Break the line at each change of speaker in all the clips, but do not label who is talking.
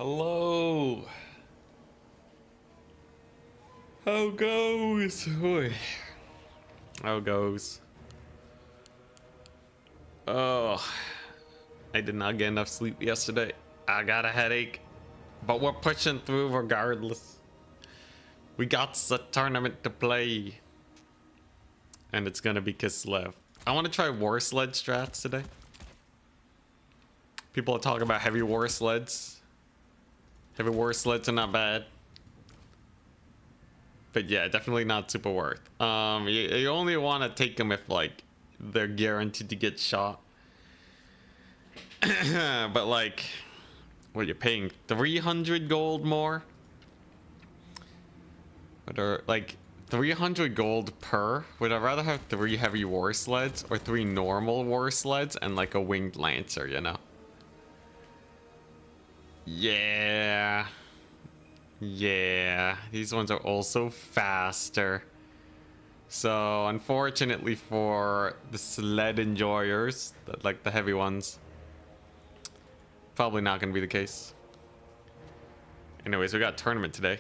Hello. How goes? Oi. How goes? Oh, I did not get enough sleep yesterday. I got a headache, but we're pushing through regardless. We got the tournament to play, and it's gonna be Kislev. I want to try war sled strats today. People are talking about heavy war sleds. Heavy war sleds are not bad, but yeah, definitely not super worth. You only want to take them if like they're guaranteed to get shot. But like, what, you're paying 300 gold more? But are like 300 gold per? Would I rather have 3 heavy war sleds or 3 normal war sleds and like a winged lancer, you know? Yeah. Yeah, these ones are also faster. So unfortunately for the sled enjoyers, that like the heavy ones, probably not gonna be the case. Anyways, we got a tournament today.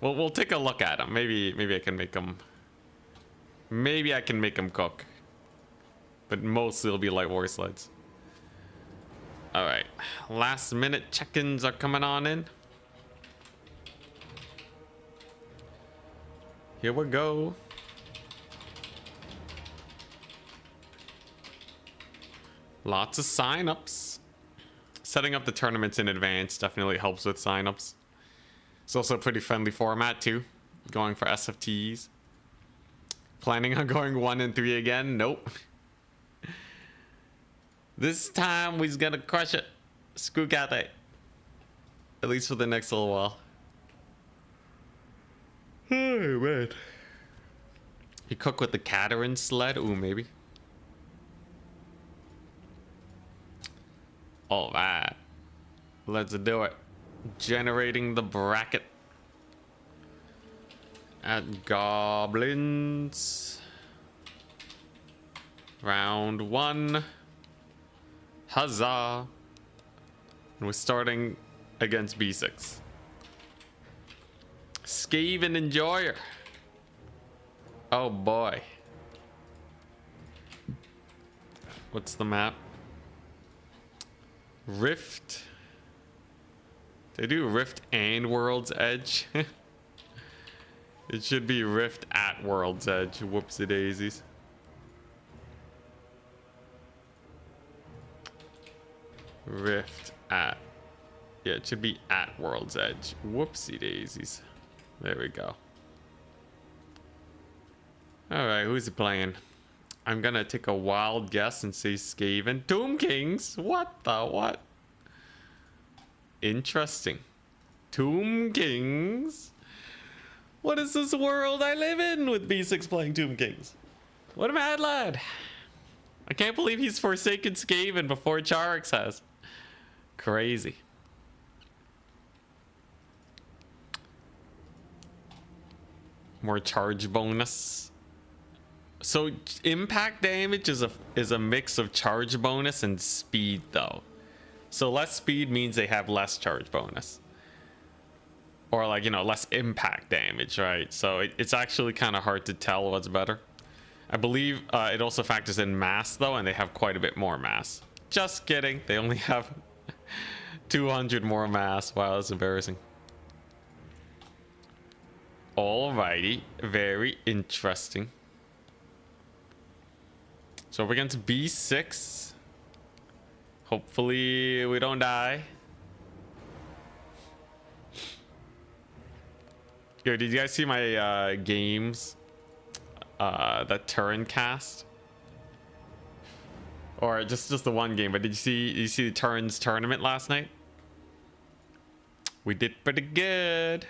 We'll take a look at them. Maybe I can make them. Maybe I can make them cook. But mostly it'll be light war sleds. All right, last minute check-ins are coming on in. Here we go. Lots of sign-ups. Setting up the tournaments in advance definitely helps with sign-ups. It's also a pretty friendly format too. Going for SFTs. Planning on going 1 and 3 again? Nope. This time we's gonna crush it. Screw Cathay. At least for the next little while. Oh man. You cook with the Caterin sled? Ooh, maybe. Alright. Let's do it. Generating the bracket. At goblins. Round 1. Huzzah. And we're starting against B6. Skaven Enjoyer. Oh boy. What's the map? Rift. They do Rift and World's Edge. It should be Rift at World's Edge. Whoopsie daisies. Rift at. Yeah, it should be at World's Edge. Whoopsie daisies. There we go. Alright, who's he playing? I'm gonna take a wild guess and say Skaven. Tomb Kings? What the what? Interesting. Tomb Kings? What is this world I live in with B6 playing Tomb Kings? What a mad lad. I can't believe he's forsaken Skaven before Charix has. Crazy. More charge bonus. So impact damage is a mix of charge bonus and speed though. So less speed means they have less charge bonus. Or like, you know, less impact damage, right? So it's actually kind of hard to tell what's better. I believe it also factors in mass though, and they have quite a bit more mass. Just kidding. They only have 200 more mass. Wow, that's embarrassing. Alrighty, very interesting. So we're against B6. Hopefully we don't die. Yo, did you guys see my games? That Turin cast? Or just the one game, but did you see the Turin's tournament last night? We did pretty good.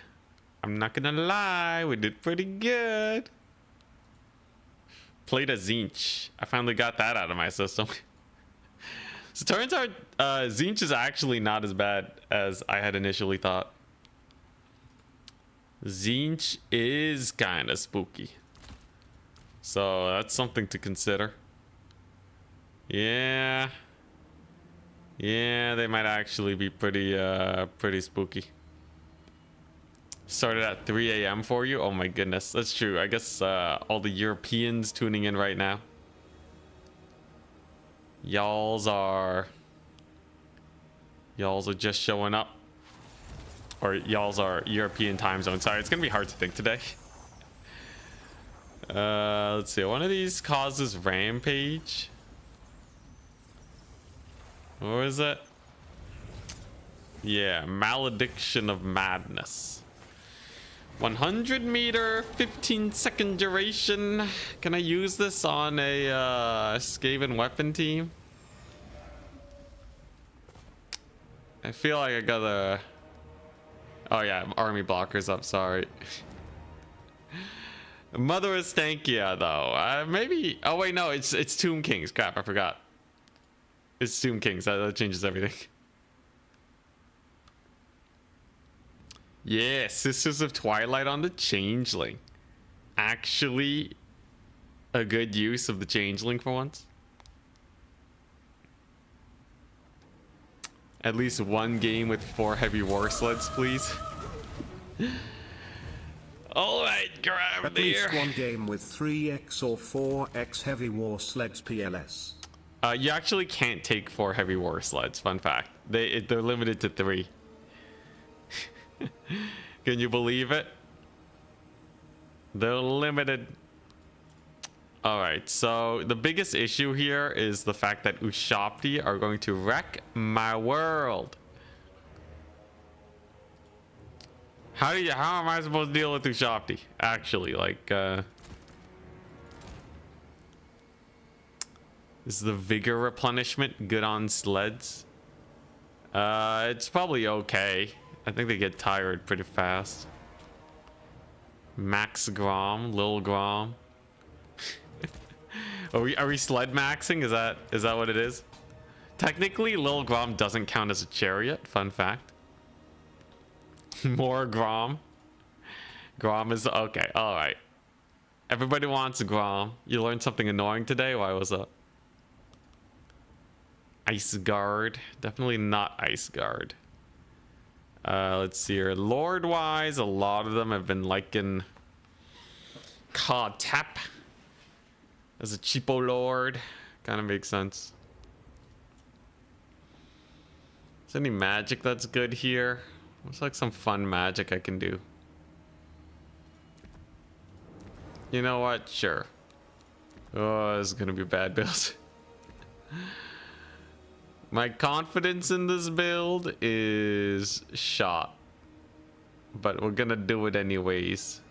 I'm not gonna lie, we did pretty good. Played a Tzeentch. I finally got that out of my system. So turns out Tzeentch is actually not as bad as I had initially thought. Tzeentch is kind of spooky. So that's something to consider. Yeah. Yeah, they might actually be pretty spooky. Started at 3 a.m. for you? Oh my goodness, that's true. I guess all the Europeans tuning in right now. Y'alls are just showing up. Or y'alls are European time zone. Sorry, it's gonna be hard to think today. Let's see. One of these causes rampage. What is it? Yeah, malediction of madness. 100 meter, 15-second duration. Can I use this on a Skaven weapon team? I feel like I gotta... Oh yeah, army blockers up, sorry. Mother of Stankia though. Maybe... Oh wait, no, it's Tomb Kings. Crap, I forgot. It's Tomb Kings. That changes everything. Yeah, Sisters of Twilight on the Changeling. Actually, a good use of the Changeling for once. At least one game with 4 heavy war sleds, please. Alright, grab
At least one game with 3x or 4x heavy war sleds PLS.
You actually can't take 4 heavy war sleds, fun fact. They're limited to 3. Can you believe it? They're limited. Alright, so the biggest issue here is the fact that Ushapti are going to wreck my world. How am I supposed to deal with Ushapti? Actually, like, is the vigor replenishment good on sleds? It's probably okay. I think they get tired pretty fast. Max Grom, Lil Grom. Are we sled maxing? Is that what it is? Technically, Lil Grom doesn't count as a chariot. Fun fact. More Grom. Grom is okay. All right. Everybody wants Grom. You learned something annoying today. Why was that? Ice Guard. Definitely not Ice Guard. Let's see here. Lord wise, a lot of them have been liking Tap as a cheapo lord. Kind of makes sense. Is there any magic that's good here? Looks like some fun magic I can do. You know what? Sure. Oh, this is gonna be a bad build. My confidence in this build is shot, but we're gonna do it anyways.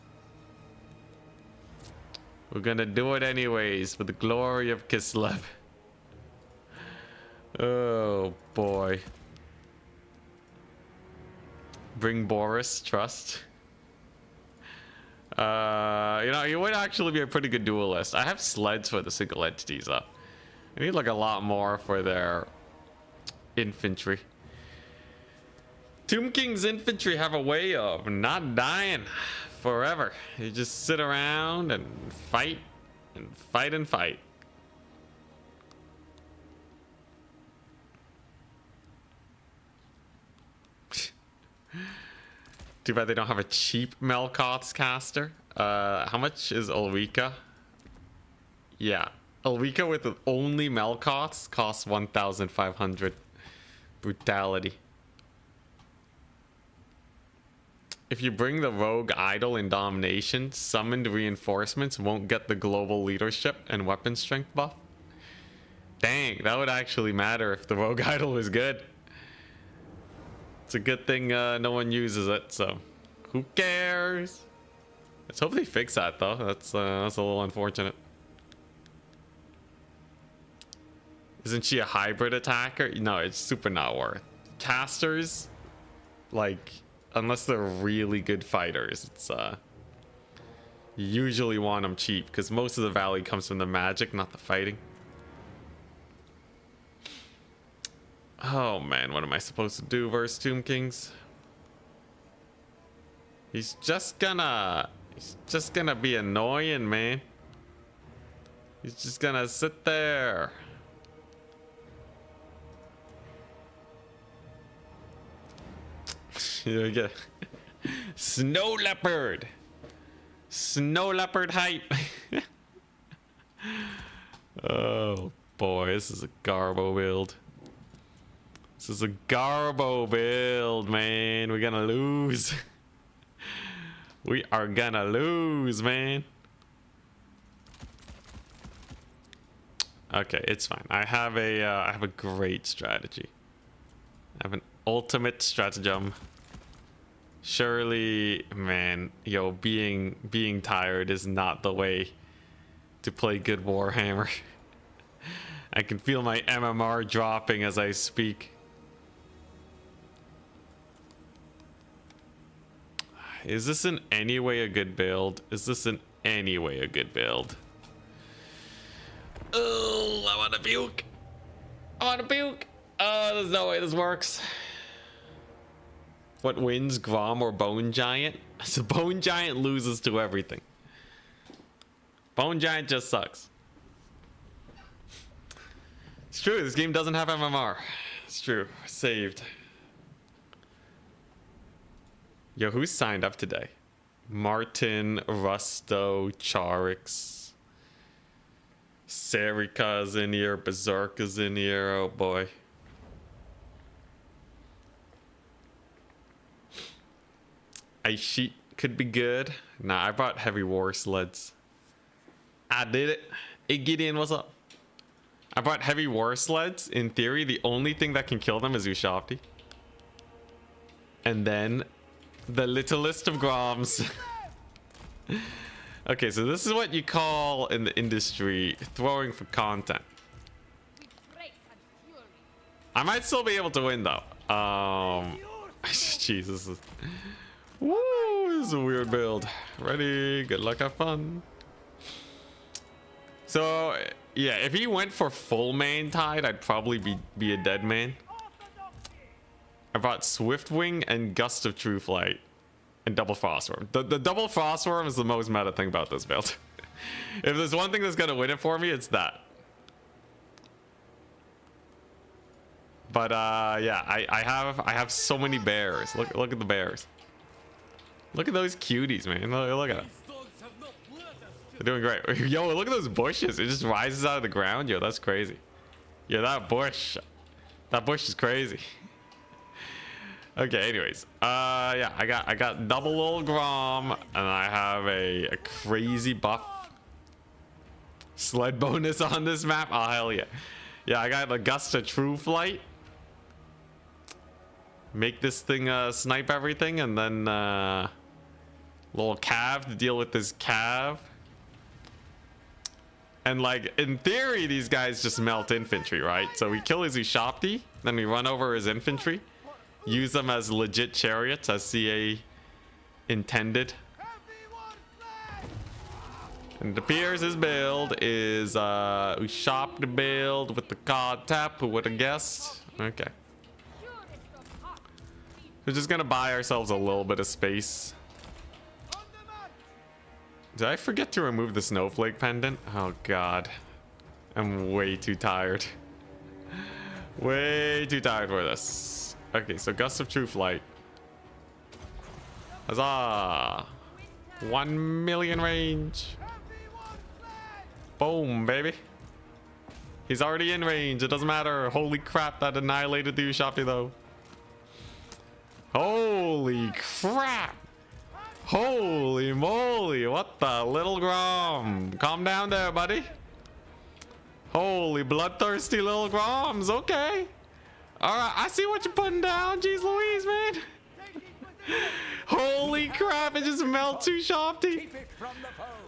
We're gonna do it anyways for the glory of Kislev. Oh boy. Bring Boris, trust. You know, he would actually be a pretty good duelist. I have sleds for the single entities up. I need like a lot more for their infantry. Tomb King's infantry have a way of not dying forever. You just sit around and fight and fight and fight. Too bad they don't have a cheap Melkoth's caster. How much is Ulrika? Yeah, Ulrika with only Melkoth's costs 1,500. Brutality. If you bring the rogue idol in domination, summoned reinforcements won't get the global leadership and weapon strength buff. Dang, that would actually matter if the rogue idol was good. It's a good thing no one uses it, so who cares? Let's hope they fix that though. That's a little unfortunate. Isn't she a hybrid attacker? No, it's super not worth. Casters, like, unless they're really good fighters, it's you usually want them cheap because most of the value comes from the magic, not the fighting. Oh man, what am I supposed to do versus Tomb Kings? He's just gonna be annoying, man. He's just gonna sit there. You get snow leopard. Snow leopard hype. Oh boy, this is a garbo build. This is a garbo build, man. We're gonna lose. We are gonna lose, man. Okay, it's fine. I have a great strategy. I have an ultimate stratagem. Surely, man, yo, being tired is not the way to play good Warhammer. I can feel my MMR dropping as I speak. Is this in any way a good build? Is this in any way a good build? Oh, I want to puke. I want to puke. Oh, there's no way this works. What wins, Grom or Bone Giant? So Bone Giant loses to everything. Bone Giant just sucks. It's true, this game doesn't have MMR. It's true, saved. Yo, who's signed up today? Martin, Rusto, Charix, Serika's in here, Berserka's in here, oh boy. Ice Sheet could be good. Nah, I brought heavy war sleds. I did it. Hey Gideon, what's up? I brought heavy war sleds. In theory, the only thing that can kill them is Ushopti. And then the littlest of Groms. Okay, so this is what you call in the industry throwing for content. I might still be able to win though. Jesus. Woo, this is a weird build. Ready, good luck, have fun. So, yeah, if he went for full main tide, I'd probably be a dead man. I brought Swiftwing and Gust of True Flight and Double Frostworm. The Double Frostworm is the most meta thing about this build. If there's one thing that's gonna win it for me, it's that. But yeah, I have so many bears. Look at the bears. Look at those cuties, man. Look at them. They're doing great. Yo, look at those bushes. It just rises out of the ground. Yo, that's crazy. Yeah, that bush is crazy. Okay, anyways. Yeah, I got double little Grom, and I have a crazy buff sled bonus on this map. Oh, hell yeah. Yeah, I got the Gust of True Flight. Make this thing snipe everything, and then little cav to deal with this cav. And like in theory, these guys just melt infantry, right? So we kill his Ushopti, then we run over his infantry, use them as legit chariots as CA intended. And it appears his build is Ushopti build with the card tap. Who would have guessed? Okay. We're just gonna buy ourselves a little bit of space. Did I forget to remove the snowflake pendant? Oh god. I'm way too tired. Way too tired for this. Okay, so Gust of True Flight. Huzzah! 1 million range. Boom, baby. He's already in range. It doesn't matter. Holy crap, that annihilated the Ushopti though. Holy crap! Holy moly, what the little Grom? Calm down there, buddy. Holy bloodthirsty little Groms, okay. Alright, I see what you're putting down. Jeez Louise, man. Holy crap, it just melts Ushopti.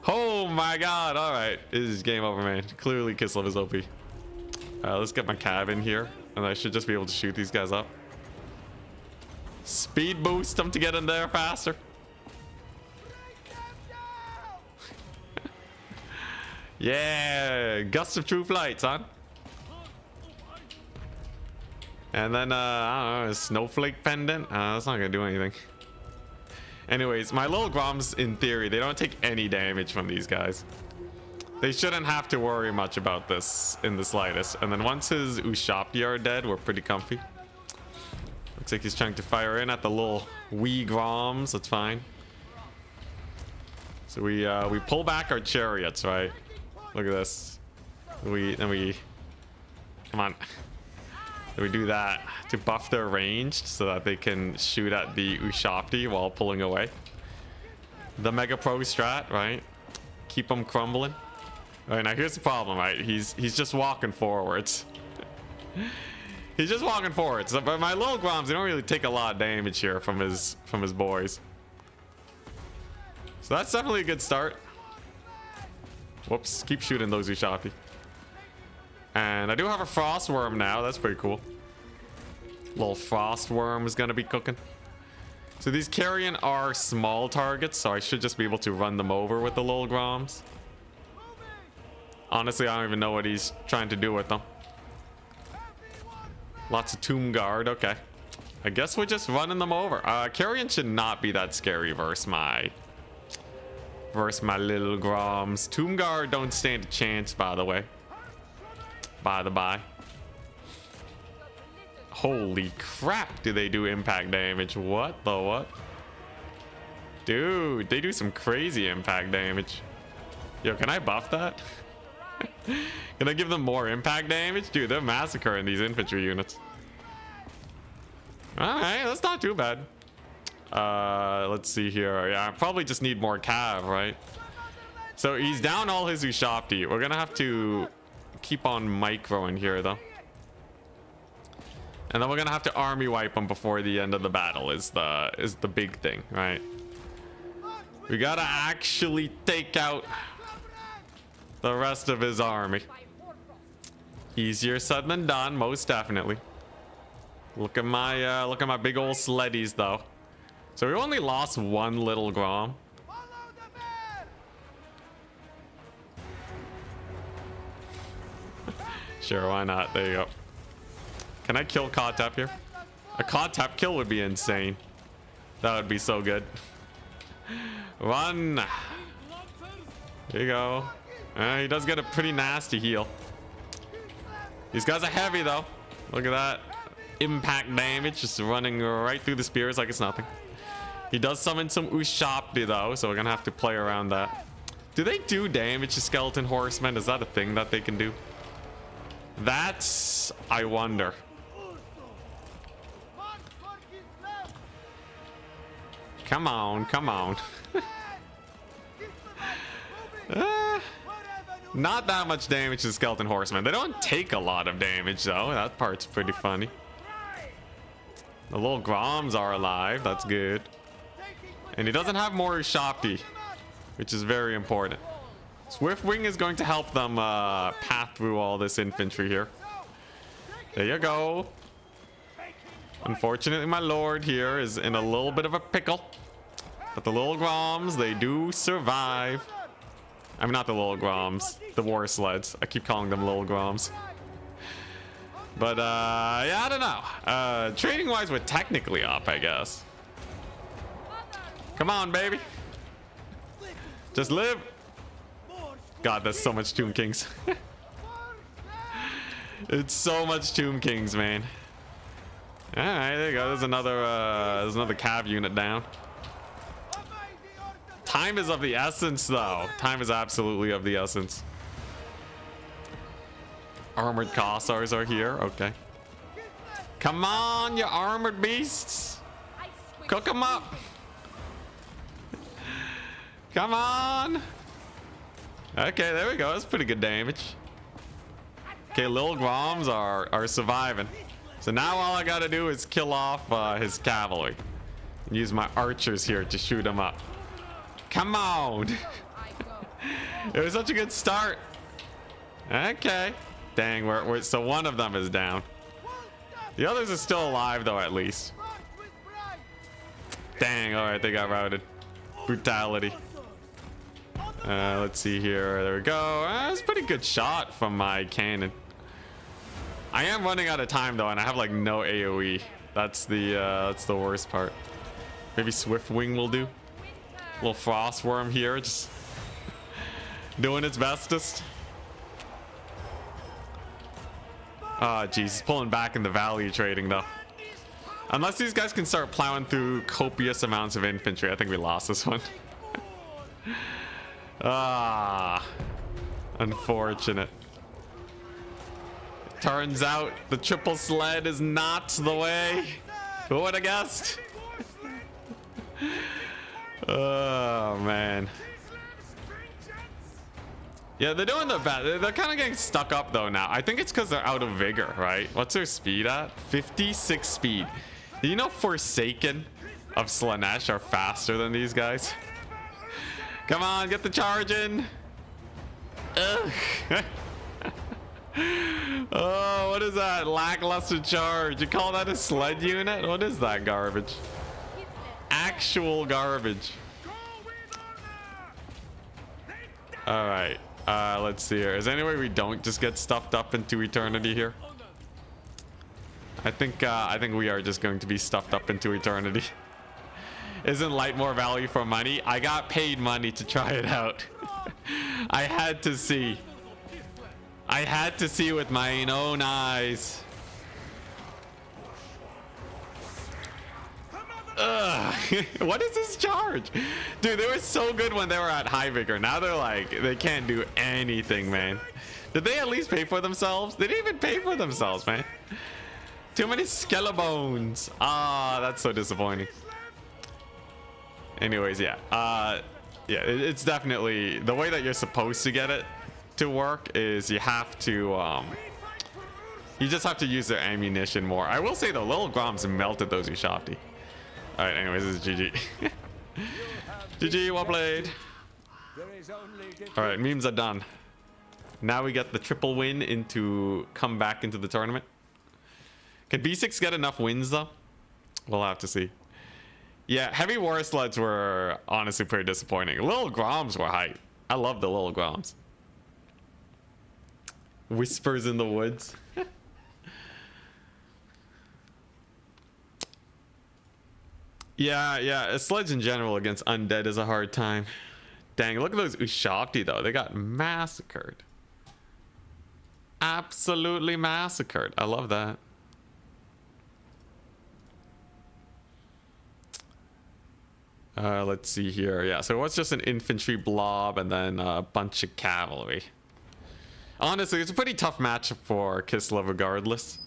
Oh my god, alright. This is game over, man. Clearly Kislev is OP. Let's get my cav in here, and I should just be able to shoot these guys up. Speed boost them to get in there faster. Yeah, Gust of True Flight, son. And then I don't know, a snowflake pendant. That's not gonna do anything. Anyways, my little Groms, in theory, they don't take any damage from these guys. They shouldn't have to worry much about this in the slightest. And then once his Ushopti are dead, we're pretty comfy. Looks like he's trying to fire in at the little wee groms. That's fine. So we pull back our chariots, right? Look at this. Come on. Then we do that to buff their range so that they can shoot at the Ushapti while pulling away. The Mega Pro strat, right? Keep them crumbling. All right, now here's the problem, right? He's just walking forwards. He's just walking forwards. But my little groms, they don't really take a lot of damage here from his boys. So that's definitely a good start. Whoops, keep shooting those Ushapti. And I do have a frost worm now. That's pretty cool. Little frost worm is gonna be cooking. So these carrion are small targets, so I should just be able to run them over with the little groms. Honestly, I don't even know what he's trying to do with them. Lots of tomb guard. Okay, I guess we're just running them over. Carrion should not be that scary versus my little groms. Tomb guard don't stand a chance, by the way. By the by. Holy crap, do they do impact damage? What the what? Dude, they do some crazy impact damage. Yo, can I buff that? Can I give them more impact damage? Dude, they're massacring these infantry units. Alright, that's not too bad. Let's see here. Yeah, I probably just need more cav, right? So he's down all his Ushapti. We're gonna have to keep on microing here, though. And then we're gonna have to army wipe him before the end of the battle is the big thing, right? We gotta actually take out the rest of his army. Easier said than done, most definitely. Look at my big old sleddies, though. So we only lost one little grom. Sure, why not? There you go. Can I kill Kotep here? A Kotep kill would be insane. That would be so good. Run. There you go. He does get a pretty nasty heal. These guys are heavy, though. Look at that. Impact damage just running right through the spears like it's nothing. He does summon some Ushapti, though, so we're gonna have to play around that. Do they do damage to skeleton horsemen? Is that a thing that they can do? That's... I wonder. Come on, come on. Not that much damage to skeleton horsemen. They don't take a lot of damage, though. That part's pretty funny. The little groms are alive. That's good. And he doesn't have more Ushapti, which is very important. Swiftwing is going to help them path through all this infantry here. There you go. Unfortunately, my lord here is in a little bit of a pickle. But the little groms, they do survive. I mean, not the little groms, the war sleds. I keep calling them little groms. But, yeah, I don't know. Trading-wise, we're technically up, I guess. Come on, baby. Just live. God, there's so much Tomb Kings. It's so much Tomb Kings, man. All right, there you go. There's another cav unit down. Time is of the essence, though. Time is absolutely of the essence. Armored Kossars are here. Okay. Come on, you armored beasts. Cook them up. Come on. Okay, there we go. That's pretty good damage. Okay, little groms are surviving. So now all I gotta do is kill off his cavalry. And use my archers here to shoot him up. Come on. It was such a good start. Okay. Dang, so one of them is down. The others are still alive, though, at least. Dang, all right, they got routed. Brutality. Let's see here. There we go. That's a pretty good shot from my cannon. I am running out of time, though, and I have like no AoE. That's the worst part. Maybe Swiftwing will do. Little frost worm here, just doing its bestest. Ah, jeez, he's pulling back in the value trading, though. Unless these guys can start plowing through copious amounts of infantry. I think we lost this one. Ah, unfortunate. Turns out the triple sled is not the way. Who would have guessed? Oh, man. Yeah, they're doing the best. They're kind of getting stuck up, though, now. I think it's because they're out of vigor, right? What's their speed at? 56 speed. Do you know Forsaken of Slaanesh are faster than these guys? Come on, get the charge in. Ugh. Oh, what is that? Lackluster charge. You call that a sled unit? What is that garbage? Actual garbage. All right. Let's see here. Is there any way we don't just get stuffed up into eternity here? I think we are just going to be stuffed up into eternity. Isn't light more value for money? I got paid money to try it out. I had to see. I had to see with my own eyes. Ugh. What is this charge? Dude, they were so good when they were at high vigor. Now they're like, they can't do anything, man. Did they at least pay for themselves? They didn't even pay for themselves, man. Too many skelebones. Ah, that's so disappointing. Anyways, yeah. Yeah, it's definitely the way that you're supposed to get it to work is you have to you just have to use their ammunition more. I will say the little Groms melted those Ushafti. All right, anyways, this is GG. GG, well played. All right, memes are done. Now we get the triple win into come back into the tournament. Can B6 get enough wins though? We'll have to see. Yeah, heavy war sleds were honestly pretty disappointing. Little Groms were hype. I love the little Groms. Whispers in the woods. Yeah, sleds in general against undead is a hard time. Dang, look at those Ushakti though. They got massacred. Absolutely massacred. I love that. Let's see here. Yeah, so it was just an infantry blob and then a bunch of cavalry. Honestly, it's a pretty tough matchup for Kislev regardless.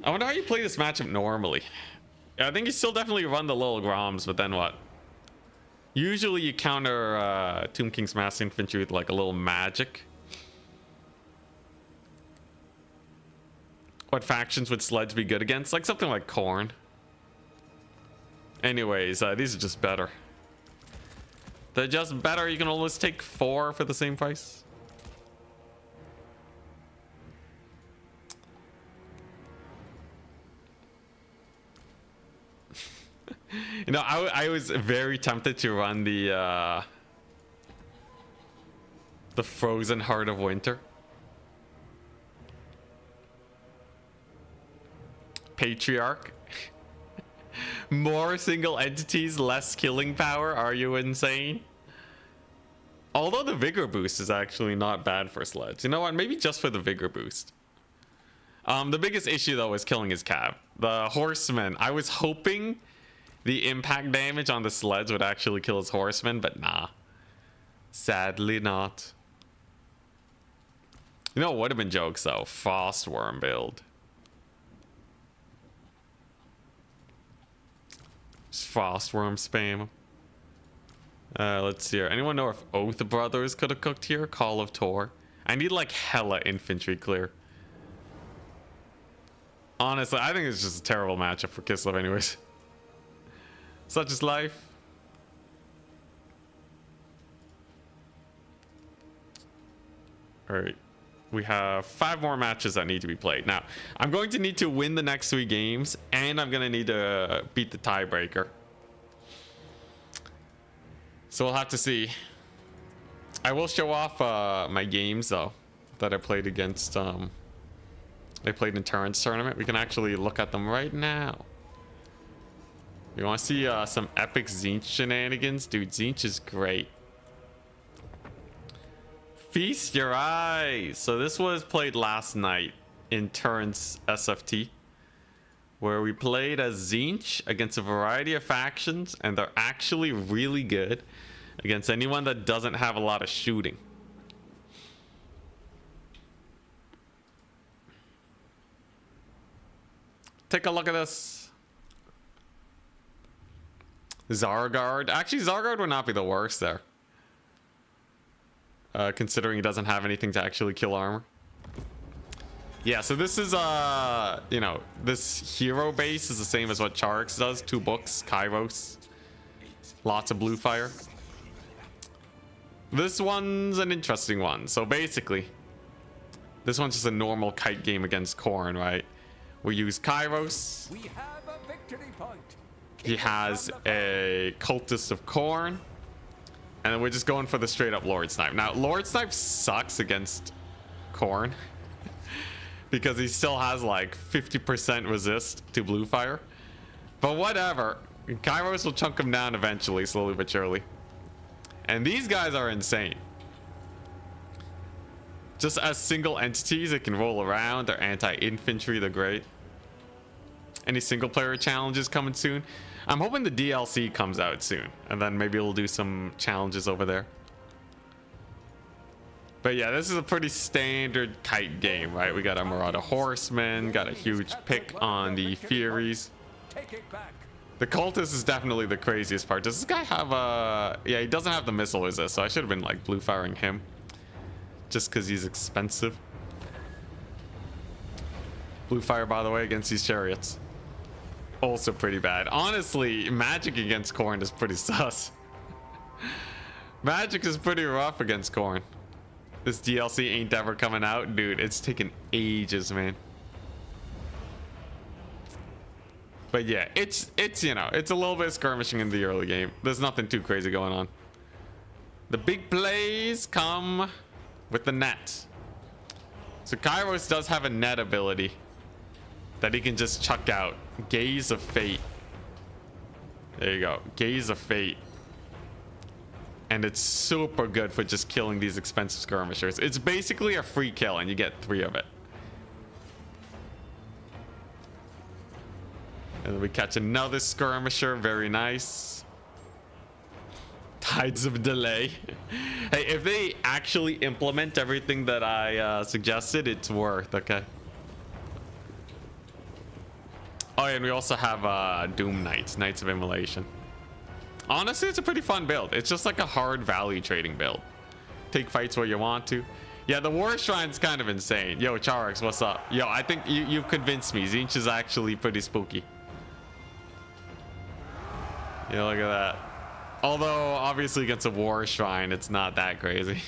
I wonder how you play this matchup normally. I think you still definitely run the little Groms, but then what? Usually you counter Tomb King's mass infantry with like a little magic. What factions would sleds be good against? Like something like Khorne. Anyways, these are just better. They're just better. You can almost take 4 for the same price. You know, I was very tempted to run the Frozen Heart of Winter. Patriarch. More single entities, less killing power. Are you insane? Although the vigor boost is actually not bad for sleds. You know what? Maybe just for the vigor boost. The biggest issue though is killing his cav. The horsemen. I was hoping the impact damage on the sleds would actually kill his horsemen, but nah. Sadly not. You know what would have been jokes though? Frostworm build. Frostworm spam. Let's see here. Anyone know if Oath Brothers could have cooked here? Call of Tor. I need like hella infantry clear. Honestly, I think it's just a terrible matchup for Kislev anyways. Such is life. Alright. We have 5 more matches that need to be played. Now, I'm going to need to win the next 3 games, and I'm going to need to beat the tiebreaker. So we'll have to see. I will show off my games, though, that I played against... I played in Torrent's tournament. We can actually look at them right now. You want to see some epic Tzeentch shenanigans? Dude, Tzeentch is great. Feast your eyes. So this was played last night in Torrent's SFT. where we played as Tzeentch against a variety of factions, and they're actually really good against anyone that doesn't have a lot of shooting. Take a look at this. Zargard. Actually, Zargard would not be the worst there. Considering he doesn't have anything to actually kill armor. Yeah, so this is, you know, this hero base is the same as what Charix does. 2 books, Kairos. Lots of blue fire. This one's an interesting one. So basically, this one's just a normal kite game against Khorne, right? We use Kairos.
We have a victory point.
He has a Cultist of Khorne. And then we're just going for the straight up Lord Snipe. Now, Lord Snipe sucks against Khorne. Because he still has like 50% resist to blue fire. But whatever. Kairos will chunk him down eventually, slowly but surely. And these guys are insane. Just as single entities, it can roll around. They're anti-infantry, they're great. Any single player challenges coming soon? I'm hoping the DLC comes out soon. And then maybe we'll do some challenges over there. But yeah, this is a pretty standard kite game, right? We got a Marauder Horseman, got a huge pick on the Furies.
Take it back.
The Cultist is definitely the craziest part. Does this guy have a... Yeah, he doesn't have the missile resist, so I should have been like blue firing him. Just because he's expensive. Blue fire, by the way, against these chariots. Also pretty bad. Honestly, magic against Khorne is pretty sus. Magic is pretty rough against Khorne. This DLC ain't ever coming out. Dude, it's taken ages, man. But yeah, it's you know, it's a little bit of skirmishing in the early game. There's nothing too crazy going on. The big plays come with the net. So Kairos does have a net ability that he can just chuck out. Gaze of Fate. There you go. Gaze of Fate. And it's super good for just killing these expensive skirmishers. It's basically a free kill and you get 3 of it. And then we catch another skirmisher. Very nice. Tides of Delay. Hey, if they actually implement everything that I suggested, it's worth, okay? Oh, yeah, and we also have Doom Knights, Knights of Immolation. Honestly, it's a pretty fun build. It's just like a hard value trading build. Take fights where you want to. Yeah, the War Shrine's kind of insane. Yo, Charix, what's up? Yo, I think you've convinced me. Tzeentch is actually pretty spooky. Yeah, look at that. Although, obviously, against a War Shrine, it's not that crazy.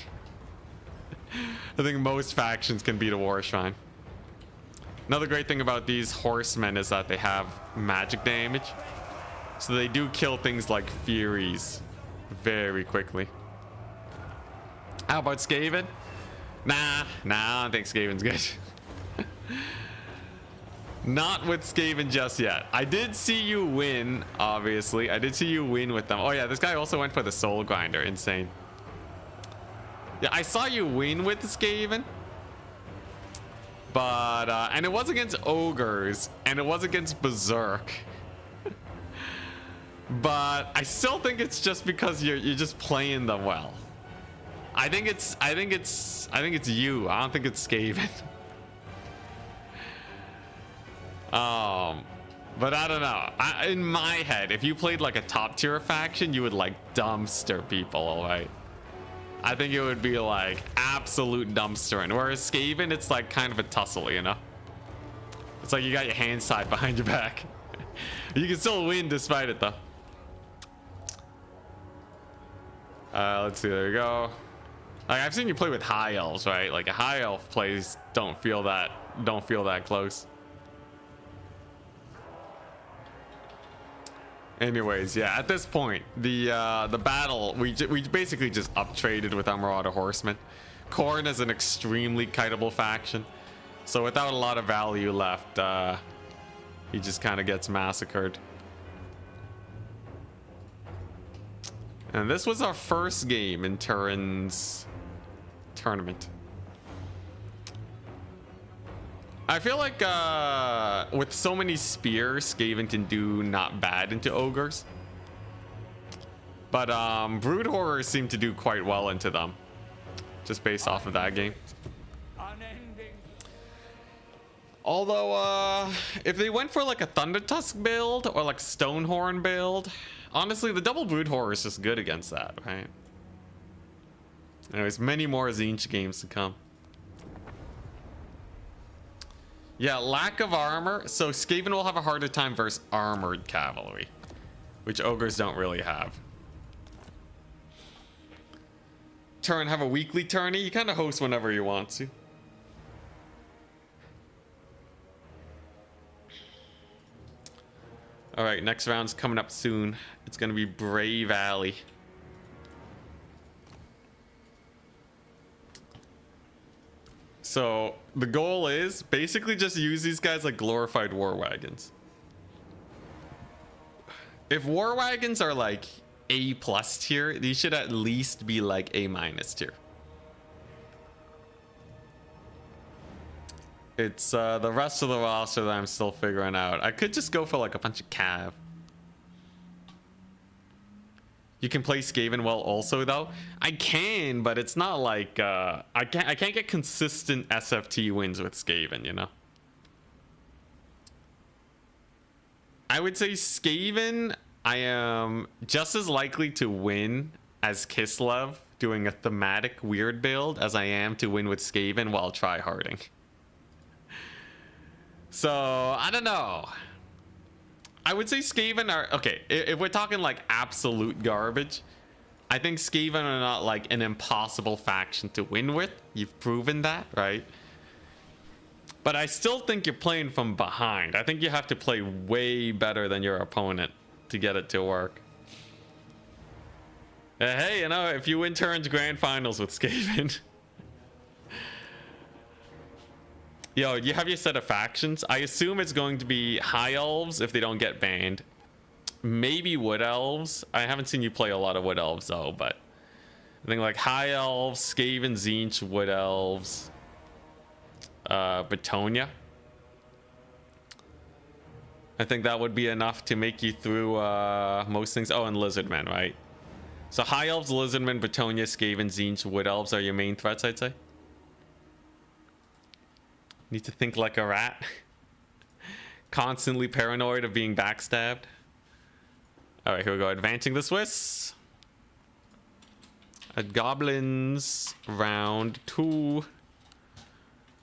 I think most factions can beat a War Shrine. Another great thing about these horsemen is that they have magic damage. So they do kill things like Furies very quickly. How about Skaven? Nah, I don't think Skaven's good. Not with Skaven just yet. I did see you win, obviously. I did see you win with them. Oh yeah, this guy also went for the Soul Grinder. Insane. Yeah, I saw you win with the Skaven. But, and it was against Ogres. And it was against Berserk. But I still think it's just because you're just playing them well. I think it's you. I don't think it's Skaven. But I don't know. In my head, if you played like a top tier faction, you would like dumpster people, alright? I think it would be like absolute dumpstering. Whereas Skaven, it's like kind of a tussle, you know? It's like you got your hands tied behind your back. You can still win despite it though. Let's see, there you go. Like, I've seen you play with high elves, right? Like a high elf plays don't feel that close. Anyways, yeah, at this point, the battle, we basically just up traded with our Marauder Horsemen. Khorne is an extremely kiteable faction, so without a lot of value left, he just kind of gets massacred. And this was our first game in Turin's tournament. I feel like with so many spears, Skaven can do not bad into ogres. But brood horrors seem to do quite well into them, just based off of that game.
Unending.
Although, if they went for like a Thunder Tusk build or like Stonehorn build, honestly, the double brood horror is just good against that, right? Anyways, many more Tzeentch games to come. Yeah, lack of armor. So Skaven will have a harder time versus armored cavalry, which ogres don't really have. Turn, have a weekly tourney. You kind of host whenever you want to. All right, next round's coming up soon. It's gonna be Bray Valley. So the goal is basically just use these guys like glorified war wagons. If war wagons are like A+ tier, these should at least be like A- tier. It's the rest of the roster that I'm still figuring out. I could just go for like a bunch of cav. You can play Skaven well also though. I can, but it's not like I can't get consistent SFT wins with Skaven, you know. I would say Skaven, I am just as likely to win as Kislev doing a thematic weird build as I am to win with Skaven while tryharding. So I don't know. I would say Skaven are okay. If we're talking like absolute garbage, I think Skaven are not like an impossible faction to win with. You've proven that, right? But I still think you're playing from behind. I think you have to play way better than your opponent to get it to work. Hey, you know, if you win turns grand finals with Skaven. Yo, you have your set of factions. I assume it's going to be High Elves if they don't get banned. Maybe Wood Elves. I haven't seen you play a lot of Wood Elves though, but I think like High Elves, Skaven, Tzeentch, Wood Elves, Bretonia. I think that would be enough to make you through most things. Oh, and Lizardmen, right? So High Elves, Lizardmen, Bretonia, Skaven, Tzeentch, Wood Elves are your main threats, I'd say. Need to think like a rat. Constantly paranoid of being backstabbed. All right, here we go. Advancing the Swiss. Goblins, round 2.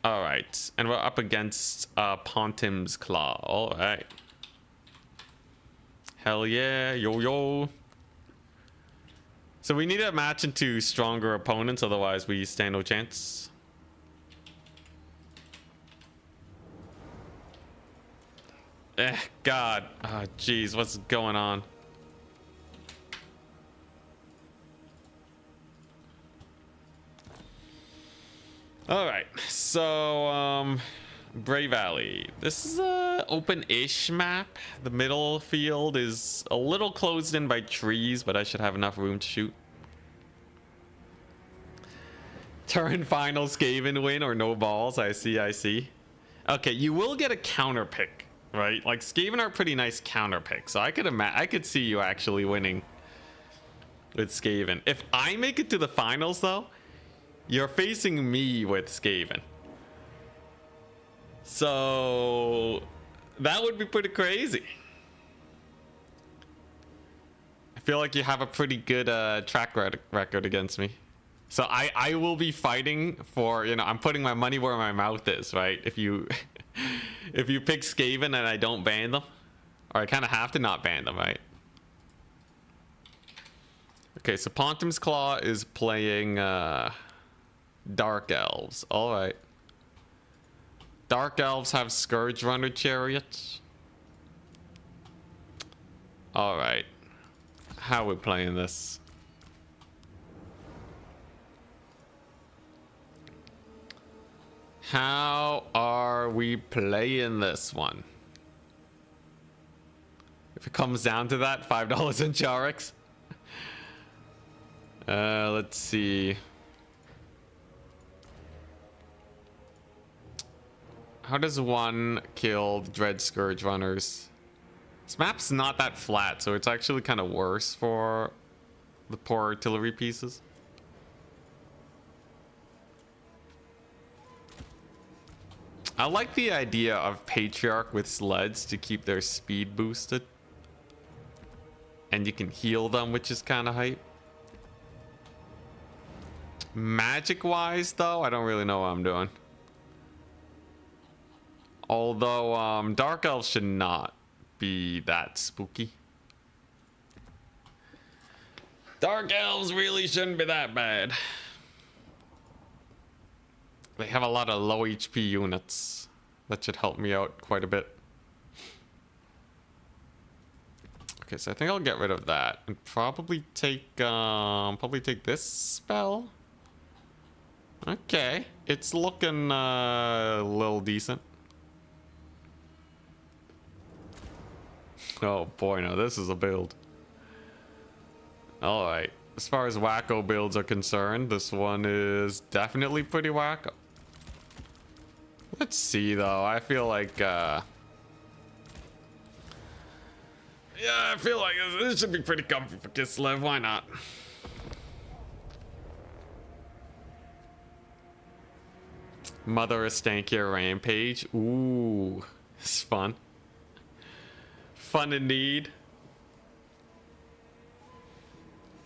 All right, and we're up against Pontim's Claw. All right. Hell yeah, yo. So we need a match into stronger opponents, otherwise we stand no chance. God. Oh, jeez. What's going on? All right. So, Bray Valley. This is a open-ish map. The middle field is a little closed in by trees, but I should have enough room to shoot. Turn final Skaven win or no balls. I see. Okay, you will get a counter pick. Right, like Skaven are pretty nice counter pick, so I could see you actually winning with Skaven. If I make it to the finals, though, you're facing me with Skaven, so that would be pretty crazy. I feel like you have a pretty good track record against me, so I will be fighting for, you know, I'm putting my money where my mouth is, right? If you if you pick Skaven and I don't ban them, or I kind of have to not ban them, right? Okay, so Pontim's Claw is playing Dark Elves. All right. Dark Elves have Scourge Runner Chariots. All right. How are we playing this? How are we playing this one? If it comes down to that, $5 in Charix. Let's see. How does one kill the Dread Scourge runners? This map's not that flat, so it's actually kind of worse for the poor artillery pieces. I like the idea of Patriarch with sleds to keep their speed boosted. And you can heal them, which is kind of hype. Magic-wise, though, I don't really know what I'm doing. Although, Dark Elves should not be that spooky. Dark Elves really shouldn't be that bad. They have a lot of low HP units. That should help me out quite a bit. Okay, so I think I'll get rid of that and probably take this spell. Okay, it's looking a little decent. Oh boy, no, this is a build. All right, as far as wacko builds are concerned, this one is definitely pretty wacko. Let's see though, I feel like yeah, I feel like this should be pretty comfy for Kislev, why not? Mother of Stankier Rampage, ooh, it's fun. Fun indeed.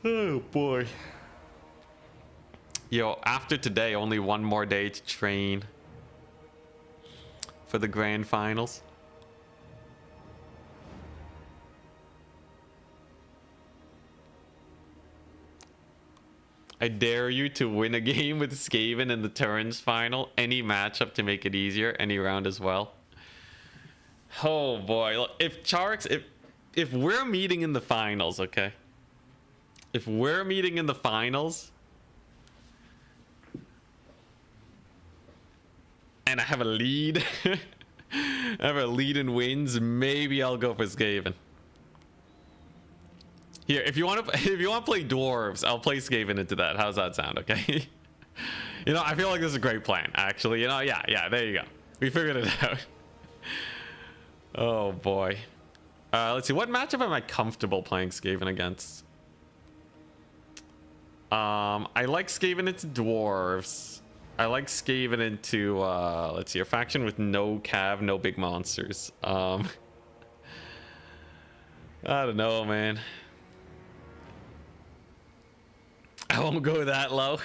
Oh boy. Yo, after today, only one more day to train for the grand finals. I dare you to win a game with Skaven in the turns final. Any matchup to make it easier, any round as well. Oh boy, look, if Charix, if we're meeting in the finals, okay? If we're meeting in the finals and I have a lead, I have a lead in wins, maybe I'll go for Skaven. Here, if you want to play dwarves, I'll play Skaven into that. How's that sound, okay? You know, I feel like this is a great plan, actually. You know, yeah, there you go. We figured it out. Oh boy. Let's see, what matchup am I comfortable playing Skaven against? I like Skaven into dwarves. I like Skaven into let's see, a faction with no cav, no big monsters. I don't know, man. I won't go that low.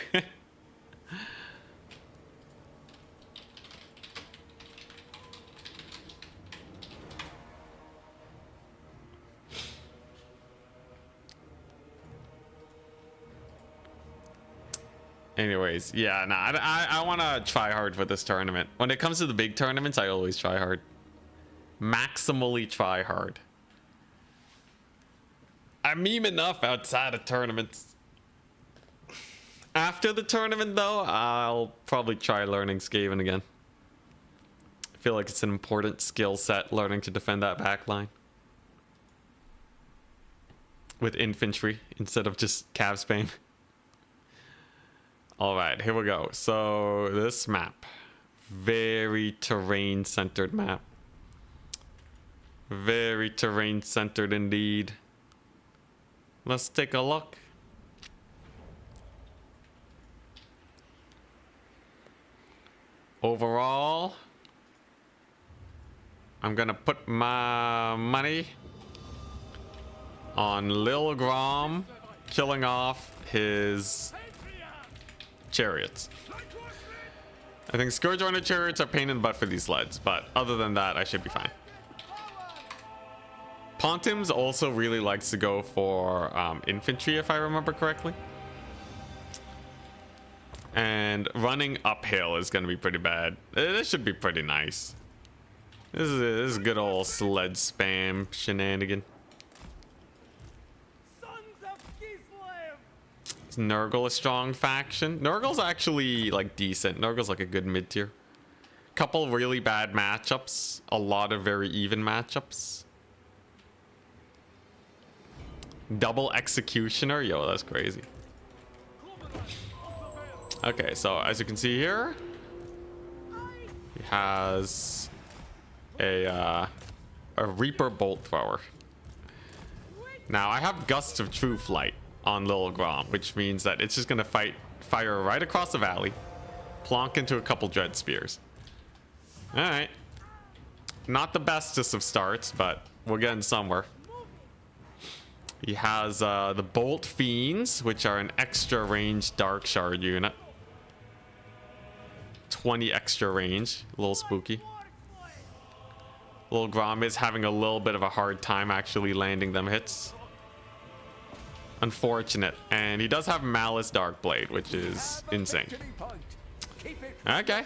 Anyways, yeah, nah, I want to try hard for this tournament. When it comes to the big tournaments, I always try hard. Maximally try hard. I meme enough outside of tournaments. After the tournament, though, I'll probably try learning Skaven again. I feel like it's an important skill set, learning to defend that back line. With infantry, instead of just cav spam. Alright, here we go. So, this map. Very terrain-centered map. Very terrain-centered indeed. Let's take a look. Overall, I'm gonna put my money on Lil Grom killing off his chariots. I think Scourge Runner chariots are pain in the butt for these sleds, but other than that, I should be fine. Pontims also really likes to go for infantry, if I remember correctly. And running uphill is going to be pretty bad. This should be pretty nice. This is good old sled spam shenanigan.
Sons of Kislev!
Is Nurgle a strong faction? Nurgle's actually like decent. Nurgle's like a good mid tier. Couple really bad matchups. A lot of very even matchups. Double Executioner? Yo, that's crazy. Okay, so as you can see here, we has a Reaper Bolt Thrower. Now I have Gusts of True Flight on Lil Grom, which means that it's just gonna fire right across the valley, plonk into a couple Dread Spears. All right, not the bestest of starts, but we're getting somewhere. He has the Bolt Fiends, which are an extra range Dark Shard unit. 20 extra range, a little spooky. Lil Grom is having a little bit of a hard time actually landing them hits. Unfortunate. And he does have Malice Darkblade, which is insane. Okay.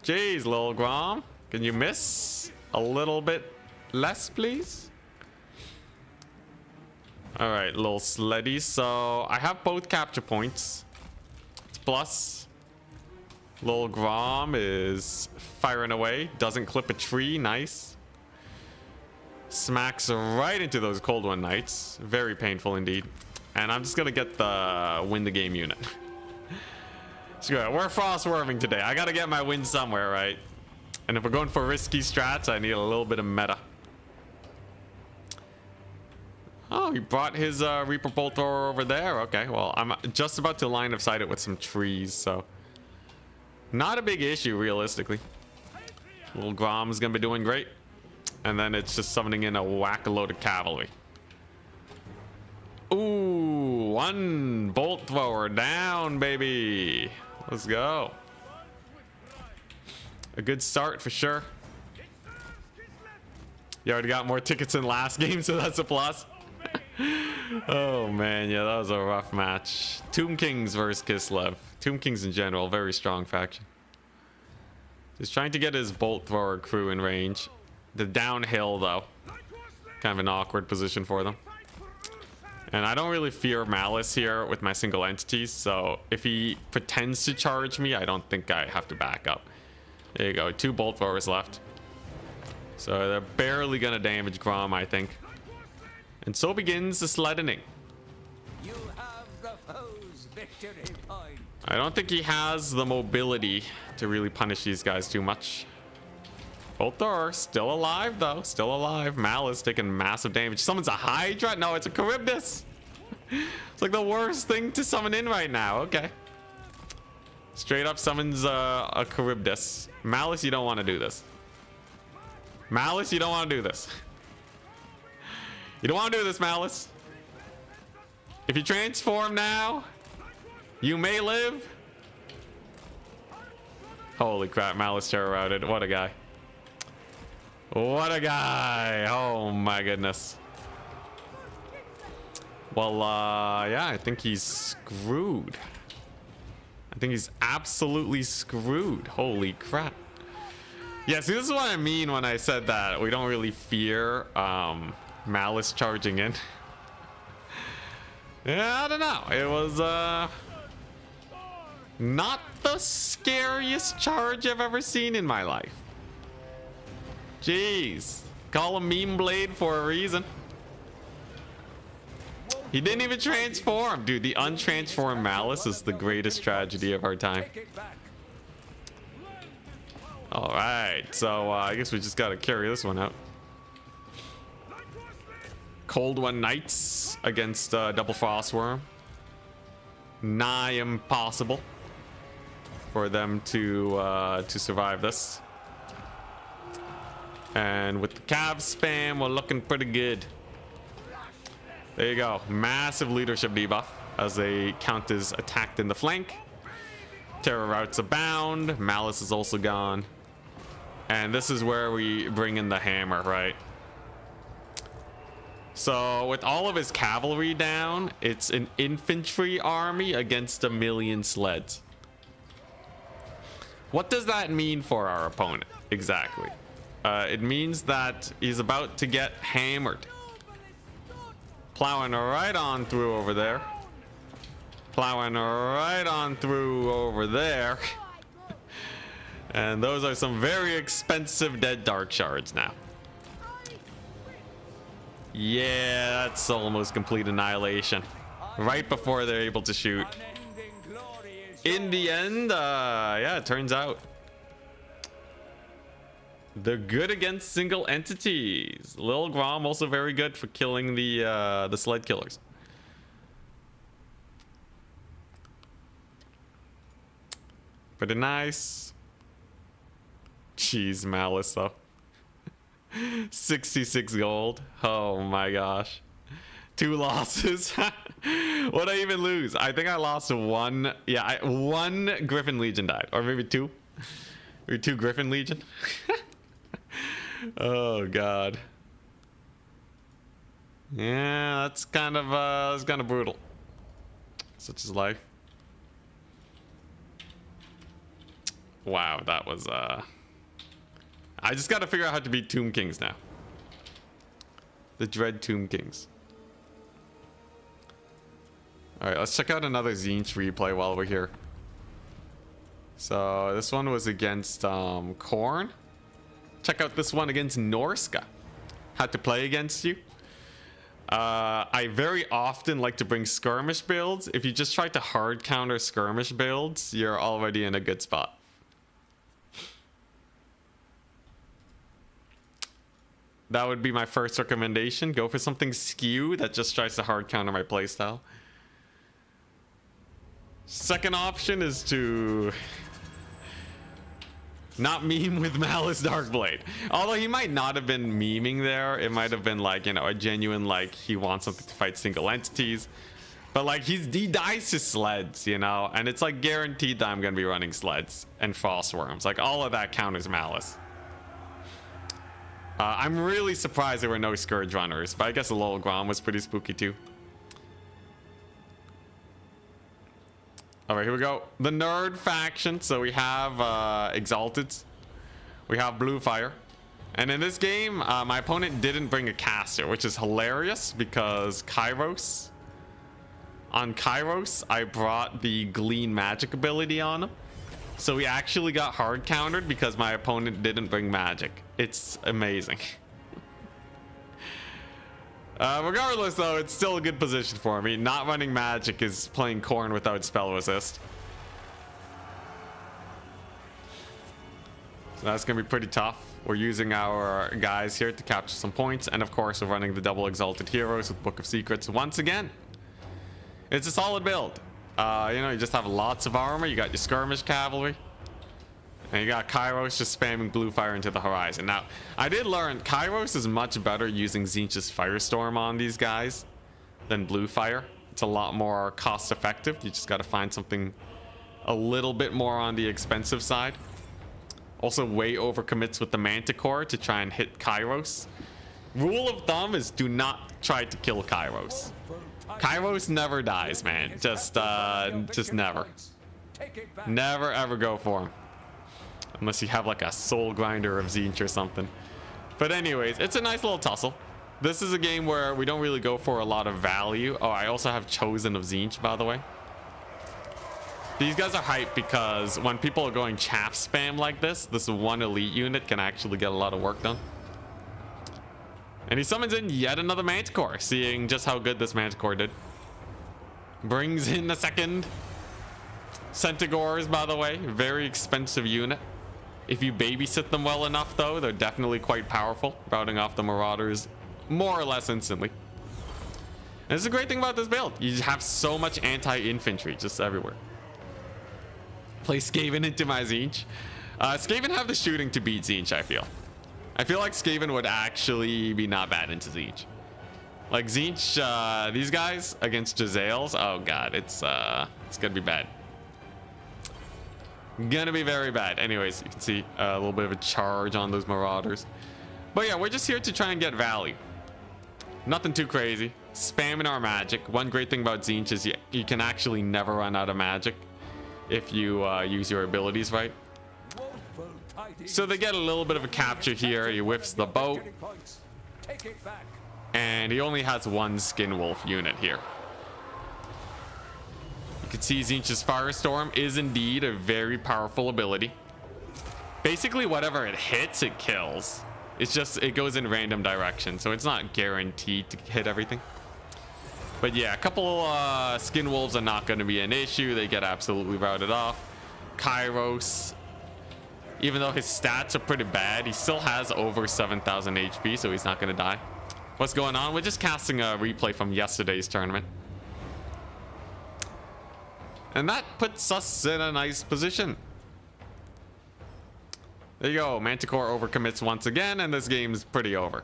Jeez, Lil Grom, can you miss a little bit less, please? All right, little sleddy. So I have both capture points. It's plus. Lil Grom is firing away. Doesn't clip a tree. Nice. Smacks right into those Cold One Knights. Very painful indeed. And I'm just going to get the win the game unit. Screw it. We're frost swerving today. I got to get my win somewhere, right? And if we're going for risky strats, I need a little bit of meta. Oh, he brought his Reaper Bolt Thrower over there. Okay, well, I'm just about to line of sight it with some trees, so not a big issue, realistically. Little Grom's gonna be doing great. And then it's just summoning in a whack-a-load of cavalry. Ooh, one Bolt Thrower down, baby. Let's go. A good start for sure. You already got more tickets than last game, so that's a plus. Oh man, yeah, that was a rough match. Tomb Kings versus Kislev. Tomb Kings in general, very strong faction. He's trying to get his Bolt Thrower crew in range. The downhill, though, kind of an awkward position for them. And I don't really fear Malice here with my single entities, so if he pretends to charge me, I don't think I have to back up. There you go, 2 Bolt Throwers left. So they're barely gonna damage Grom, I think. And so begins the sleddening.
You have the foe's victory point.
I don't think he has the mobility to really punish these guys too much. Bolt Thrower still alive though, still alive. Malice taking massive damage. Summons a Hydra? No, it's a Charybdis. It's like the worst thing to summon in right now. Okay. Straight up summons a Charybdis. Malice, you don't want to do this. Malice, you don't want to do this. You don't want to do this, Malice. If you transform now, you may live. Holy crap, Malice terror routed. What a guy. What a guy. Oh my goodness. Well, yeah, I think he's screwed. I think he's absolutely screwed. Holy crap. Yeah, see, this is what I mean when I said that we don't really fear Malice charging in. Yeah, I don't know. It was not the scariest charge I've ever seen in my life. Jeez. Call him Meme Blade for a reason. He didn't even transform. Dude, the untransformed Malice is the greatest tragedy of our time. Alright, so I guess we just gotta carry this one out. Cold One Knights against Double Frostworm. Nigh impossible for them to survive this. And with the Cav spam, we're looking pretty good. There you go. Massive leadership debuff as the Count is attacked in the flank. Terror routes abound. Malice is also gone. And this is where we bring in the hammer, right? So with all of his cavalry down, it's an infantry army against 1 million sleds. What does that mean for our opponent exactly? It means that he's about to get hammered. Plowing right on through over there. Plowing right on through over there. And those are some very expensive dead dark shards now. Yeah, that's almost complete annihilation. Right before they're able to shoot. in the end, yeah, it turns out they're good against single entities. Lil Grom also very good for killing the sled killers. Pretty nice. Jeez, Malice though. 66 gold. Oh my gosh. 2 losses. What'd I even lose? I think I lost 1. Yeah, 1 Griffin Legion died. Or maybe 2. Or 2 Griffin Legion. Oh god. Yeah, that's kind of brutal. Such is life. Wow, that was I just gotta figure out how to beat Tomb Kings now. The dread Tomb Kings. Alright, let's check out another Tzeentch replay while we're here. So this one was against Korn. Check out this one against Norska. Had to play against you. I very often like to bring skirmish builds. If you just try to hard counter skirmish builds, you're already in a good spot. That would be my first recommendation. Go for something skew that just tries to hard counter my playstyle. Second option is to not meme with Malice Darkblade. Although he might not have been memeing there. It might have been like, you know, a genuine, like, he wants something to fight single entities. But like, he dies to sleds, you know? And it's like guaranteed that I'm going to be running sleds and frost worms. Like, all of that counters Malice. I'm really surprised there were no Scourge runners. But I guess the Lol Grom was pretty spooky too. Alright, here we go. The nerd faction. So we have Exalted. We have Blue Fire. And in this game, my opponent didn't bring a caster, which is hilarious because Kairos. On Kairos, I brought the Glean magic ability on him. So we actually got hard countered because my opponent didn't bring magic. It's amazing. Regardless, though, it's still a good position for me. Not running magic is playing Korn without spell resist. So that's going to be pretty tough. We're using our guys here to capture some points. And of course, we're running the double Exalted Heroes with Book of Secrets once again. It's a solid build. You know, you just have lots of armor. You got your skirmish cavalry. And you got Kairos just spamming Blue Fire into the horizon. Now, I did learn Kairos is much better using Tzeentch's Firestorm on these guys than Blue Fire. It's a lot more cost effective. You just got to find something a little bit more on the expensive side. Also, way overcommits with the Manticore to try and hit Kairos. Rule of thumb is do not try to kill Kairos. Kairos never dies, man. Just never. Never ever go for him. Unless you have like a soul grinder of Tzeentch or something. But anyways, it's a nice little tussle. This is a game where we don't really go for a lot of value. Oh, I also have Chosen of Tzeentch, by the way. These guys are hyped because when people are going chaff spam like this one elite unit can actually get a lot of work done. And he summons in yet another Manticore, seeing just how good this Manticore did. Brings in a second. Centaurs, by the way, very expensive unit. If you babysit them well enough, though, they're definitely quite powerful, routing off the Marauders more or less instantly. And this is a great thing about this build. You have so much anti-infantry just everywhere. Play Skaven into my Tzeentch. Skaven have the shooting to beat Tzeentch, I feel. I feel like Skaven would actually be not bad into Tzeentch. Like Tzeentch, these guys against Jezzails, oh god, it's gonna be bad. Gonna be very bad. Anyways, you can see a little bit of a charge on those Marauders. But yeah, we're just here to try and get value. Nothing too crazy. Spamming our magic. One great thing about Tzeentch is you can actually never run out of magic if you use your abilities right. So they get a little bit of a capture here. He whiffs the boat. And he only has one Skin Wolf unit here. You can see Tzeentch's Firestorm is indeed a very powerful ability. Basically, whatever it hits, it kills. It's just, it goes in random direction, so it's not guaranteed to hit everything. But yeah, a couple skin wolves are not going to be an issue. They get absolutely routed off. Kairos, even though his stats are pretty bad, he still has over 7,000 HP, so he's not going to die. What's going on? We're just casting a replay from yesterday's tournament. And that puts us in a nice position. There you go. Manticore overcommits once again, and this game's pretty over.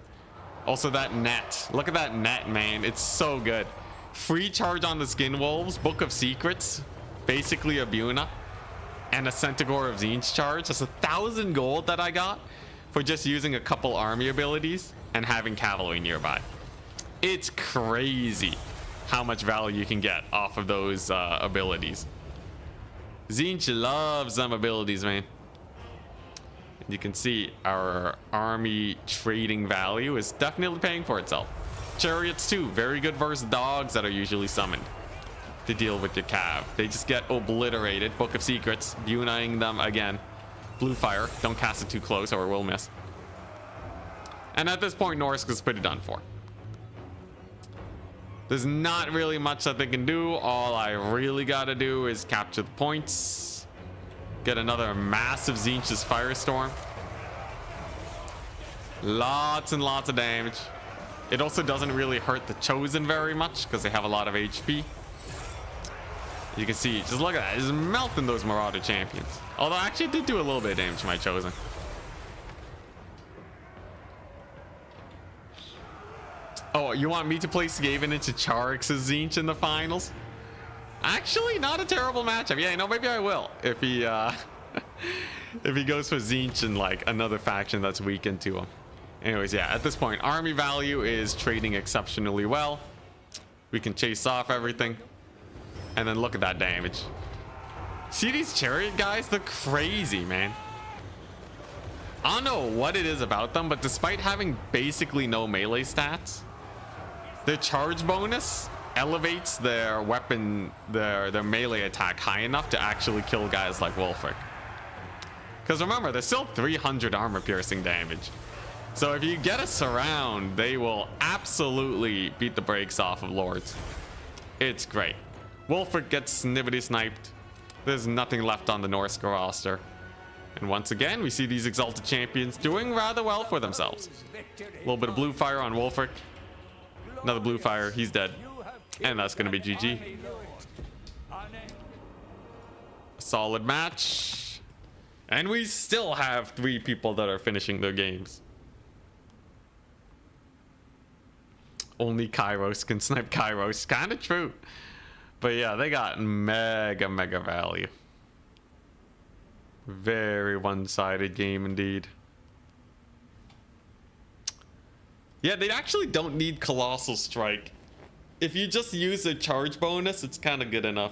Also, that net. Look at that net, man. It's so good. Free charge on the Skin Wolves, Book of Secrets, basically a Buna, and a Centaur of Tzeentch charge. That's 1,000 gold that I got for just using a couple army abilities and having cavalry nearby. It's crazy how much value you can get off of those abilities. Tzeentch loves them abilities, man. You can see our army trading value is definitely paying for itself. Chariots too, very good versus dogs that are usually summoned to deal with your cav. They just get obliterated. Book of Secrets, Bunaing them again. Blue fire, don't cast it too close or it will miss. And at this point, Norsk is pretty done for. There's not really much that they can do. All I really gotta do is capture the points. Get another massive Tzeentch's Firestorm. Lots and lots of damage. It also doesn't really hurt the Chosen very much because they have a lot of HP. You can see, just look at that. It's melting those Marauder champions. Although I actually did do a little bit of damage to my Chosen. Oh, you want me to play Skaven into Charix's Tzeentch in the finals? Actually, not a terrible matchup. Yeah, you know, maybe I will if he if he goes for Tzeentch and like another faction that's weakened to him. Anyways, yeah, at this point, army value is trading exceptionally well. We can chase off everything. And then look at that damage. See these chariot guys? They're crazy, man. I don't know what it is about them, but despite having basically no melee stats, their charge bonus elevates their weapon, their melee attack high enough to actually kill guys like Wolfric. Because remember, there's still 300 armor piercing damage. So if you get a surround, they will absolutely beat the brakes off of Lords. It's great. Wolfric gets snippety sniped. There's nothing left on the Norse roster. And once again, we see these Exalted Champions doing rather well for themselves. A little bit of blue fire on Wolfric. Another blue fire, he's dead. And that's going to be GG. A solid match. And we still have 3 people that are finishing their games. Only Kairos can snipe Kairos. Kind of true. But yeah, they got mega value. Very one-sided game indeed. Yeah, they actually don't need Colossal Strike. If you just use a charge bonus, it's kind of good enough.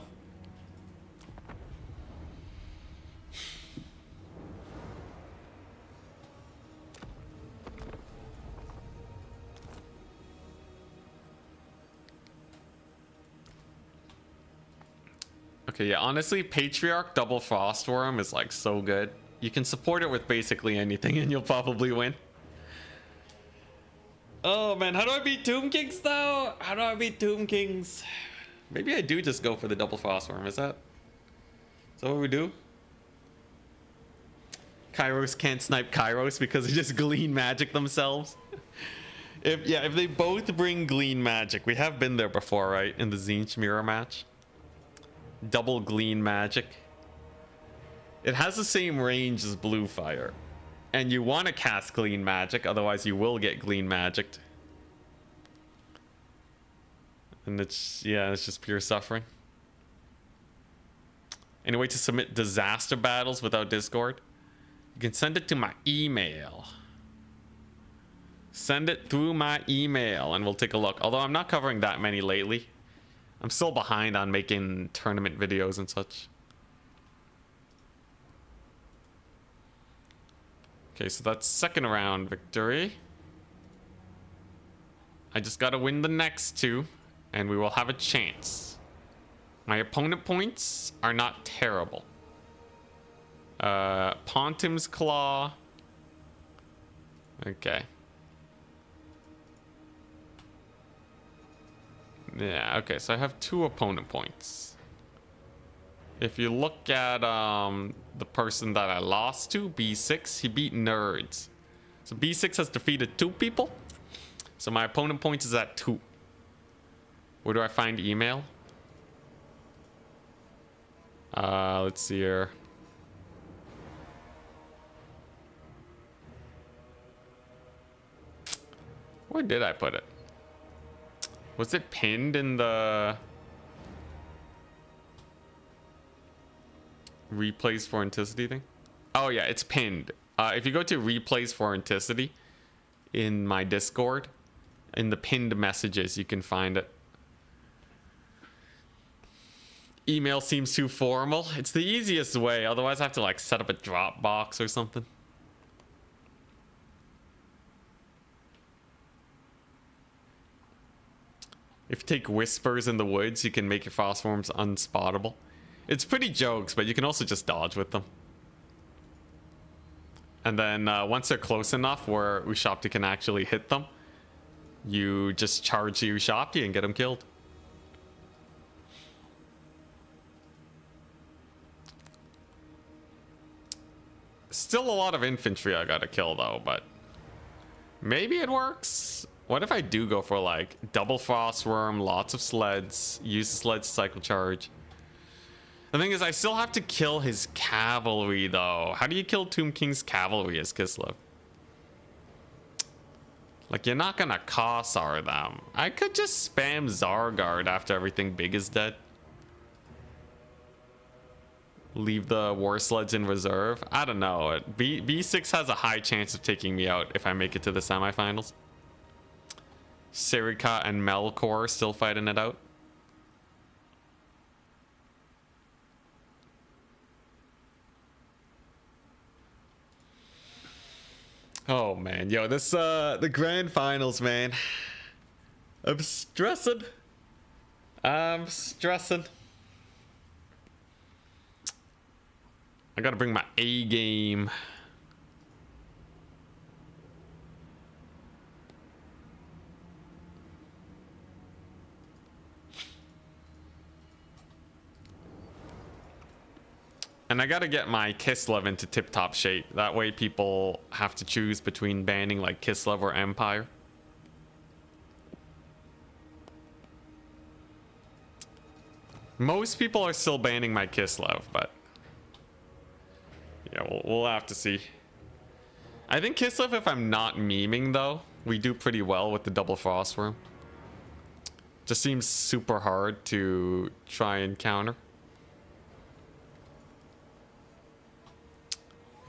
Okay, yeah, honestly, Patriarch Double Frostworm is like so good. You can support it with basically anything and you'll probably win. Oh man, how do I beat Tomb Kings though? How do I beat Tomb Kings? Maybe I do just go for the Double Frostworm. Is that what we do? Kairos can't snipe Kairos because they just Glean Magic themselves. If they both bring Glean Magic, we have been there before, right? In the Tzeentch mirror match. Double Glean Magic. It has the same range as Blue Fire. And you want to cast Glean Magic, otherwise you will get Glean Magicked. And it's just pure suffering. Any way to submit disaster battles without Discord? You can send it to my email. Send it through my email and we'll take a look. Although I'm not covering that many lately. I'm still behind on making tournament videos and such. Okay, so that's second round victory. I just gotta win the next 2 and we will have a chance. My opponent points are not terrible. Pontim's Claw. Okay. Yeah, okay, so I have 2 opponent points. If you look at the person that I lost to, B6, he beat Nerds. So B6 has defeated 2 people. So my opponent points is at 2. Where do I find email? Let's see here. Where did I put it? Was it pinned in the replays for Anticity thing? Oh yeah, it's pinned. If you go to replays for Anticity in my Discord, in the pinned messages, you can find it. Email seems too formal. It's the easiest way. Otherwise, I have to like set up a Dropbox or something. If you take Whispers in the Woods, you can make your frost worms unspottable. It's pretty jokes, but you can also just dodge with them. And then once they're close enough where Ushopti can actually hit them, you just charge the Ushopti and get them killed. Still a lot of infantry I gotta kill though, but maybe it works. What if I do go for like double frostworm, lots of sleds, use the sleds to cycle charge? The thing is, I still have to kill his cavalry though. How do you kill Tomb King's cavalry as Kislev? Like, you're not gonna Kossar them. I could just spam Zargard after everything big is dead. Leave the war sleds in reserve. I don't know. B6 has a high chance of taking me out if I make it to the semifinals. Sirika and Melkor still fighting it out. Oh man, yo, this the grand finals, man. I'm stressing. I'm stressing. I gotta bring my A game. And I gotta get my Kislev into tip-top shape. That way people have to choose between banning like Kislev or Empire. Most people are still banning my Kislev, but yeah, we'll have to see. I think Kislev, if I'm not memeing though, we do pretty well with the double frostworm. Just seems super hard to try and counter.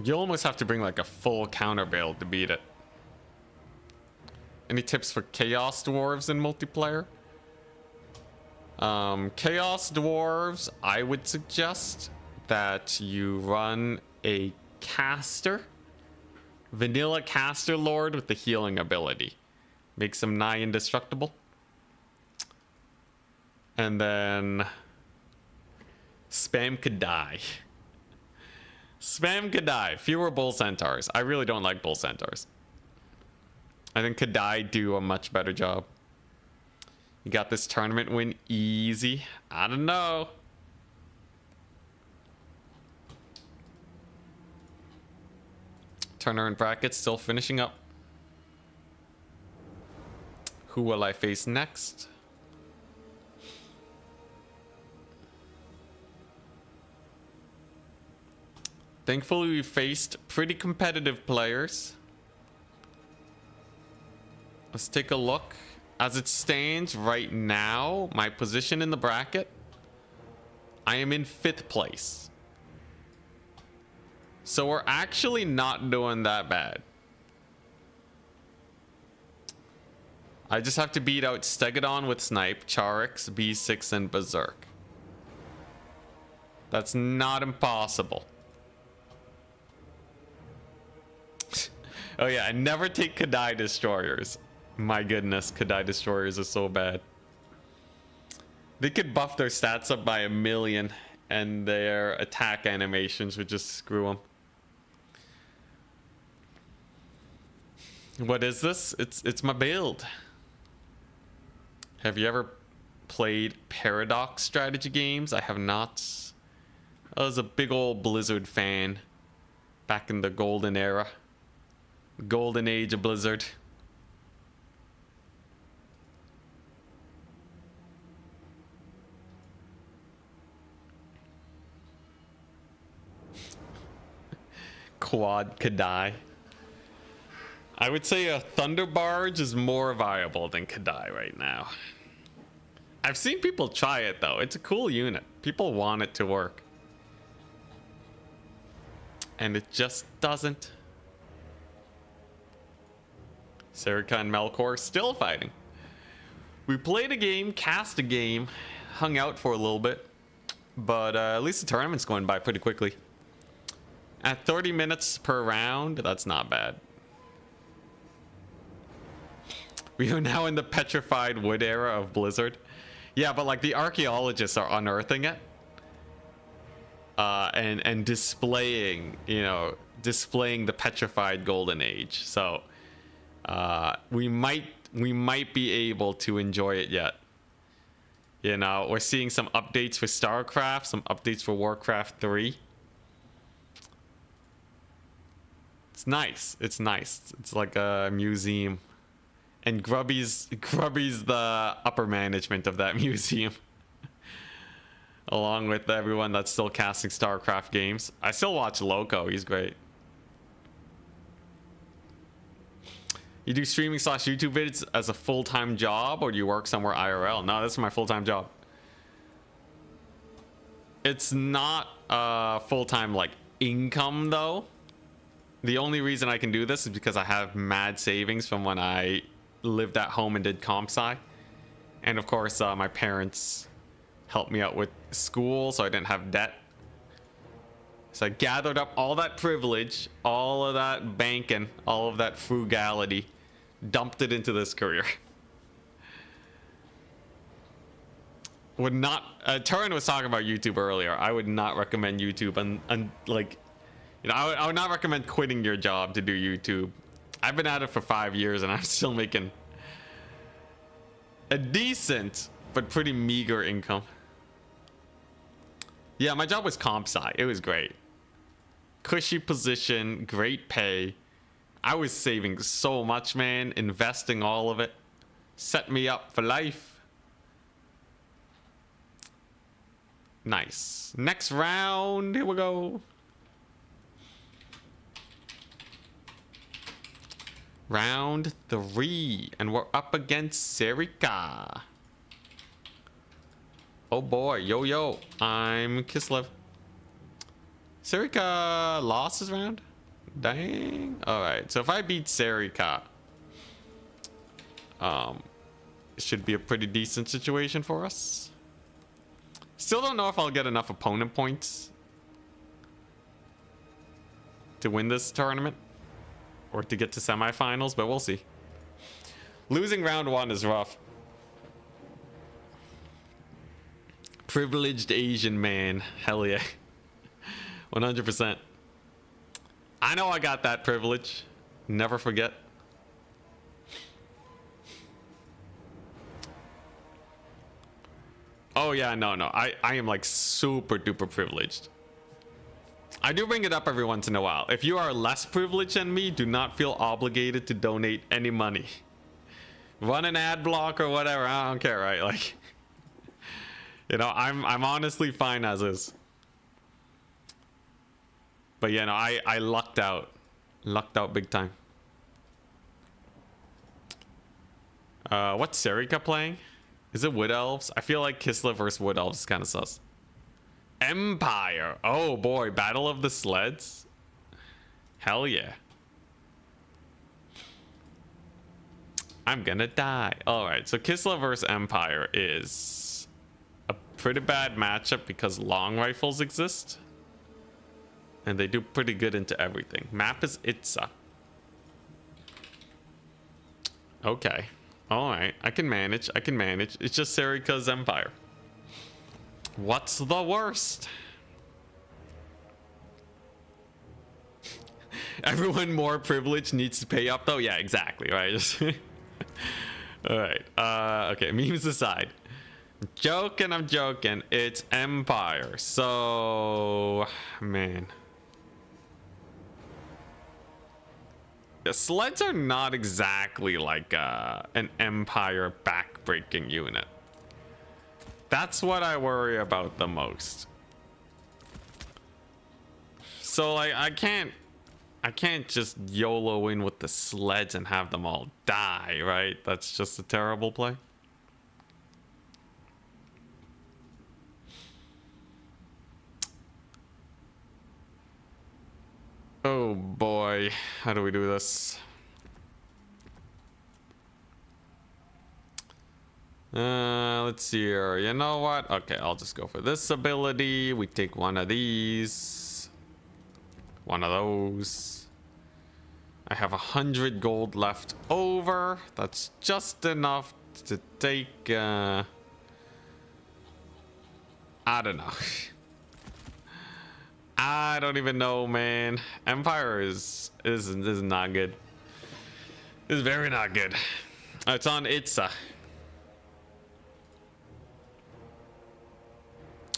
You almost have to bring like a full counter build to beat it. Any tips for Chaos Dwarves in multiplayer? Chaos Dwarves, I would suggest that you run a caster. Vanilla caster lord with the healing ability. Makes him nigh indestructible. And then spam could die. Spam Kadai. Fewer bull centaurs. I really don't like bull centaurs. I think Kadai do a much better job. You got this tournament win easy. I don't know. Turner and brackets still finishing up. Who will I face next? Thankfully, we faced pretty competitive players. Let's take a look. As it stands right now, my position in the bracket, I am in 5th place. So we're actually not doing that bad. I just have to beat out Stegodon with Snipe, Charix, B6, and Berserk. That's not impossible. Oh yeah, I never take Kadai Destroyers. My goodness, Kadai Destroyers are so bad. They could buff their stats up by 1,000,000 and their attack animations would just screw them. What is this? It's my build. Have you ever played Paradox strategy games. I have not. I was a big old Blizzard fan back in the golden era. Golden age of Blizzard. Quad Kadai. I would say a Thunder Barge is more viable than Kadai right now. I've seen people try it though. It's a cool unit. People want it to work. And it just doesn't. Serica and Melkor still fighting. We played a game, cast a game, hung out for a little bit. But at least the tournament's going by pretty quickly. At 30 minutes per round, that's not bad. We are now in the petrified wood era of Blizzard. Yeah, but like the archaeologists are unearthing it. And displaying, you know, displaying the petrified golden age. So we might be able to enjoy it yet. You know, we're seeing some updates for StarCraft, some updates for Warcraft 3. It's nice. It's nice. It's like a museum. And Grubby's the upper management of that museum. Along with everyone that's still casting StarCraft games. I still watch Loco. He's great. You do streaming / YouTube vids as a full-time job, or do you work somewhere IRL? No, this is my full-time job. It's not full-time like income though. The only reason I can do this is because I have mad savings from when I lived at home and did comp sci. And of course, my parents helped me out with school, so I didn't have debt. So I gathered up all that privilege, all of that banking, all of that frugality, dumped it into this career. Would not, Turin was talking about YouTube earlier. I would not recommend YouTube, and like, you know, I would not recommend quitting your job to do YouTube. I've been at it for 5 years and I'm still making a decent but pretty meager income. Yeah, my job was comp sci. It was great. Cushy position, great pay. I was saving so much, man. Investing all of it. Set me up for life. Nice. Next round. Here we go. Round 3. And we're up against Serica. Oh boy. Yo, yo. I'm Kislev. Serica lost his round? Dang. Alright. So if I beat Serica, it should be a pretty decent situation for us. Still don't know if I'll get enough opponent points to win this tournament or to get to semifinals, but we'll see. Losing round 1 is rough. Privileged Asian man. Hell yeah. 100%. I know I got that privilege. Never forget. Oh yeah, no. I am like super duper privileged. I do bring it up every once in a while. If you are less privileged than me, do not feel obligated to donate any money. Run an ad block or whatever. I don't care, right? Like, you know, I'm honestly fine as is. But yeah, no, I lucked out. Lucked out big time. What's Serica playing? Is it Wood Elves? I feel like Kislev versus Wood Elves is kind of sus. Empire. Oh boy, Battle of the Sleds. Hell yeah. I'm gonna die. Alright, so Kislev versus Empire is a pretty bad matchup because long rifles exist. And they do pretty good into everything. Map is Itza. Okay. Alright. I can manage. I can manage. It's just Serica's Empire. What's the worst? Everyone more privileged needs to pay up though? Yeah, exactly. Right. Alright. Okay. Memes aside. I'm joking. It's Empire. So, man. The sleds are not exactly like an Empire backbreaking unit. That's what I worry about the most. So like I can't just YOLO in with the sleds and have them all die, right? That's just a terrible play. Oh boy, how do we do this? Let's see here. You know what? Okay, I'll just go for this ability. We take one of these. One of those. I have 100 gold left over. That's just enough to take, I don't know. I don't even know, man. Empire is not good. It's very not good. It's on Itza.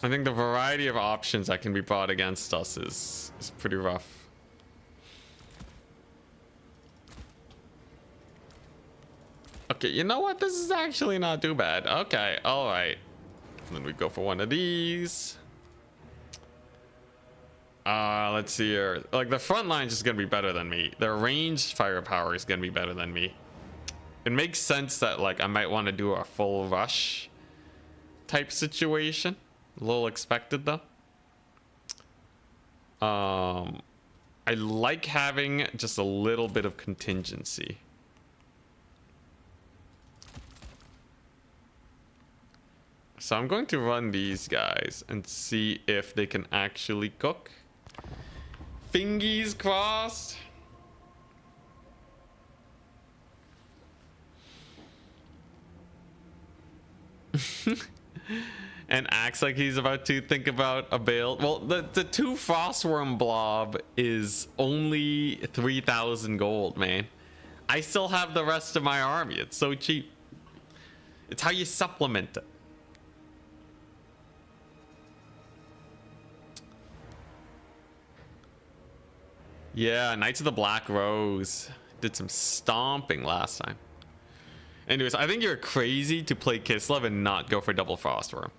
I think the variety of options that can be brought against us is pretty rough. Okay, you know what? This is actually not too bad. Okay, all right. Then we go for one of these. Let's see here. Like the front line is just gonna be better than me. Their ranged firepower is gonna be better than me. It makes sense that like I might want to do a full rush type situation. A little expected though. I like having just a little bit of contingency. So I'm going to run these guys and see if they can actually cook. Fingies crossed. And acts like he's about to think about a build. Well, the 2 Frostworm blob is only 3,000 gold, man. I still have the rest of my army. It's so cheap. It's how you supplement it. Yeah, Knights of the Black Rose did some stomping last time. Anyways, I think you're crazy to play Kislev and not go for double Frostworm.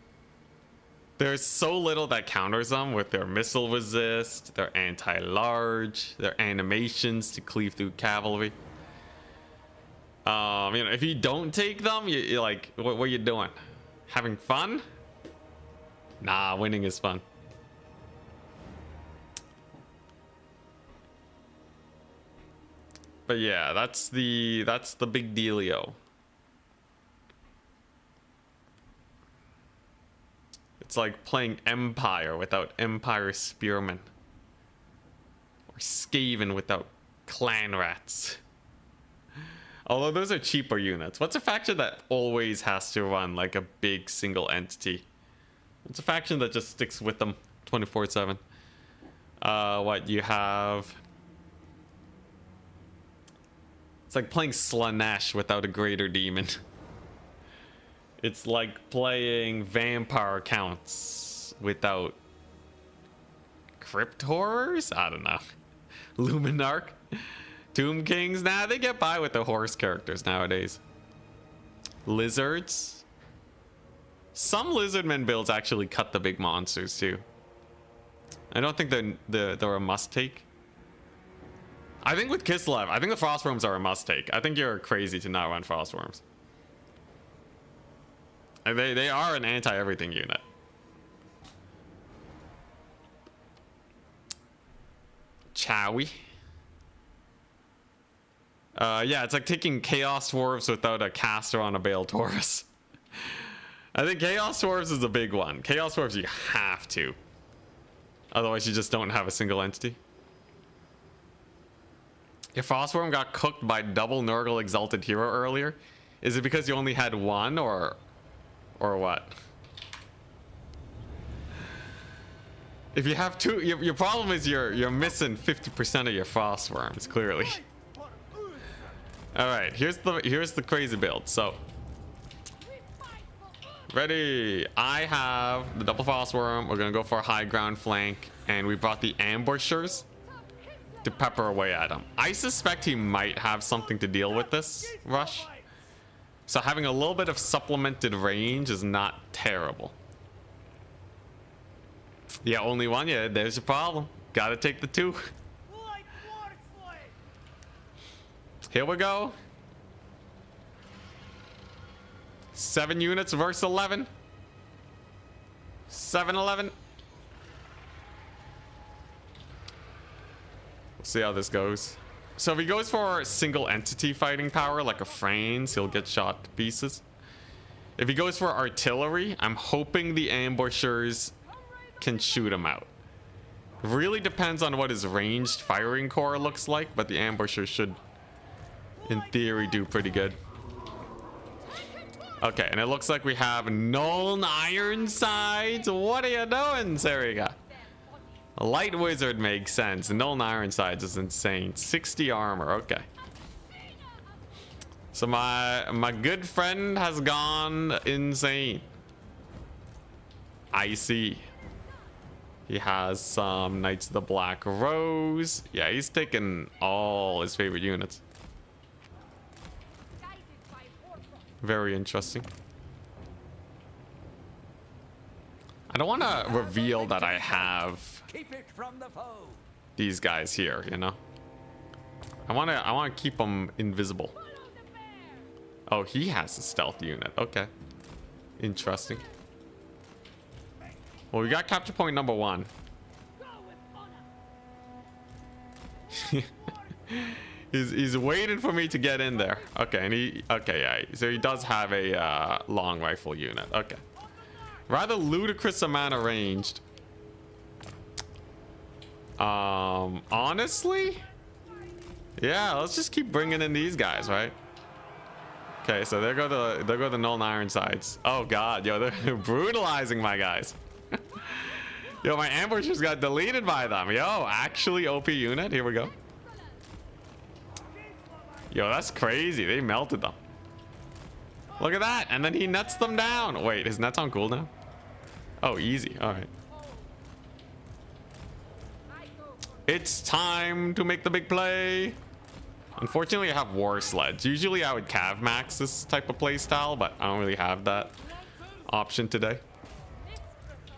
There's so little that counters them with their missile resist, their anti-large, their animations to cleave through cavalry. You know, if you don't take them, you're like, what are you doing? Having fun? Nah, winning is fun. But yeah, that's the big dealio. It's like playing Empire without Empire Spearmen. Or Skaven without Clan Rats. Although those are cheaper units. What's a faction that always has to run like a big single entity? What's a faction that just sticks with them 24/7? What you have? It's like playing Slanesh without a Greater Demon. It's like playing Vampire Counts without Crypt Horrors? I don't know. Luminarch? Tomb Kings? Nah, they get by with the horse characters nowadays. Lizards? Some Lizardmen builds actually cut the big monsters too. I don't think they're a must take. I think with Kislev, I think the Frostworms are a must take. I think you're crazy to not run Frostworms. They are an anti-everything unit. Chowie. Yeah, it's like taking Chaos Dwarves without a caster on a Bale Taurus. I think Chaos Dwarves is a big one. Chaos Dwarves, you have to. Otherwise, you just don't have a single entity. If Frostworm got cooked by double Nurgle Exalted Hero earlier, is it because you only had one, or what? If you have two, your problem is you're missing 50% of your Frostworms, clearly. All right, here's the crazy build. So Ready. I have the double frostworm. We're gonna go for a high ground flank, and we brought the ambushers to pepper away at him. I suspect he might have something to deal with this rush, so having a little bit of supplemented range is not terrible. Yeah, only one. Yeah, there's a problem. Gotta take the 2. Here we go. 7 units versus 11. 7-11. We'll see how this goes. So if he goes for single entity fighting power like a Frains, he'll get shot to pieces. If he goes for artillery, I'm hoping the ambushers can shoot him out. Really depends on what his ranged firing core looks like, but the ambushers should, in theory, do pretty good. Okay, and it looks like we have Null Ironsides. What are you doing, Seriga? A light wizard makes sense. Null Ironsides is insane. 60 armor. Okay. So my good friend has gone insane. I see. He has some Knights of the Black Rose. Yeah, he's taking all his favorite units. Very interesting. I don't want to reveal that I have these guys here, you know. I want to keep them invisible. Oh, he has a stealth unit. Okay. Interesting. Well, we got capture point number 1. He's waiting for me to get in there. Okay, and yeah, so he does have a long rifle unit. Okay. Rather ludicrous amount of ranged. Honestly? Yeah, let's just keep bringing in these guys, right? Okay, so there go the Null Ironsides. Oh god, yo, they're brutalizing my guys. Yo, my ambushers got deleted by them. Yo, actually OP unit. Here we go. Yo, that's crazy. They melted them. Look at that. And then he nets them down. Wait, his net's on cooldown? Oh, easy. All right. It's time to make the big play. Unfortunately, I have war sleds. Usually I would cav max this type of play style, but I don't really have that option today.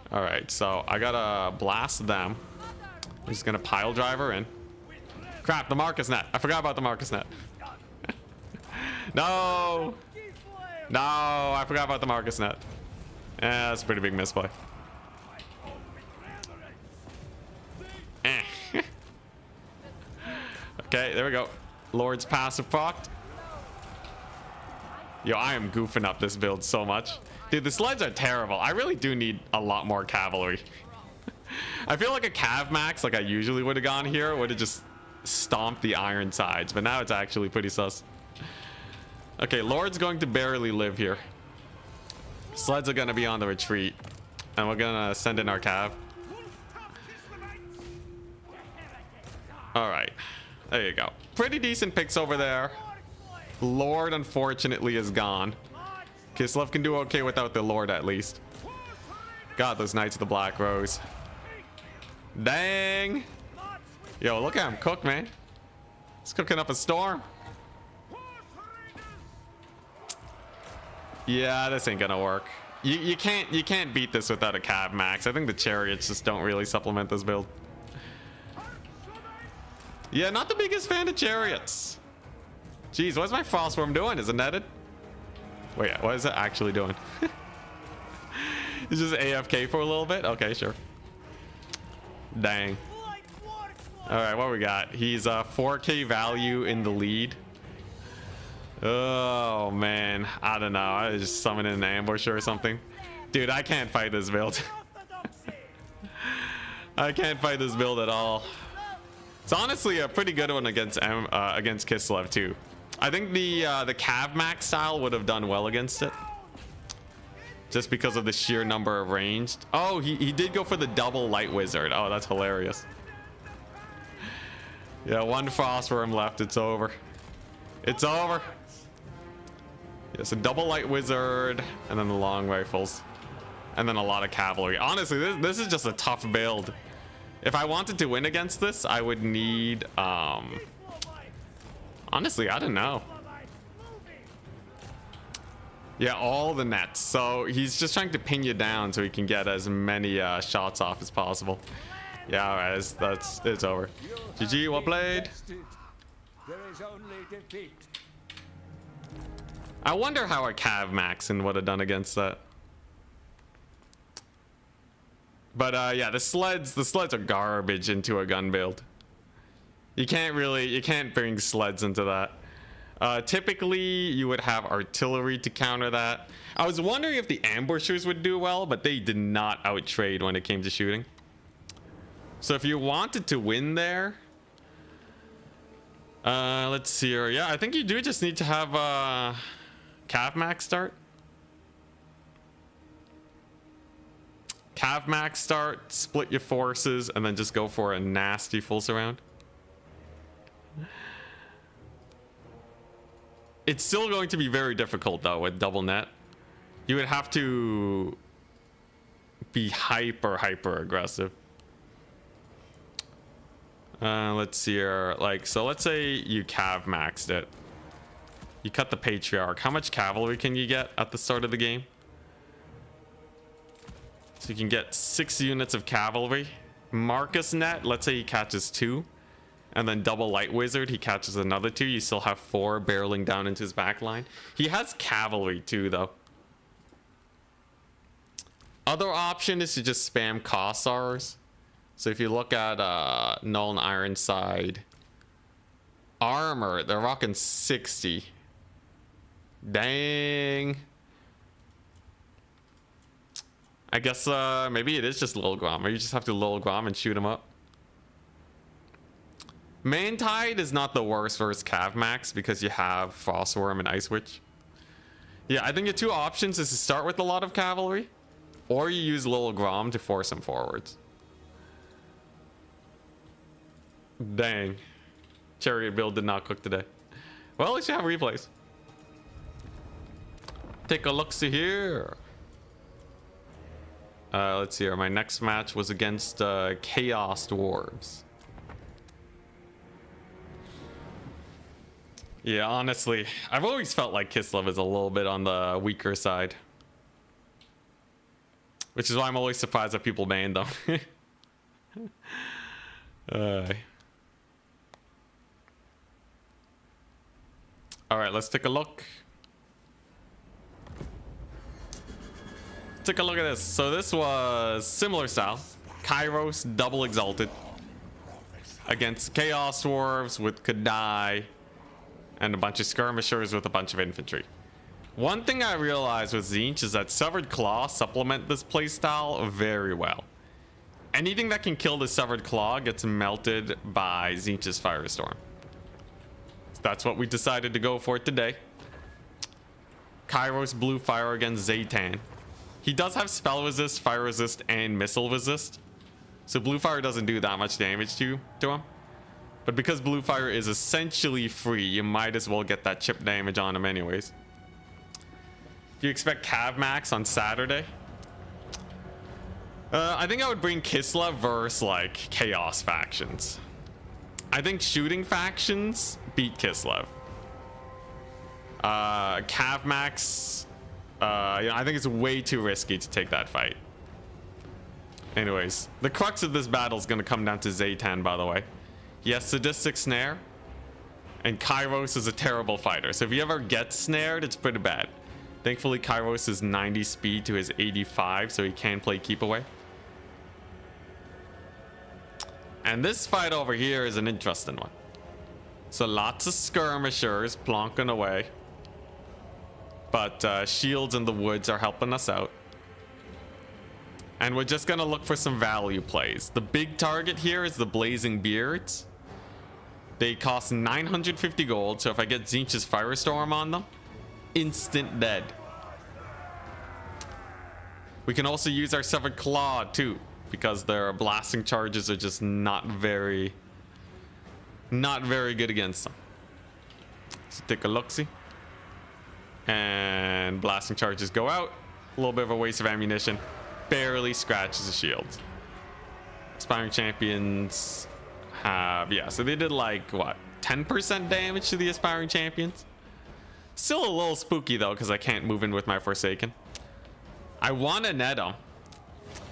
All right, so I gotta blast them. I'm just gonna pile driver in. Crap, the Marcus net. I forgot about the Marcus net. No, I forgot about the Marcus net. Yeah, that's a pretty big misplay. Okay, there we go. Lord's passive procced. Yo, I am goofing up this build so much. Dude, the sleds are terrible. I really do need a lot more cavalry. I feel like a cav max, like I usually would have gone here, would have just stomped the Ironsides, but now it's actually pretty sus. Okay, Lord's going to barely live here. Sleds are going to be on the retreat, and we're going to send in our cav. All right, there you go. Pretty decent picks over there. Lord, unfortunately, is gone. Kislev can do okay without the Lord, at least. God, those Knights of the Black Rose. Dang. Yo, look at him cook, man. He's cooking up a storm. Yeah, this ain't gonna work. You can't beat this without a cav max. I think the chariots just don't really supplement this build. Yeah, not the biggest fan of chariots. Jeez, what's my frostworm doing? Is it netted? Wait, what is it actually doing? It's just AFK for a little bit? Okay, sure. Dang. All right, what we got? He's 4K value in the lead. Oh, man. I don't know. I just summoned an ambush or something. Dude, I can't fight this build. I can't fight this build at all. It's honestly a pretty good one against Kislev, too. I think the cav max style would have done well against it. Just because of the sheer number of ranged. Oh, he did go for the double light wizard. Oh, that's hilarious. Yeah, one frostworm left. It's over. It's over. Yeah, so double light wizard, and then the long rifles, and then a lot of cavalry. Honestly, this is just a tough build. If I wanted to win against this, I would need, honestly, I don't know. Yeah, all the nets. So he's just trying to pin you down so he can get as many shots off as possible. Yeah, all right, it's over. GG, well played.
There is only defeat.
I wonder how a Cav Maxon would have done against that. But yeah, the sleds are garbage into a gun build. You can't bring sleds into that. Typically you would have artillery to counter that. I was wondering if the ambushers would do well, but they did not outtrade when it came to shooting. So if you wanted to win there, let's see here. Yeah, I think you do just need to have Cav Max start. Cav Max start, split your forces, and then just go for a nasty full surround. It's still going to be very difficult though with double net. You would have to be hyper aggressive. Let's see here. So let's say you Cav maxed it. You cut the Patriarch. How much cavalry can you get at the start of the game? So you can get 6 units of cavalry. Marcus net, let's say he catches 2. And then double light wizard, he catches another 2. You still have 4 barreling down into his back line. He has cavalry too, though. Other option is to just spam Cossars. So if you look at Null and Ironside armor, they're rocking 60. Dang. I guess maybe it is just Lil Grom. Or you just have to Lil Grom and shoot him up. Main Tide is not the worst versus Cav Max because you have Frostworm and Ice Witch. Yeah, I think your 2 options is to start with a lot of cavalry, or you use Lil Grom to force him forwards. Dang. Chariot build did not cook today. Well, at least you have replays. Take a look-see here. Let's see here. My next match was against Chaos Dwarves. Yeah, honestly, I've always felt like Kislev is a little bit on the weaker side. Which is why I'm always surprised that people ban them. Alright, let's take a look. Take a look at this. So this was similar style. Kairos double exalted against Chaos Dwarves with Kadai and a bunch of skirmishers with a bunch of infantry. One thing I realized with Tzeentch is that Severed Claw supplement this playstyle very well. Anything that can kill the Severed Claw gets melted by Tzeentch's Firestorm. So that's what we decided to go for today. Kairos Blue Fire against Tzeentch. He does have spell resist, fire resist, and missile resist. So Blue Fire doesn't do that much damage to him. But because Blue Fire is essentially free, you might as well get that chip damage on him anyways. Do you expect Cav Max on Saturday? I think I would bring Kislev versus like Chaos factions. I think shooting factions beat Kislev. Cav Max, I think it's way too risky to take that fight. Anyways, the crux of this battle is going to come down to Tzeentch, by the way. He has Sadistic Snare, and Kairos is a terrible fighter. So if you ever get snared, it's pretty bad. Thankfully, Kairos is 90 speed to his 85, so he can play keep away. And this fight over here is an interesting one. So lots of skirmishers plonking away. But shields in the woods are helping us out. And we're just going to look for some value plays. The big target here is the Blazing Beards. They cost 950 gold, so if I get Tzeentch's Firestorm on them, instant dead. We can also use our Severed Claw too, because their blasting charges are just not very good against them. So take a look-see. And blasting charges go out. A little bit of a waste of ammunition. Barely scratches the shield. Aspiring champions have, yeah, so they did like, what, 10% damage to the aspiring champions? Still a little spooky though, because I can't move in with my Forsaken. I want to net him,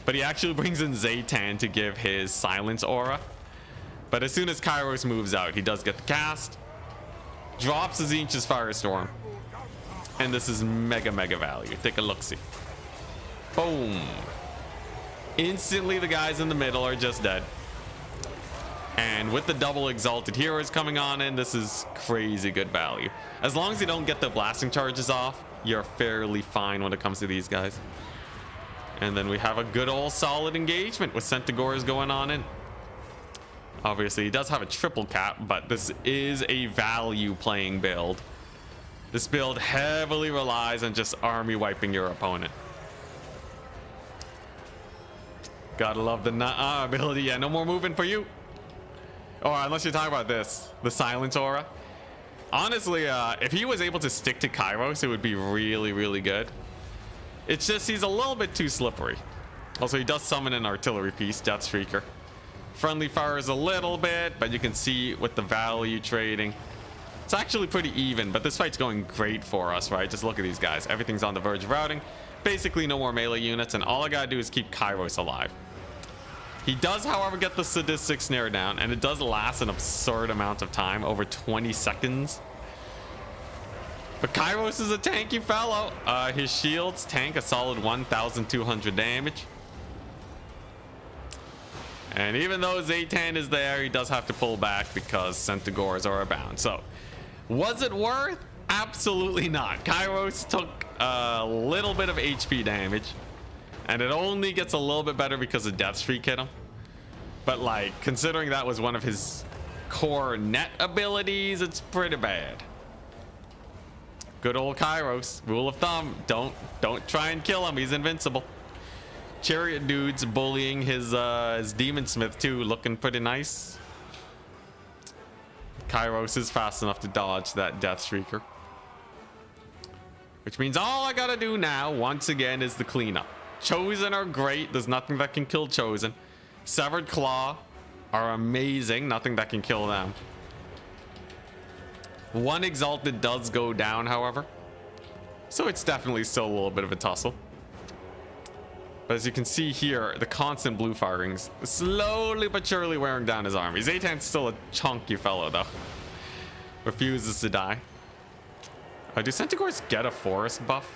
but he actually brings in Tzeentch to give his silence aura. But as soon as Kairos moves out, he does get the cast. Drops the Tzeentch's Firestorm. And this is mega value. Take a look-see. Boom. Instantly the guys in the middle are just dead. And with the double exalted heroes coming on in, this is crazy good value. As long as you don't get the blasting charges off, you're fairly fine when it comes to these guys. And then we have a good old solid engagement with Centaurs going on in. Obviously he does have a triple cap, but this is a value playing build. This build heavily relies on just army wiping your opponent. Gotta love the ability. Yeah, no more movement for you. Or unless you're talking about this, the silence aura. Honestly, if he was able to stick to Kairos, it would be really good. It's just he's a little bit too slippery. Also, he does summon an artillery piece, Death Streaker. Friendly fires a little bit, but you can see with the value trading, it's actually pretty even. But this fight's going great for us, right? Just look at these guys. Everything's on the verge of routing. Basically no more melee units, and all I gotta do is keep Kairos alive. He does, however, get the sadistic snare down, and it does last an absurd amount of time, over 20 seconds. But Kairos is a tanky fellow. His shields tank a solid 1,200 damage. And even though Tzeentch is there, he does have to pull back because Centaurs are abound. So, was it worth? Absolutely not. Kairos took a little bit of HP damage. And it only gets a little bit better because of Death Streak hit him. But like, considering that was one of his core net abilities, it's pretty bad. Good old Kairos. Rule of thumb, don't try and kill him. He's invincible. Chariot dude's bullying his Demon Smith too, looking pretty nice. Kairos is fast enough to dodge that Death Streaker. Which means all I gotta do now, once again, is the cleanup. Chosen are great. There's nothing that can kill Chosen. Severed Claw are amazing. Nothing that can kill them. One Exalted does go down, however. So it's definitely still a little bit of a tussle. But as you can see here, the constant blue firings slowly but surely wearing down his army. Tzeentch's still a chunky fellow, though. Refuses to die. Do Centaurs get a forest buff?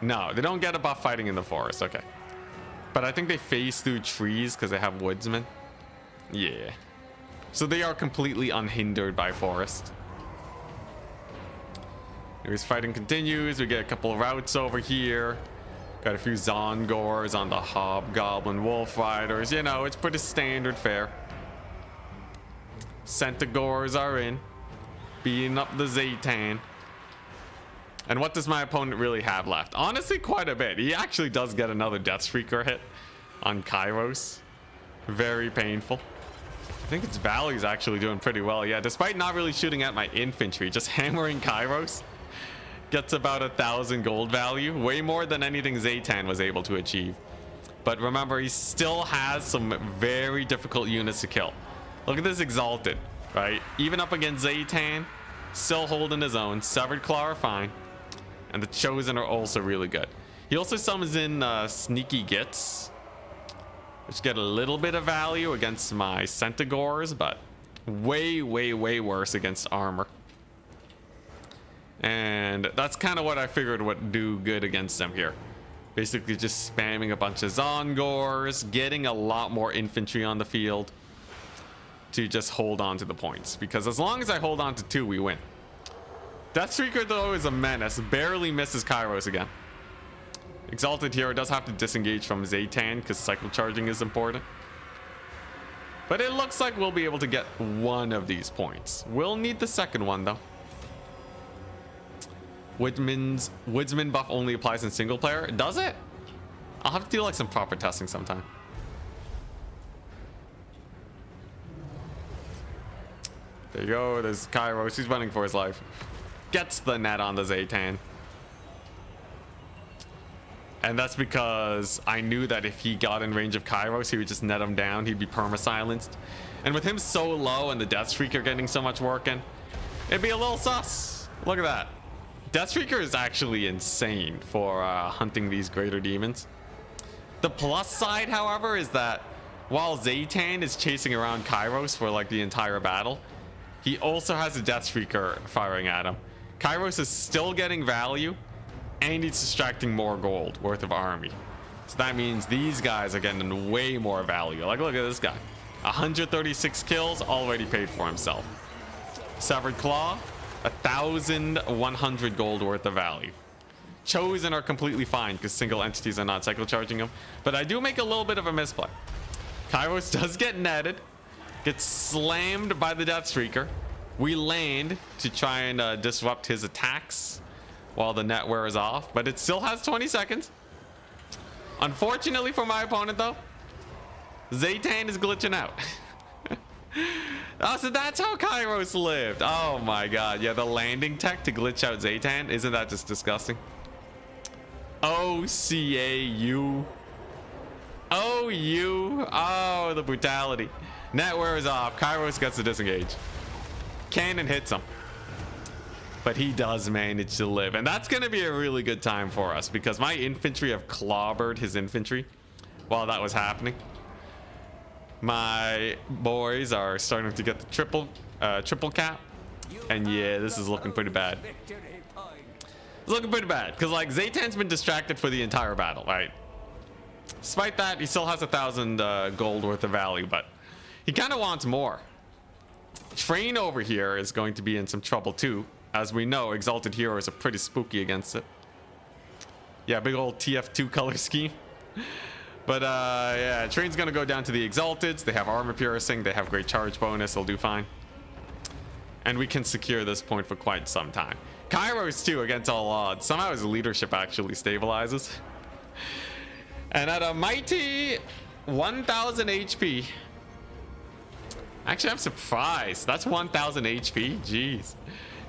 No, they don't get a buff fighting in the forest. Okay. But I think they phase through trees because they have woodsmen. Yeah. So they are completely unhindered by forest. Anyways, fighting continues. We get a couple of routes over here. Got a few Zongors on the Hobgoblin Wolf Riders. You know, it's pretty standard fare. Centaurs are in. Beating up the Tzeentch. And what does my opponent really have left? Honestly, quite a bit. He actually does get another Death Streaker hit on Kairos. Very painful. I think its Valley's actually doing pretty well. Yeah, despite not really shooting at my infantry, just hammering Kairos gets about 1,000 gold value. Way more than anything Tzeentch was able to achieve. But remember, he still has some very difficult units to kill. Look at this Exalted, right? Even up against Tzeentch, still holding his own. Severed Claw are fine. And the Chosen are also really good. He also summons in Sneaky Gits, which get a little bit of value against my Centaurs, but way worse against armor. And that's kind of what I figured would do good against them here. Basically just spamming a bunch of Zongors, getting a lot more infantry on the field to just hold on to the points. Because as long as I hold on to 2, we win. Death Streaker, though, is a menace. Barely misses Kairos again. Exalted Hero does have to disengage from Tzeentch because cycle charging is important. But it looks like we'll be able to get one of these points. We'll need the second one, though. Woodsman buff only applies in single player. Does it? I'll have to do like some proper testing sometime. There you go. There's Kairos. He's running for his life. gets the net on the Tzeentch. And that's because I knew that if he got in range of Kairos, he would just net him down. He'd be perma-silenced. And with him so low and the Death Streaker getting so much work in, it'd be a little sus. Look at that. Death Streaker is actually insane for hunting these greater demons. The plus side, however, is that while Tzeentch is chasing around Kairos for like the entire battle, he also has a Death Streaker firing at him. Kairos is still getting value, and he's extracting more gold worth of army. So that means these guys are getting way more value. Like, look at this guy. 136 kills, already paid for himself. Severed Claw, 1,100 gold worth of value. Chosen are completely fine because single entities are not cycle charging them. But I do make a little bit of a misplay. Kairos does get netted, gets slammed by the Death Streaker. We land to try and disrupt his attacks while the net wears off, but it still has 20 seconds. Unfortunately for my opponent though, Tzeentch is glitching out. Oh, so that's how Kairos lived. Oh my god. Yeah, the landing tech to glitch out Tzeentch. Isn't that just disgusting? OCAU. OU. Oh, the brutality. Net wears off. Kairos gets to disengage. Cannon hits him. But he does manage to live. And that's going to be a really good time for us because my infantry have clobbered his infantry while that was happening. My boys are starting to get the triple cap. And yeah, this is looking pretty bad. It's looking pretty bad because like Tzeentch's been distracted for the entire battle, right? Despite that, he still has 1,000 gold worth of value, but he kind of wants more. Train over here is going to be in some trouble too. As we know, Exalted Heroes are pretty spooky against it. Yeah, big old TF2 color scheme. But yeah, Train's gonna go down to the Exalteds. They have armor piercing, they have great charge bonus, they'll do fine. And we can secure this point for quite some time. Kairos too, against all odds. Somehow his leadership actually stabilizes. And at a mighty 1,000 HP. Actually, I'm surprised. That's 1,000 HP. Jeez.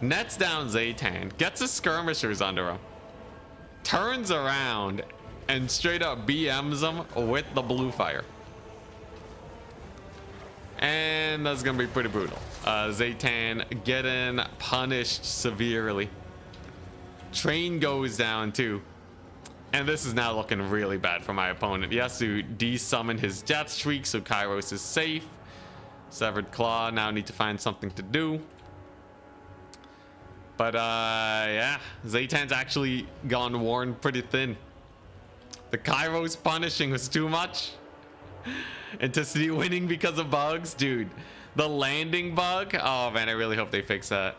Nets down Tzeentch. Gets the skirmishers under him. Turns around and straight up BMs them with the blue fire. And that's going to be pretty brutal. Tzeentch getting punished severely. Train goes down too. And this is now looking really bad for my opponent. He has to de-summon his Death Shriek so Kairos is safe. Severed Claw now need to find something to do. But yeah, Tzeentch's actually gone worn pretty thin. The Kairos punishing was too much. Intensity winning because of bugs. Dude, the landing bug. Oh man, I really hope they fix that.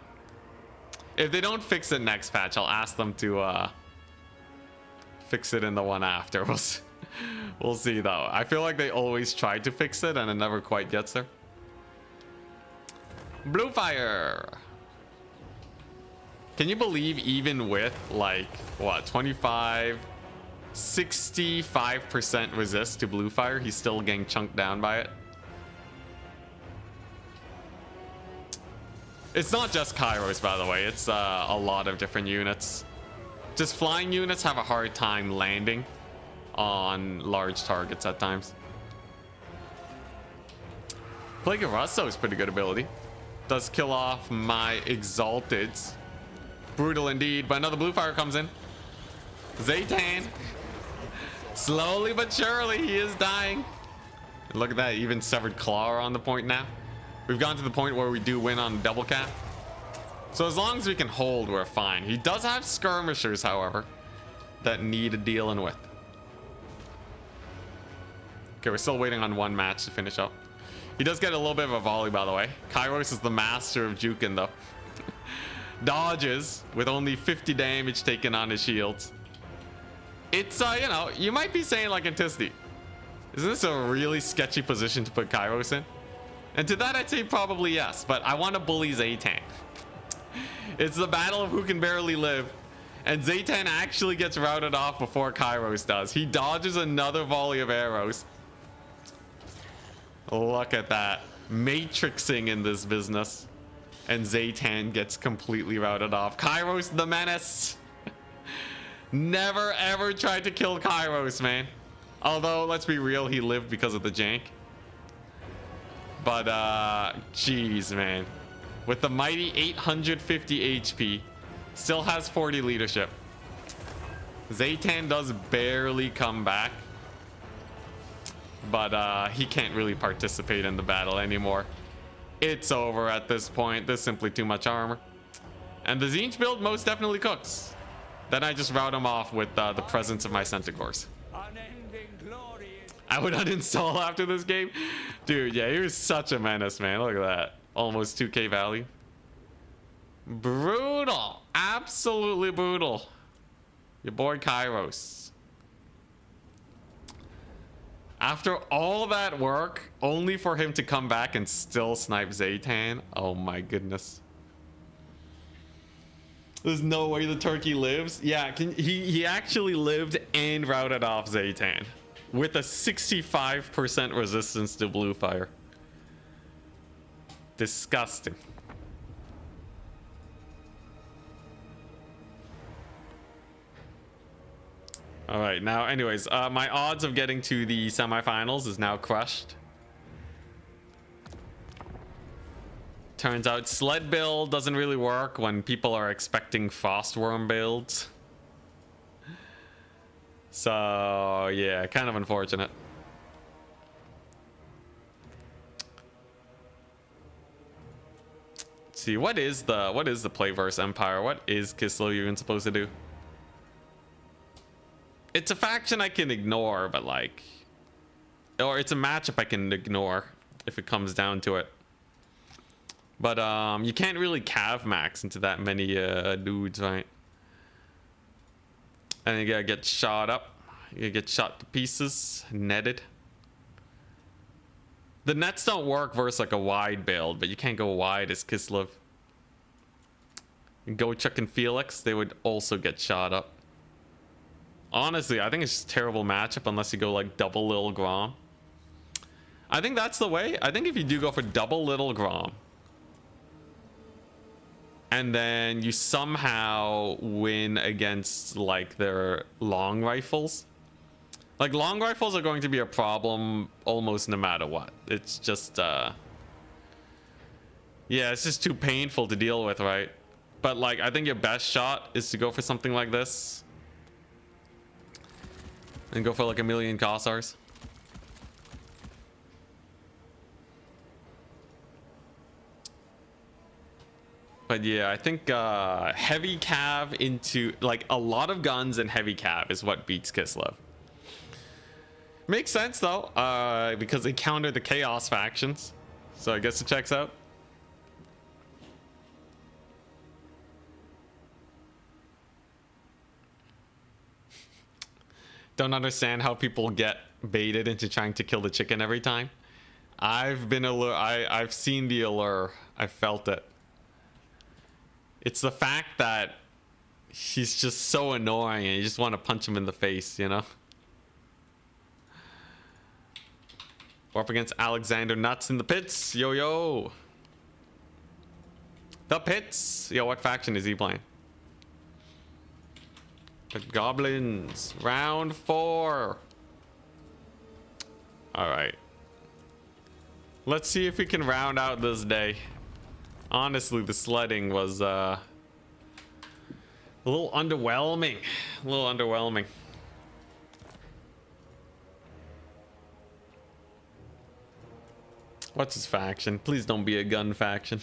If they don't fix it next patch, I'll ask them to fix it in the one after. We'll see though. I feel like they always try to fix it and it never quite gets there. Blue fire. Can you believe even with like what 65% resist to blue fire, he's still getting chunked down by it? It's not just Kairos, by the way. It's a lot of different units. Just flying units have a hard time landing on large targets at times. Plague of Russo is pretty good ability. Does kill off my Exalteds. Brutal indeed, but another blue fire comes in. Tzeentch. Slowly but surely, he is dying. And look at that, even Severed Claw are on the point now. We've gone to the point where we do win on double cap. So as long as we can hold, we're fine. He does have skirmishers, however, that need dealing with. Okay, we're still waiting on one match to finish up. He does get a little bit of a volley, by the way. Kairos is the master of juking, though. Dodges with only 50 damage taken on his shields. It's, you know, you might be saying like Anticity, isn't this a really sketchy position to put Kairos in? And to that, I'd say probably yes, but I want to bully Tzeentch. It's the battle of who can barely live. And Tzeentch actually gets routed off before Kairos does. He dodges another volley of arrows. Look at that. Matrixing in this business. And Tzeentch gets completely routed off. Kairos the menace. Never ever tried to kill Kairos, man. Although, let's be real, he lived because of the jank. But, jeez, man. With the mighty 850 HP, still has 40 leadership. Tzeentch does barely come back. But, he can't really participate in the battle anymore. It's over at this point. There's simply too much armor. And the Tzeentch build most definitely cooks. Then I just route him off with the presence of my Centaurs. I would uninstall after this game. Dude, yeah, he was such a menace, man. Look at that. Almost 2k value. Brutal. Absolutely brutal. Your boy Kairos. After all that work, only for him to come back and still snipe Tzeentch. Oh my goodness. There's no way the turkey lives. Yeah, he actually lived and routed off Tzeentch with a 65% resistance to blue fire. Disgusting. All right, now anyways, my odds of getting to the semifinals is now crushed. Turns out sled build doesn't really work when people are expecting frostworm builds. So yeah, kind of unfortunate. Let's see, what is the Playverse Empire? What is Kislev even supposed to do? It's a faction I can ignore, but like, or it's a matchup I can ignore if it comes down to it. But you can't really cav max into that many dudes, right? And you gotta get shot up. You get shot to pieces, netted. The nets don't work versus like a wide build, but you can't go wide as Kislev. Go Chuck and Felix, they would also get shot up. Honestly, I think it's just a terrible matchup unless you go like double Little Grom. I think that's the way. I think if you do go for double Little Grom, and then you somehow win against like their long rifles. Like long rifles are going to be a problem almost no matter what. It's just yeah, it's just too painful to deal with, right? But like I think your best shot is to go for something like this. And go for like a million Kossars. But yeah, I think heavy cav into like a lot of guns and heavy cav is what beats Kislev. Makes sense though, because they counter the chaos factions. So I guess it checks out. Don't understand how people get baited into trying to kill the chicken every time. I've been I've seen the allure. I felt it. It's the fact that he's just so annoying and you just want to punch him in the face, you know? We're up against Alexander Nuts in the pits. Yo, yo. The pits. Yo, what faction is he playing? The Goblins. Round 4. All right. Let's see if we can round out this day. Honestly, the sledding was a little underwhelming. A little underwhelming. What's his faction? Please don't be a gun faction.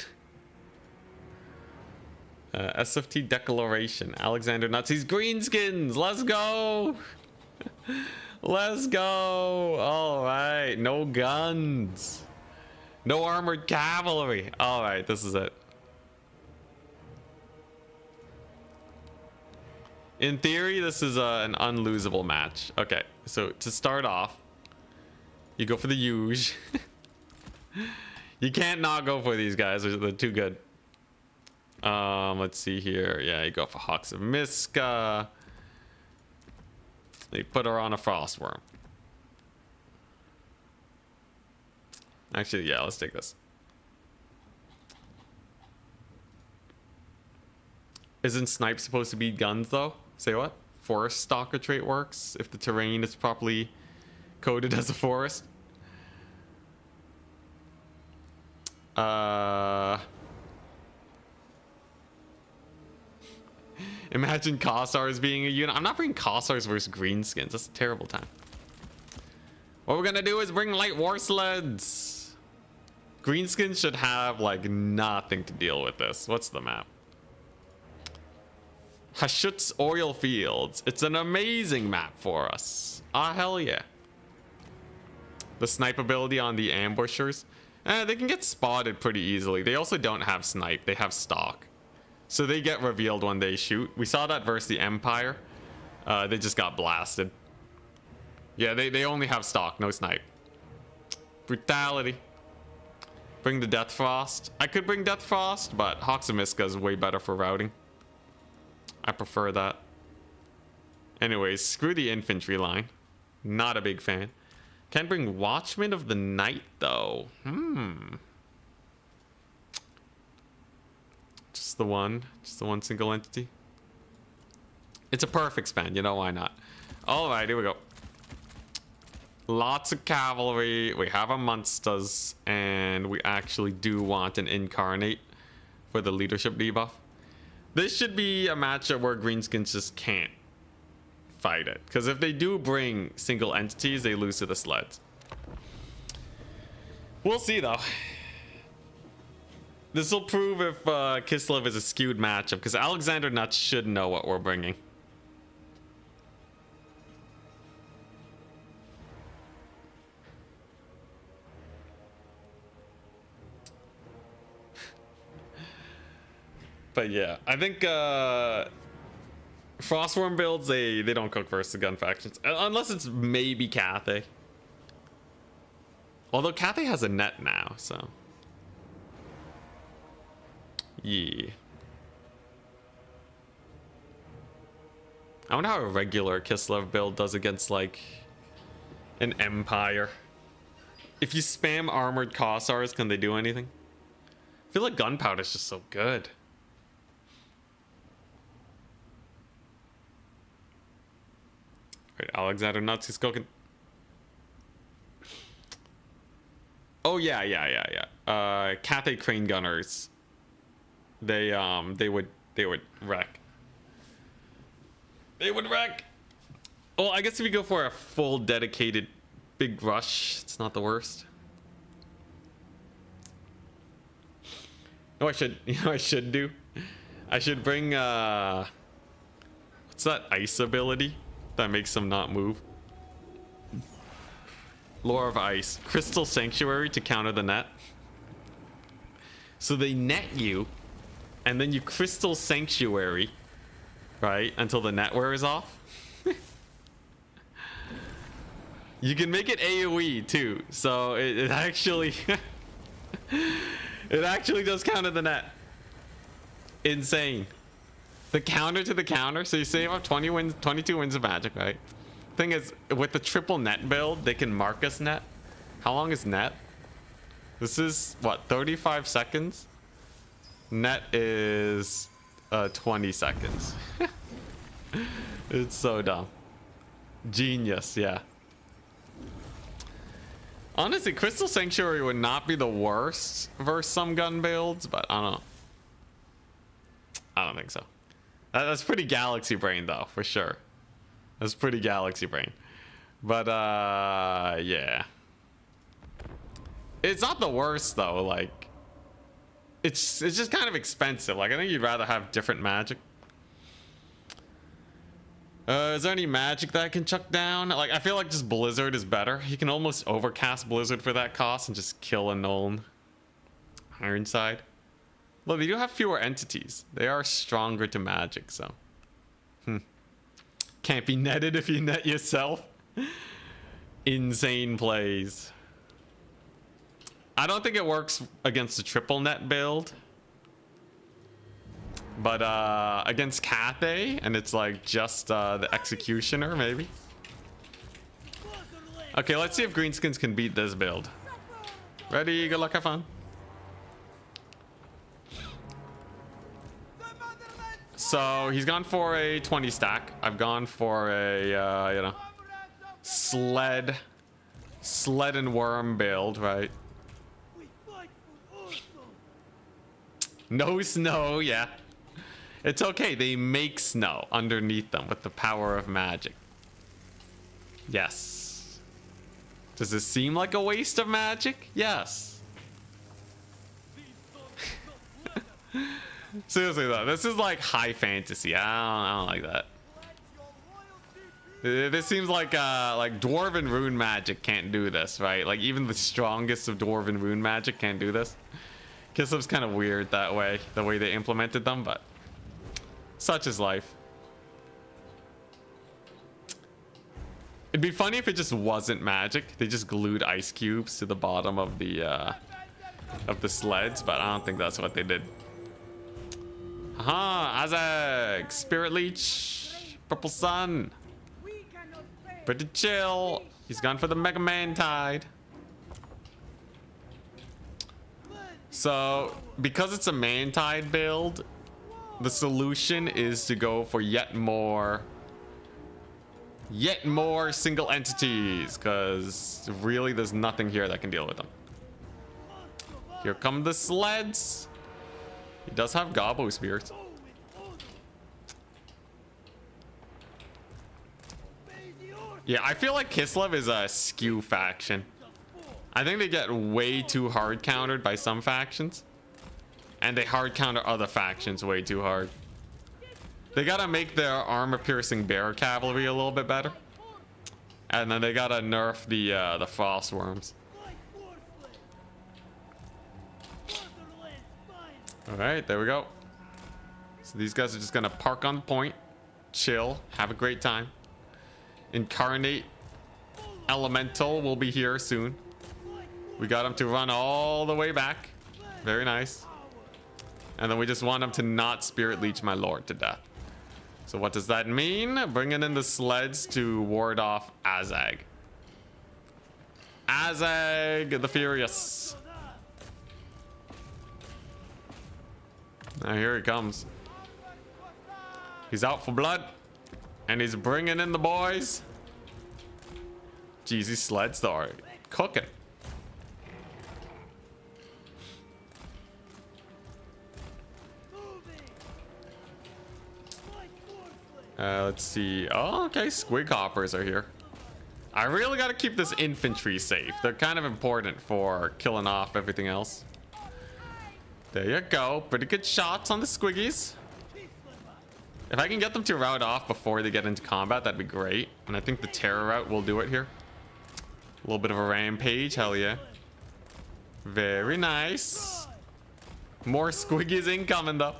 SFT Declaration. Alexander Nuts. Greenskins. Let's go. Let's go. All right. No guns. No armored cavalry. All right. This is it. In theory, this is an unlosable match. Okay. So to start off, you go for the huge. You can't not go for these guys. They're too good. Let's see here. Yeah, you go for Hawks of Miska. They put her on a Frostworm. Actually, yeah, let's take this. Isn't snipe supposed to be guns though? Say what? Forest stalker trait works if the terrain is properly coded as a forest. Imagine Kossars being a unit. I'm not bringing Kossars versus Greenskins. That's a terrible time. What we're gonna do is bring light war sleds. Greenskins should have like nothing to deal with this. What's the map? Hashut's oil fields. It's an amazing map for us. Ah, hell yeah. The snipe ability on the ambushers. They can get spotted pretty easily. They also don't have snipe. They have stalk. So they get revealed when they shoot. We saw that versus the Empire. They just got blasted. Yeah, they only have stalk, no snipe. Brutality. Bring the Death Frost. I could bring Death Frost, but Hoxamiska is way better for routing. I prefer that. Anyways, screw the infantry line. Not a big fan. Can't bring Watchmen of the Night, though. Just the one single entity. It's a perfect span, you know why not? Alright, here we go. Lots of cavalry. We have a monsters, and we actually do want an incarnate for the leadership debuff. This should be a matchup where Greenskins just can't fight it, because if they do bring single entities, they lose to the sleds. We'll see though. This will prove if Kislev is a skewed matchup, because Alexander Nuts should know what we're bringing. But yeah, I think Frostworm builds, they don't cook versus the gun factions. Unless it's maybe Cathay. Although Cathay has a net now, so. Yeah. I wonder how a regular Kislev build does against like an Empire. If you spam armored Kossars, can they do anything? I feel like gunpowder is just so good. Right, Alexander Nuts, he's cooking. Oh yeah. Cathay Crane Gunners. They would wreck. They would wreck. Well, I guess if you go for a full dedicated big rush, it's not the worst. I should do? I should bring what's that ice ability that makes them not move? Lore of Ice. Crystal Sanctuary to counter the net. So they net you, and then you Crystal Sanctuary, right, until the net wears off. You can make it AoE too, so it actually it actually does counter the net. Insane. The counter to the counter, so you save up 22 wins of magic, right? Thing is, with the triple net build, they can mark us net. How long is net? This is what, 35 seconds? Net is 20 seconds. It's so dumb. Genius, yeah. Honestly, Crystal Sanctuary would not be the worst versus some gun builds, but I don't know. I don't think so. That's pretty Galaxy Brain though, for sure. That's pretty Galaxy Brain. But yeah. It's not the worst though, like it's just kind of expensive. Like I think you'd rather have different magic. Is there any magic that I can chuck down? Like I feel like just Blizzard is better. You can almost overcast Blizzard for that cost and just kill a Nuln Ironside. Well, they do have fewer entities. They are stronger to magic, so. Can't be netted if you net yourself. Insane plays. I don't think it works against the triple net build. But against Cathay, and it's like just the Executioner, maybe. Okay, let's see if Greenskins can beat this build. Ready? Good luck, have fun. So he's gone for a 20 stack. I've gone for a, you know, sled and worm build, right? No snow, yeah. It's okay. They make snow underneath them with the power of magic. Yes. Does this seem like a waste of magic? Yes. Seriously though, this is like high fantasy. I don't like that. This seems like dwarven rune magic can't do this, right? Like even the strongest of dwarven rune magic can't do this. Kislev's kind of weird that way, the way they implemented them, but such is life. It'd be funny if it just wasn't magic. They just glued ice cubes to the bottom of the sleds, but I don't think that's what they did. Aha, Azag, Spirit Leech, Purple Sun. Pretty chill. He's gone for the Mega Man Tide. So, because it's a Man Tide build, the solution is to go for yet more single entities, because really there's nothing here that can deal with them. Here come the sleds. He does have Gobbo Spears. Yeah, I feel like Kislev is a skew faction. I think they get way too hard countered by some factions, and they hard counter other factions way too hard. They gotta make their armor piercing bear cavalry a little bit better, and then they gotta nerf the frost worms. All right, there we go. So these guys are just gonna park on the point, chill, have a great time. Incarnate Elemental will be here soon. We got him to run all the way back. Very nice. And then we just want him to not Spirit Leech my lord to death. So what does that mean? Bringing in the sleds to ward off Azag. Azag the Furious. Now here he comes. He's out for blood. And he's bringing in the boys. Jeez, these sleds though are cooking. Let's see. Oh, okay. Squig hoppers are here. I really got to keep this infantry safe. They're kind of important for killing off everything else. There you go. Pretty good shots on the squiggies. If I can get them to route off before they get into combat, that'd be great. And I think the terror route will do it here. A little bit of a rampage. Hell yeah. Very nice. More squiggies incoming though.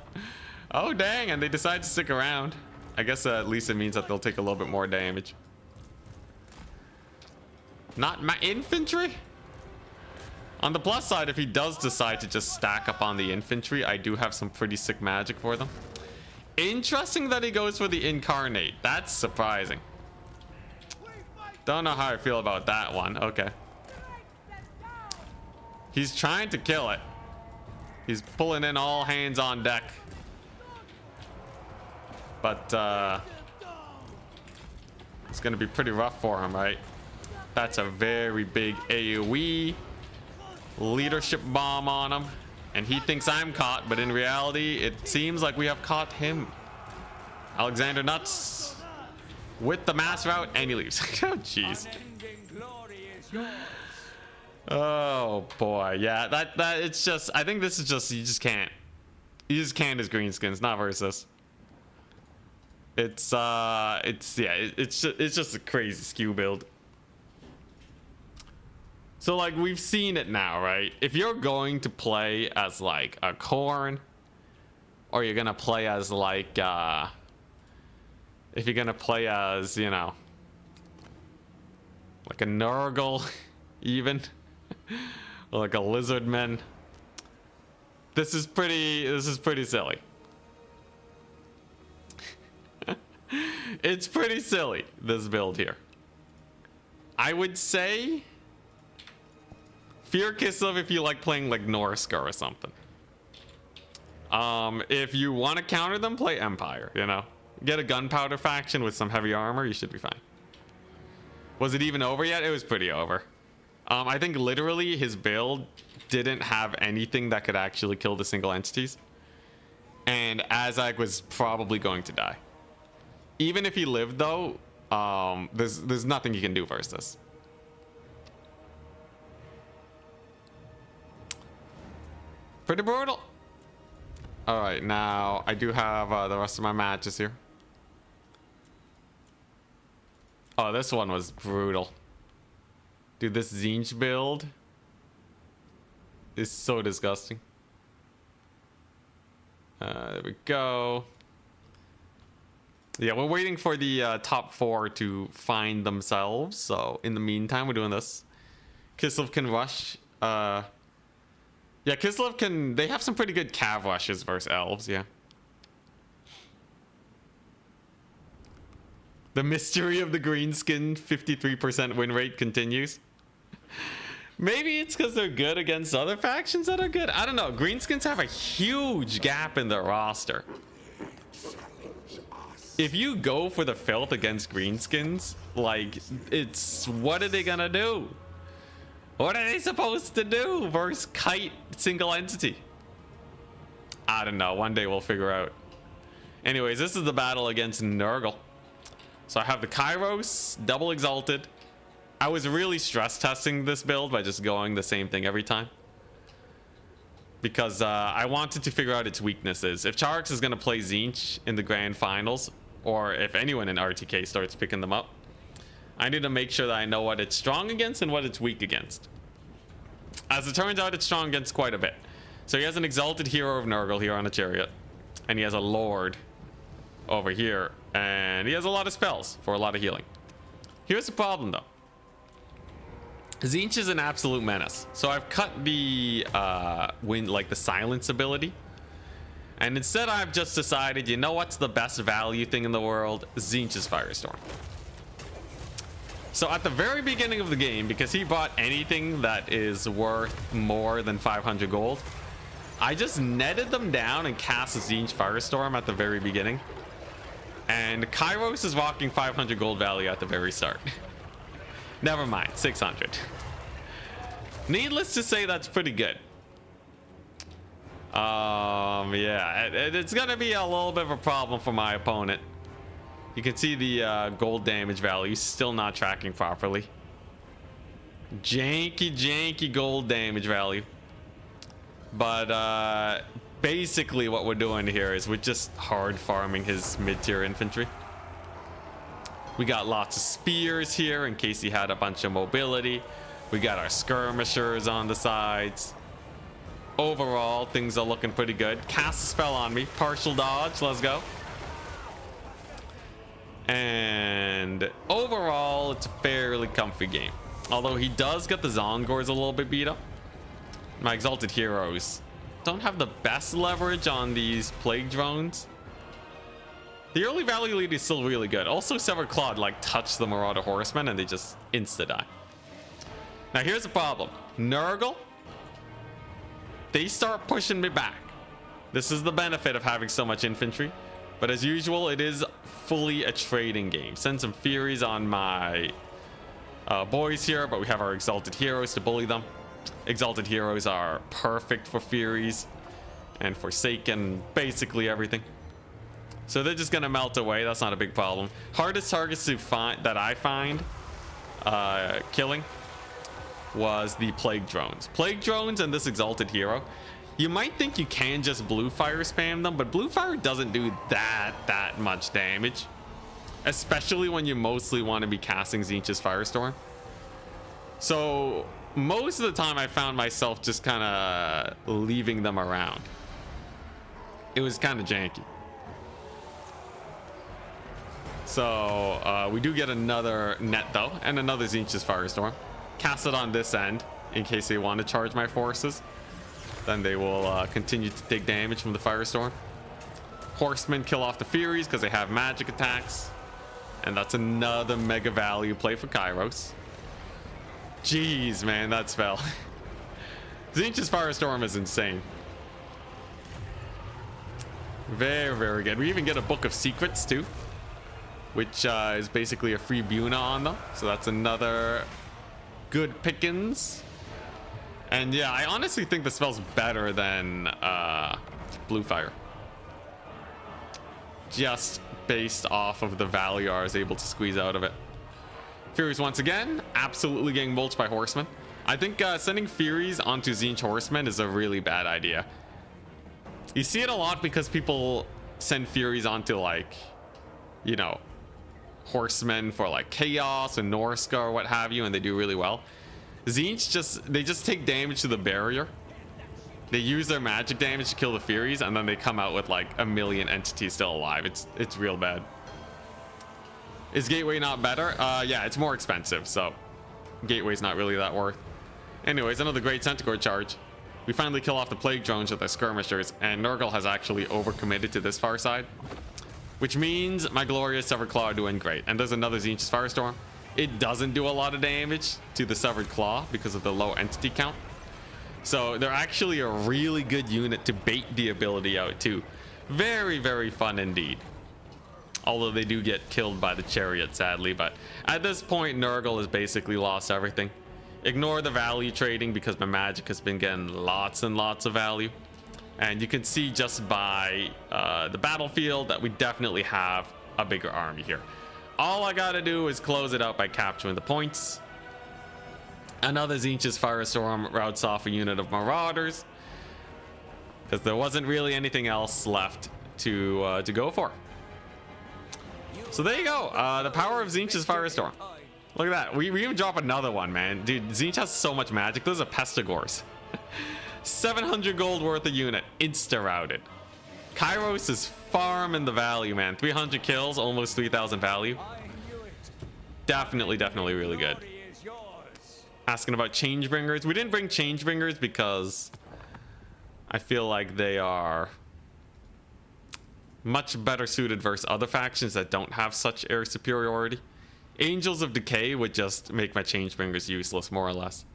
Oh, dang. And they decide to stick around. I guess at least it means that they'll take a little bit more damage. Not my infantry. On the plus side, if he does decide to just stack up on the infantry, I do have some pretty sick magic for them. Interesting that he goes for the incarnate. That's surprising. Don't know how I feel about that one. Okay. He's trying to kill it. He's pulling in all hands on deck. But it's gonna be pretty rough for him, right? That's a very big AoE leadership bomb on him, and he thinks I'm caught, but in reality it seems like we have caught him. Alexander Nuts with the mass route, and he leaves. Oh jeez. Oh boy, yeah, that it's just, I think this is just, you just can't as Greenskins, not versus. It's just a crazy skew build. So like we've seen it now, right? If you're going to play as like a Corn, or you're gonna play as like if you're gonna play as, you know, like a Nurgle even, or like a Lizardman, this is pretty silly. It's pretty silly, this build here. I would say Fear Kislev if you like playing like Norska or something. If you want to counter them, play Empire, you know. Get a gunpowder faction with some heavy armor, you should be fine. Was it even over yet? It was pretty over. I think literally his build didn't have anything that could actually kill the single entities. And Azag was probably going to die. Even if he lived though, there's nothing you can do versus this. Pretty brutal. All right, now I do have the rest of my matches here. Oh, this one was brutal. Dude, this Tzeentch build is so disgusting. There we go. Yeah, we're waiting for the top 4 to find themselves. So in the meantime, we're doing this. Kislev can rush. Yeah, Kislev can... They have some pretty good cav rushes versus elves, yeah. The mystery of the Greenskin 53% win rate continues. Maybe it's because they're good against other factions that are good. I don't know. Greenskins have a huge gap in their roster. If you go for the filth against Greenskins, like, it's... What are they gonna do? What are they supposed to do versus kite single entity? I don't know. One day we'll figure out. Anyways, this is the battle against Nurgle. So I have the Kairos, double exalted. I was really stress testing this build by just going the same thing every time. Because I wanted to figure out its weaknesses. If Charix is going to play Tzeentch in the grand finals, or if anyone in RTK starts picking them up, I need to make sure that I know what it's strong against and what it's weak against. As it turns out, it's strong against quite a bit. So he has an exalted hero of Nurgle here on a chariot. And he has a lord over here. And he has a lot of spells for a lot of healing. Here's the problem though. Tzeentch is an absolute menace. So I've cut the the silence ability. And instead I've just decided, you know what's the best value thing in the world? Tzeentch's Firestorm. So at the very beginning of the game, because he bought anything that is worth more than 500 gold, I just netted them down and cast a Tzeentch Firestorm at the very beginning. And Kairos is walking 500 gold value at the very start. Never mind, 600. Needless to say, that's pretty good. Yeah, it's gonna be a little bit of a problem for my opponent. You can see the gold damage value still not tracking properly. Janky gold damage value. But basically what we're doing here is we're just hard farming his mid-tier infantry. We got lots of spears here in case he had a bunch of mobility. We got our skirmishers on the sides. Overall, things are looking pretty good. Cast a spell on me. Partial dodge. Let's go. And overall, it's a fairly comfy game. Although he does get the Zongors a little bit beat up. My exalted heroes don't have the best leverage on these plague drones. The early value lead is still really good. Also, Severed Claw like touch the Marauder Horsemen and they just insta die. Now here's the problem. Nurgle, they start pushing me back. This is the benefit of having so much infantry. But as usual, it is fully a trading game. Send some Furies on my boys here, but we have our Exalted Heroes to bully them. Exalted Heroes are perfect for Furies and Forsaken, basically everything. So they're just gonna melt away. That's not a big problem. Hardest targets to find that I find killing was the Plague Drones. Plague Drones and this Exalted Hero. You might think you can just Blue Fire spam them, but Blue Fire doesn't do that much damage. Especially when you mostly want to be casting Tzeentch's Firestorm. So most of the time I found myself just kind of leaving them around. It was kind of janky. So we do get another net though, and another Tzeentch's Firestorm. Cast it on this end in case they want to charge my forces. Then they will continue to take damage from the Firestorm. Horsemen kill off the Furies because they have magic attacks. And that's another mega value play for Kairos. Jeez, man, that spell. Tzeentch's Firestorm is insane. Very, very good. We even get a book of secrets too, which is basically a free Buna on them. So that's another good pickings. And yeah, I honestly think the spell's better than Blue Fire. Just based off of the value I was able to squeeze out of it. Furies once again, absolutely getting mulched by Horsemen. I think sending Furies onto Tzeentch Horsemen is a really bad idea. You see it a lot because people send Furies onto, like, you know, Horsemen for like Chaos and Norska or what have you, and they do really well. Tzeentch they just take damage to the barrier. They use their magic damage to kill the Furies, and then they come out with like a million entities still alive. It's real bad. Is Gateway not better? Yeah, it's more expensive, so Gateway's not really that worth. Anyways, another great Centaur charge. We finally kill off the Plague Drones with our skirmishers, and Nurgle has actually overcommitted to this far side, which means my glorious Severed Claw are doing great. And there's another Tzeentch's Firestorm. It doesn't do a lot of damage to the Severed Claw because of the low entity count. So they're actually a really good unit to bait the ability out too. Very, very fun indeed. Although they do get killed by the chariot, sadly. But at this point, Nurgle has basically lost everything. Ignore the value trading because my magic has been getting lots and lots of value. And you can see just by the battlefield that we definitely have a bigger army here. All I gotta do is close it out by capturing the points. Another Tzeentch's Firestorm routes off a unit of Marauders, because there wasn't really anything else left to go for. So there you go. The power of Tzeentch's Firestorm. Look at that. We even drop another one, man. Dude, Tzeentch has so much magic. Those are Pestigors. 700 gold worth a unit. Insta-routed. Kairos is farming the value, man. 300 kills, almost 3,000 value. Definitely, definitely really good. Asking about Changebringers. We didn't bring Changebringers because I feel like they are much better suited versus other factions that don't have such air superiority. Angels of Decay would just make my Changebringers useless, more or less.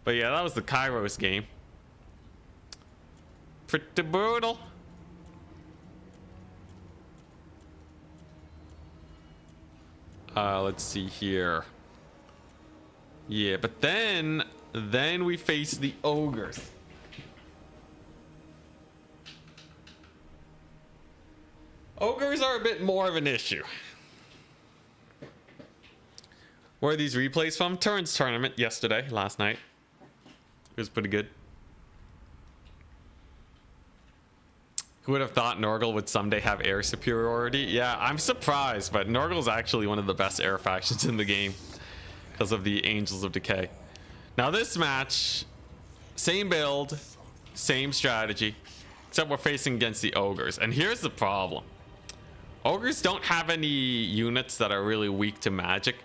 But yeah, that was the Kairos game. Pretty brutal. Let's see here. Yeah, but then we face the Ogres. Ogres are a bit more of an issue. Where are these replays from? Turns tournament yesterday, last night. It was pretty good. Who would have thought Nurgle would someday have air superiority? Yeah, I'm surprised, but Nurgle's actually one of the best air factions in the game because of the Angels of Decay. Now this match, same build, same strategy, except we're facing against the Ogres. And here's the problem. Ogres don't have any units that are really weak to magic.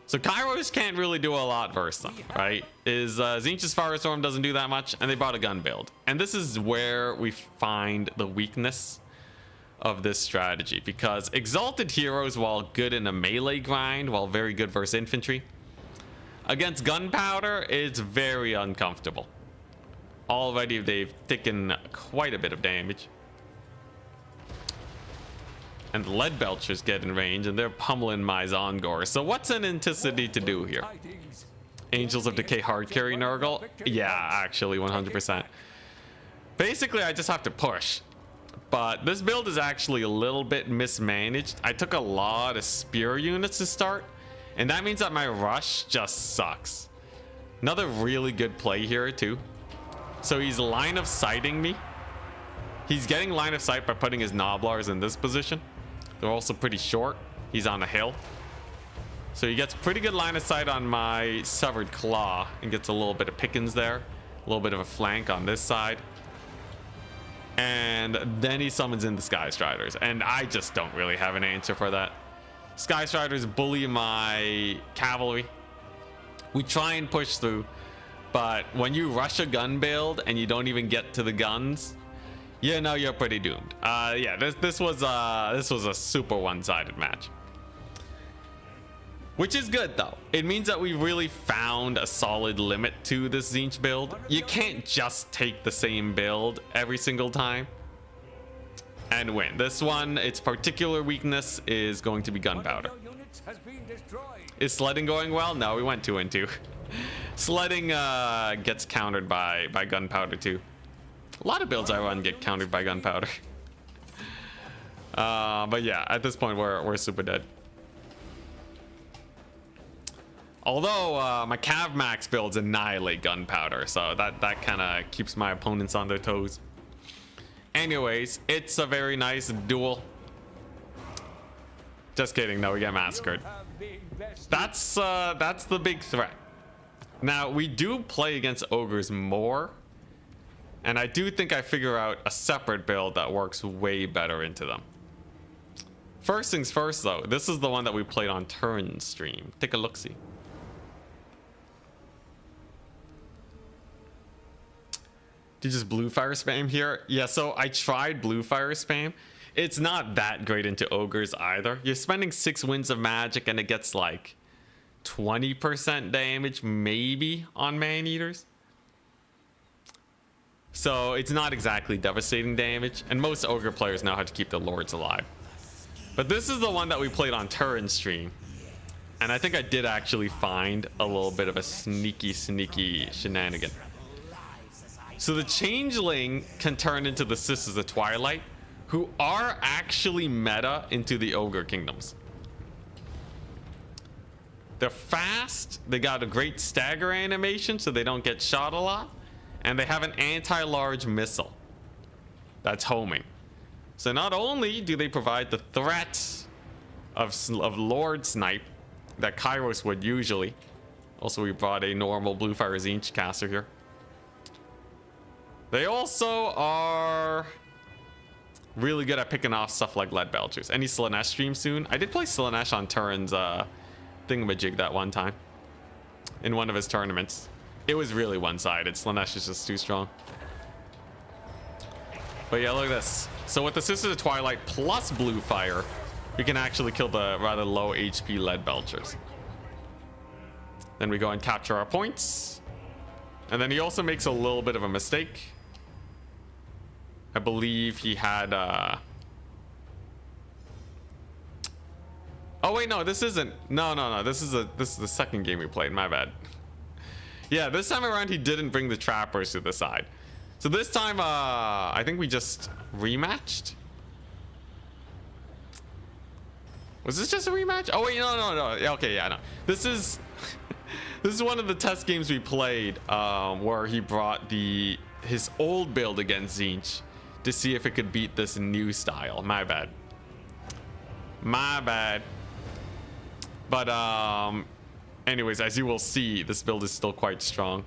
So Kairos can't really do a lot versus them, right? Tzeentch's Firestorm doesn't do that much, and they brought a gun build. And this is where we find the weakness of this strategy, because Exalted Heroes, while good in a melee grind, while very good versus infantry, against Gunpowder, it's very uncomfortable. Already they've taken quite a bit of damage. And the Lead Belchers get in range, and they're pummeling my Zongor. So what's an Anticity to do here? Angels of Decay hard carry Nurgle? Yeah, actually, 100%. Basically, I just have to push. But this build is actually a little bit mismanaged. I took a lot of spear units to start, and that means that my rush just sucks. Another really good play here, too. So he's line of sighting me. He's getting line of sight by putting his Noblars in this position. They're also pretty short. He's on a hill. So he gets pretty good line of sight on my Severed Claw and gets a little bit of pickings there. A little bit of a flank on this side. And then he summons in the Sky Striders. And I just don't really have an answer for that. Sky Striders bully my cavalry. We try and push through. But when you rush a gun build and you don't even get to the guns, you know you're pretty doomed. Yeah, this was a super one-sided match, which is good though. It means that we really found a solid limit to this Tzeentch build. You can't just take the same build every single time. and win. This one, its particular weakness is going to be gunpowder.
One of your units has been destroyed.
Is sledding going well? No, we went 2 and 2. Sledding gets countered by gunpowder too. A lot of builds I run get countered by gunpowder. But yeah, at this point we're super dead. Although my Cav Max builds annihilate gunpowder, so that kind of keeps my opponents on their toes. Anyways, it's a very nice duel. Just kidding, no, we get massacred. That's the big threat. Now we do play against ogres more, and I do think I figure out a separate build that works way better into them. First things first, though, this is the one that we played on Turn stream. Take a look-see. Did you just blue fire spam here? Yeah, so I tried blue fire spam. It's not that great into ogres either. You're spending 6 winds of magic and it gets like 20% damage maybe on man-eaters. So it's not exactly devastating damage, and most ogre players know how to keep the lords alive. But this is the one that we played on Turin stream, and I think I did actually find a little bit of a sneaky shenanigan. So the changeling can turn into the Sisters of Twilight, who are actually meta into the ogre kingdoms. They're fast, they got a great stagger animation so they don't get shot a lot, and they have an anti-large missile that's homing. So not only do they provide the threat of Lord Snipe that Kairos would usually, also we brought a normal Blue Fire Tzeentch caster here. They also are really good at picking off stuff like Lead Belchers. Any Slaanesh stream soon? I did play Slaanesh on Turin's thingamajig that one time in one of his tournaments. It was really one-sided. Slaanesh is just too strong. But yeah, look at this. So with the Sisters of Twilight plus Blue Fire, we can actually kill the rather low HP Lead Belchers. Then we go and capture our points. And then he also makes a little bit of a mistake. I believe he had oh wait, no, this isn't. No. This is the second game we played. My bad. Yeah, this time around he didn't bring the trappers to the side. So this time I think we just rematched. Was this just a rematch? Oh wait, no. Yeah, okay, yeah, no. This is this is one of the test games we played where he brought his old build against Tzeentch to see if it could beat this new style. My bad. But anyways, as you will see, this build is still quite strong.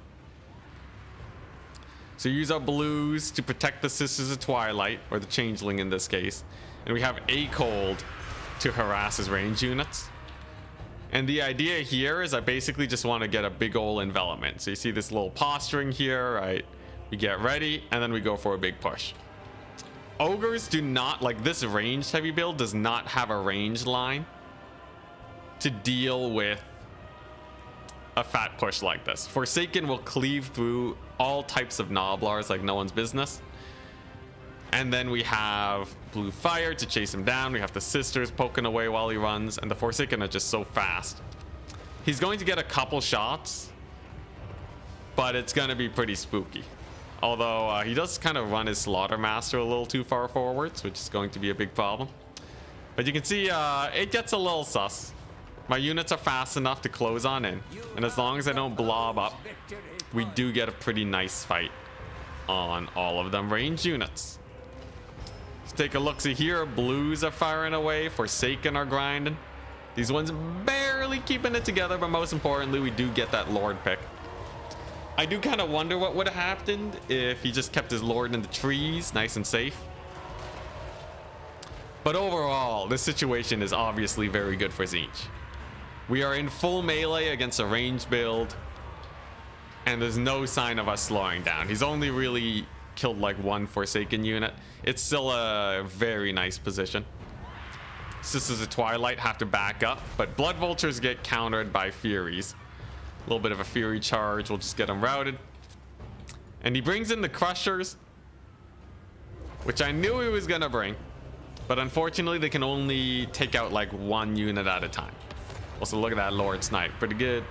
So use our blues to protect the Sisters of Twilight, or the Changeling in this case, and we have a cold to harass his range units. And the idea here is I basically just want to get a big ol' envelopment. So you see this little posturing here, right? We get ready and then we go for a big push. Ogres do not, like this ranged heavy build does not have a range line to deal with a fat push like this. Forsaken will cleave through all types of Noblars like no one's business. And then we have Blue Fire to chase him down. We have the Sisters poking away while he runs, and the Forsaken are just so fast. He's going to get a couple shots, but it's going to be pretty spooky. Although he does kind of run his Slaughtermaster a little too far forwards, which is going to be a big problem. But you can see it gets a little sus. My units are fast enough to close on in, and as long as I don't blob up, we do get a pretty nice fight on all of them ranged units. Let's take a look-see here. Blues are firing away. Forsaken are grinding. These ones barely keeping it together, but most importantly, we do get that Lord pick. I do kind of wonder what would have happened if he just kept his Lord in the trees, nice and safe. But overall, this situation is obviously very good for Tzeentch. We are in full melee against a ranged build, and there's no sign of us slowing down. He's only really killed like one Forsaken unit. It's still a very nice position. Sisters of Twilight have to back up, but Blood Vultures get countered by Furies. A little bit of a Fury charge will just get them routed. And he brings in the Crushers, which I knew he was gonna bring. But unfortunately, they can only take out like one unit at a time. Also, look at that Lord Snipe. Pretty good.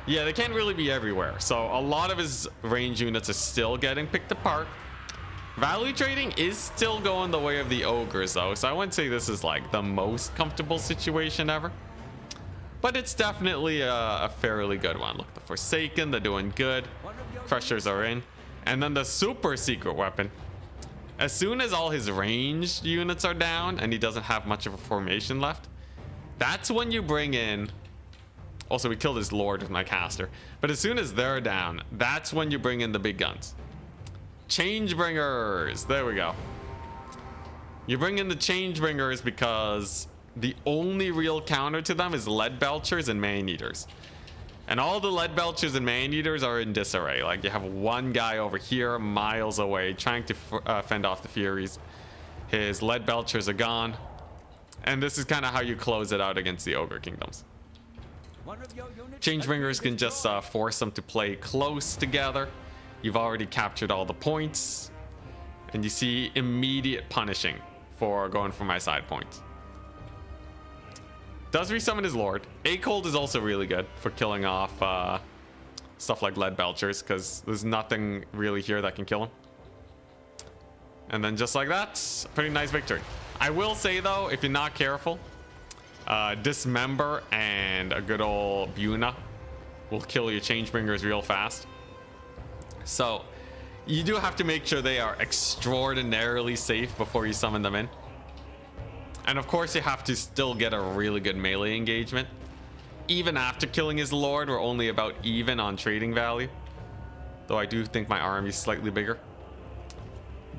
Yeah, they can't really be everywhere. So a lot of his range units are still getting picked apart. Value trading is still going the way of the Ogres, though. So I wouldn't say this is like the most comfortable situation ever. But it's definitely a fairly good one. Look, the Forsaken, they're doing good. Crushers are in. And then the super secret weapon. As soon as all his ranged units are down and he doesn't have much of a formation left, that's when you bring in... Also, we killed his lord with my caster. But as soon as they're down, that's when you bring in the big guns. Changebringers. There we go. You bring in the Changebringers because the only real counter to them is lead belchers and man-eaters. And all the lead belchers and man-eaters are in disarray. Like, you have one guy over here miles away trying to fend off the Furies. His lead belchers are gone. And this is kind of how you close it out against the Ogre Kingdoms. Changebringers can just force them to play close together. You've already captured all the points. And you see immediate punishing for going for my side points. Does resummon his lord. A-Cold is also really good for killing off stuff like lead belchers, because there's nothing really here that can kill him. And then just like that, pretty nice victory. I will say though, if you're not careful, Dismember and a good old Buna will kill your Changebringers real fast. So you do have to make sure they are extraordinarily safe before you summon them in. And of course, you have to still get a really good melee engagement. Even after killing his lord, we're only about even on trading value. Though I do think my army is slightly bigger.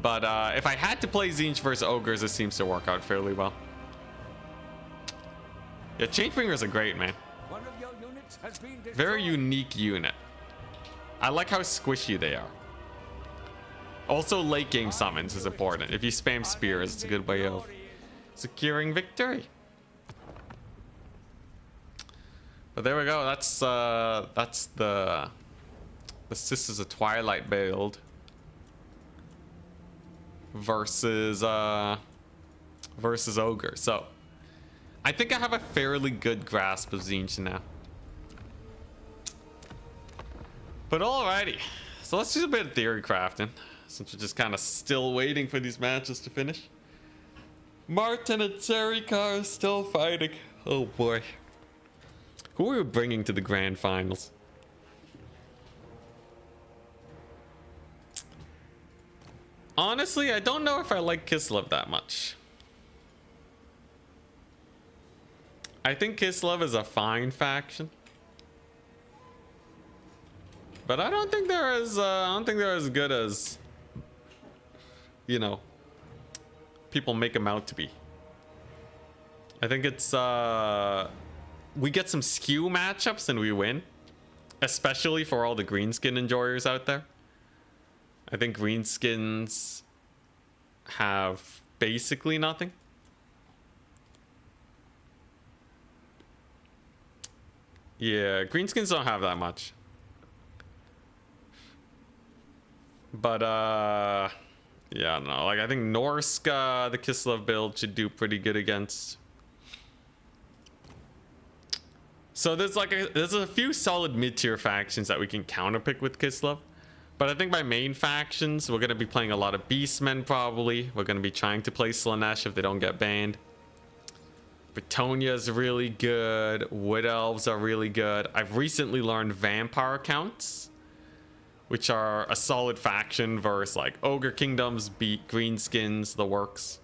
But if I had to play Tzeentch versus Ogres, it seems to work out fairly well. Yeah, Changebringers are great, man.
One of your units has been destroyed.
Very unique unit. I like how squishy they are. Also, late game summons is important. If you spam spears, it's a good way of securing victory. But there we go. That's the Sisters of Twilight build versus Ogre. So I think I have a fairly good grasp of Tzeentch now. But alrighty, so let's do a bit of theory crafting since we're just kind of still waiting for these matches to finish. Martin and Serika are still fighting. Oh boy. Who are we bringing to the grand finals? Honestly, I don't know if I like Kislev that much. I think Kislev is a fine faction, but I don't think they're as good as, you know, people make them out to be. I think it's we get some skew matchups and we win, especially for all the greenskin enjoyers out there. I think greenskins have basically nothing. Yeah, greenskins don't have that much. But yeah, I don't know. Like, I think Norska, the Kislev build, should do pretty good against. So there's a few solid mid-tier factions that we can counterpick with Kislev. But I think my main factions, we're going to be playing a lot of Beastmen probably. We're going to be trying to play Slaanesh if they don't get banned. Bretonia's really good. Wood Elves are really good. I've recently learned Vampire Counts, which are a solid faction versus like Ogre Kingdoms, beat Greenskins, the works.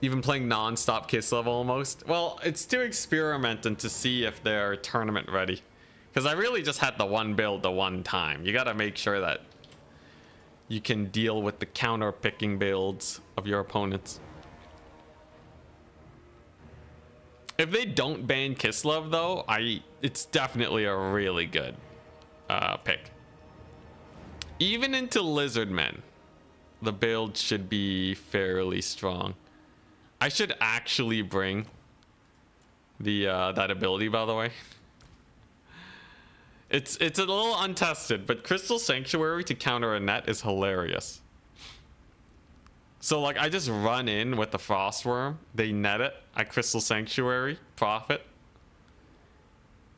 Even playing non-stop Kislev almost. Well, it's to experiment and to see if they're tournament ready. Because I really just had the one build the one time. You got to make sure that you can deal with the counter picking builds of your opponents. If they don't ban Kislev though, it's definitely a really good pick. Even into Lizardmen, the build should be fairly strong. I should actually bring the that ability, by the way. It's a little untested, but Crystal Sanctuary to counter a net is hilarious. So like I just run in with the Frostworm, they net it at Crystal Sanctuary, profit.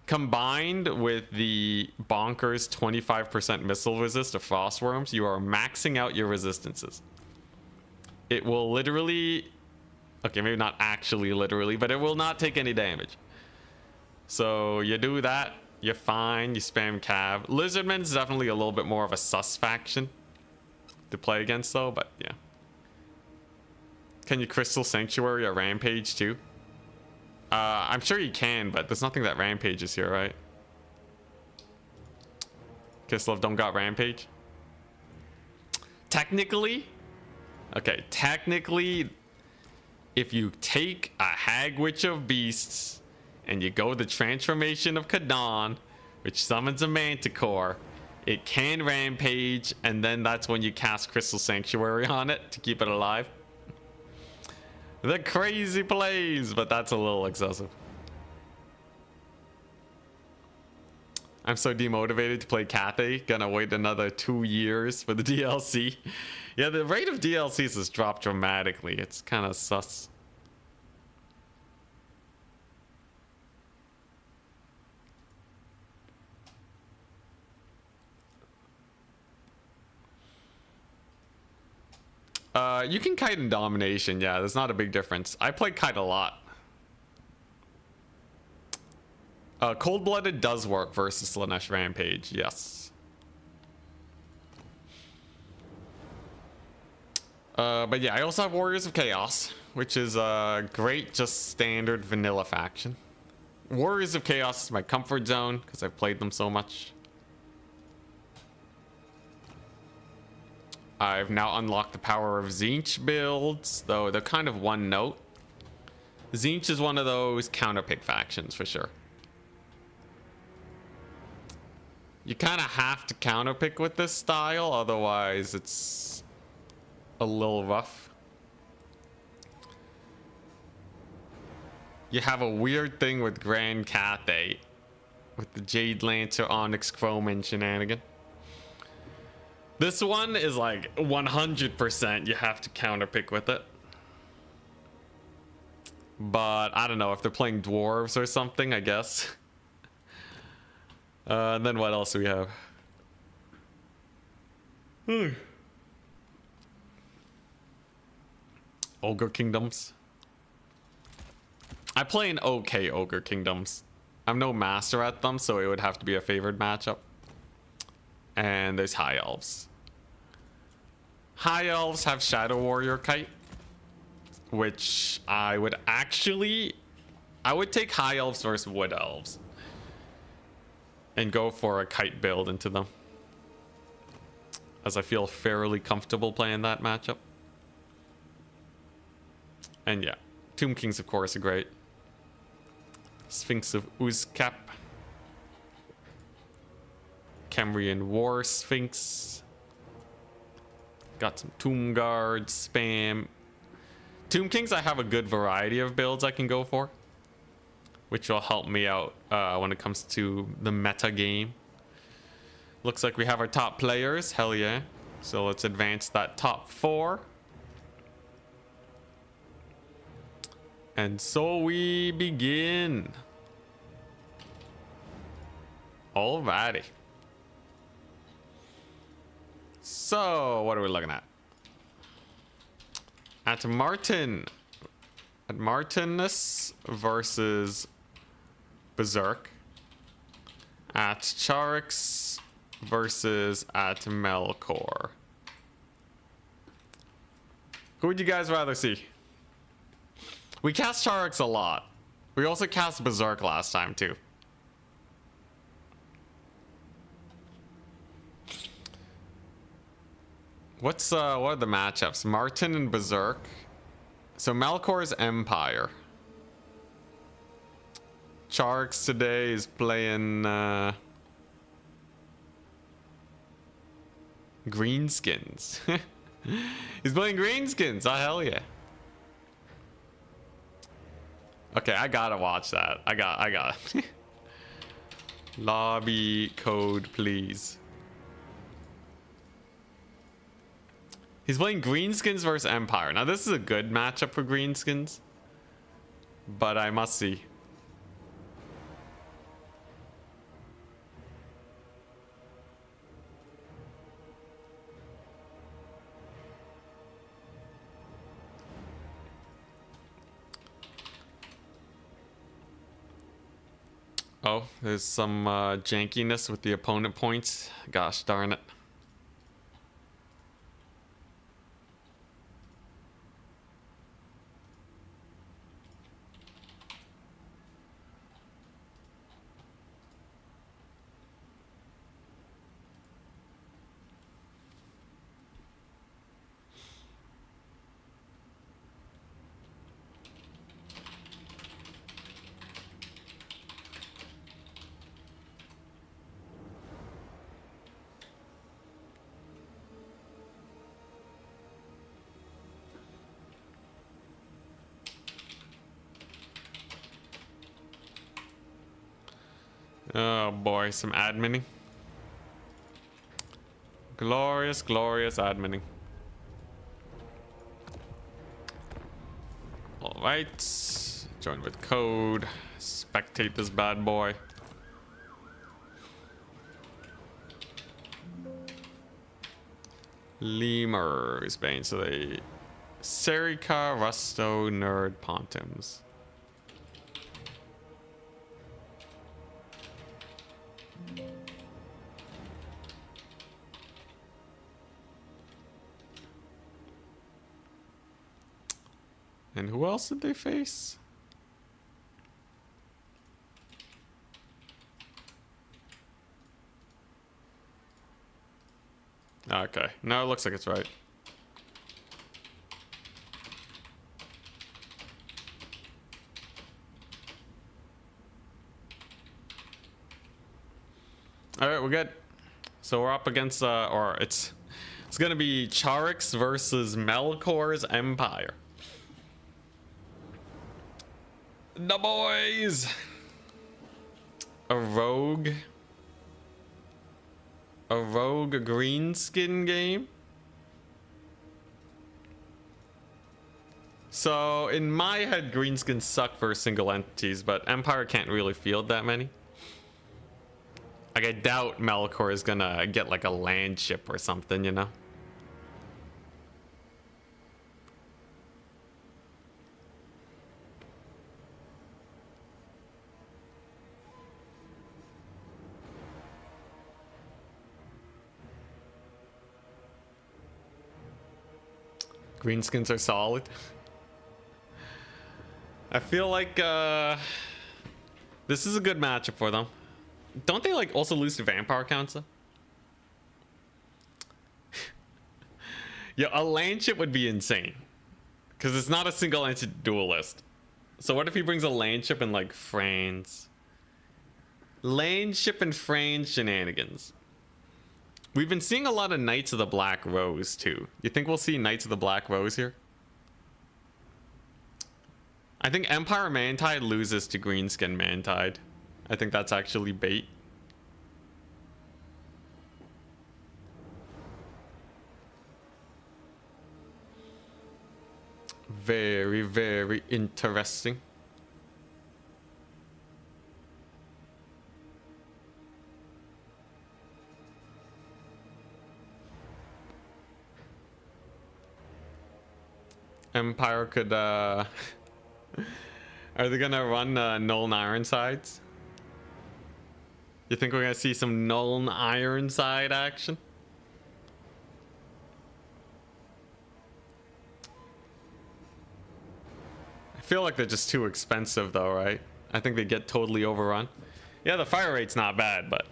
Combined with the bonkers 25% missile resist of Frostworms, you are maxing out your resistances. It will literally, okay, maybe not actually literally, but it will not take any damage. So you do that, you're fine, you spam Cav. Lizardman's definitely a little bit more of a sus faction to play against though, but yeah. Can you Crystal Sanctuary a Rampage too? I'm sure you can, but there's nothing that Rampages here, right? Kislev don't got Rampage? Technically? Okay, technically, if you take a Hag Witch of Beasts and you go the Transformation of Kadan, which summons a Manticore, it can Rampage, and then that's when you cast Crystal Sanctuary on it to keep it alive. The crazy plays, but that's a little excessive. I'm so demotivated to play Cathay. Gonna wait another 2 years for the DLC. Yeah, the rate of DLCs has dropped dramatically. It's kind of sus. You can kite in domination. Yeah, there's not a big difference. I play kite a lot. Cold-blooded does work versus Slanesh Rampage. Yes. But yeah, I also have Warriors of Chaos, which is a great, just standard vanilla faction. Warriors of Chaos is my comfort zone because I've played them so much. I've now unlocked the power of Tzeentch builds, though they're kind of one note. Tzeentch is one of those counterpick factions for sure. You kind of have to counterpick with this style, otherwise it's a little rough. You have a weird thing with Grand Cathay, with the Jade Lancer, Onyx Chrome, and shenanigan. This one is like 100% you have to counterpick with it. But I don't know if they're playing dwarves or something, I guess. And then what else do we have? Ogre Kingdoms. I play in okay Ogre Kingdoms. I'm no master at them, so it would have to be a favored matchup. And there's High Elves. High Elves have Shadow Warrior Kite, which I would take High Elves versus Wood Elves and go for a kite build into them, as I feel fairly comfortable playing that matchup. And yeah, Tomb Kings of course are great. Sphinx of Uzkap, Cambrian War Sphinx. Got some Tomb Guards, spam. Tomb Kings, I have a good variety of builds I can go for, which will help me out when it comes to the meta game. Looks like we have our top players. Hell yeah. So let's advance that top 4. And so we begin. Alrighty. So, what are we looking at? At Martinus versus Berserk. At Charix versus at Melkor. Who would you guys rather see? We cast Charix a lot. We also cast Berserk last time too. What are the matchups? Martin and Berserk. So Melkor's Empire. Charix today is playing Greenskins. He's playing Greenskins. Oh hell yeah. Okay, I gotta watch that. I got it. Lobby code, please. He's playing Greenskins versus Empire. Now this is a good matchup for Greenskins, but I must see. Oh, there's some jankiness with the opponent points. Gosh darn it. Oh boy, some adminning. Glorious, glorious adminning. Alright. Join with code. Spectate this bad boy. Lemurs, Bane. So they Serika, Rusto, Nerd, Pontims. And who else did they face? Okay, no, it looks like it's right. All right, we're good. So we're up against, or it's gonna be Charix versus Melkor's Empire. The boys. A rogue greenskin game. So in my head, greenskins suck for single entities, but Empire can't really field that many. Like, I doubt Melkor is gonna get like a land ship or something, you know? Greenskins are solid. I feel like this is a good matchup for them. Don't they like also lose to Vampire Council? Yeah, a land ship would be insane. Because it's not a single entity duelist. So what if he brings a land ship in like France? Land ship and France shenanigans. We've been seeing a lot of Knights of the Black Rose too. You think we'll see Knights of the Black Rose here? I think Empire Mantide loses to Greenskin Mantide. I think that's actually bait. Very, very interesting. Empire could are they gonna run Nuln Ironsides? You think we're gonna see some Nuln Ironside action? I feel like they're just too expensive though, right? I think they get totally overrun. Yeah, the fire rate's not bad, but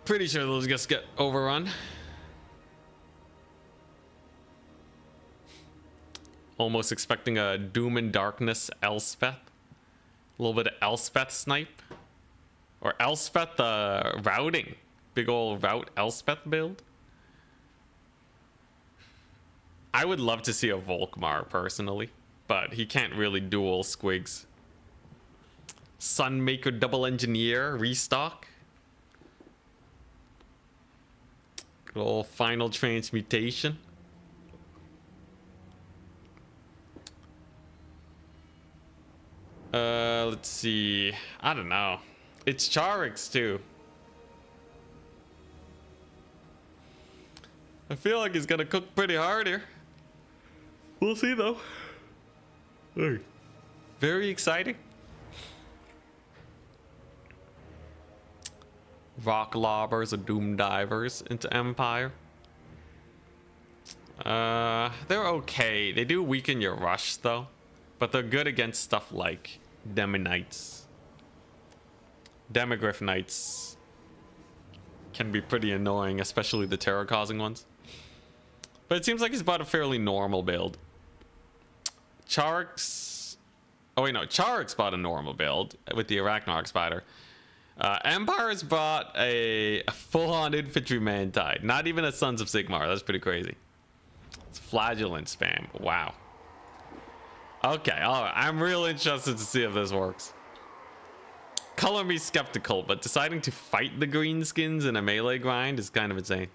pretty sure they'll just get overrun. Almost expecting a Doom and Darkness Elspeth. A little bit of Elspeth snipe. Or Elspeth routing. Big ol' route Elspeth build. I would love to see a Volkmar personally. But he can't really duel Squigs. Sunmaker Double Engineer restock. Good old final transmutation. Let's see. I don't know. It's Charix too. I feel like he's gonna cook pretty hard here. We'll see though. Hey. Very exciting. Rock lobbers or doom divers into Empire. They're okay. They do weaken your rush though, but they're good against stuff like Demonites. Demogryph Knights can be pretty annoying, especially the terror causing ones. But it seems like he's bought a fairly normal build. Charix. Oh wait, no, Charix bought a normal build with the Arachnarch Spider. Empire's bought a full-on infantryman type. Not even a Sons of Sigmar. That's pretty crazy. It's flagellant spam. Wow. Okay, alright. I'm real interested to see if this works. Color me skeptical, but deciding to fight the Greenskins in a melee grind is kind of insane.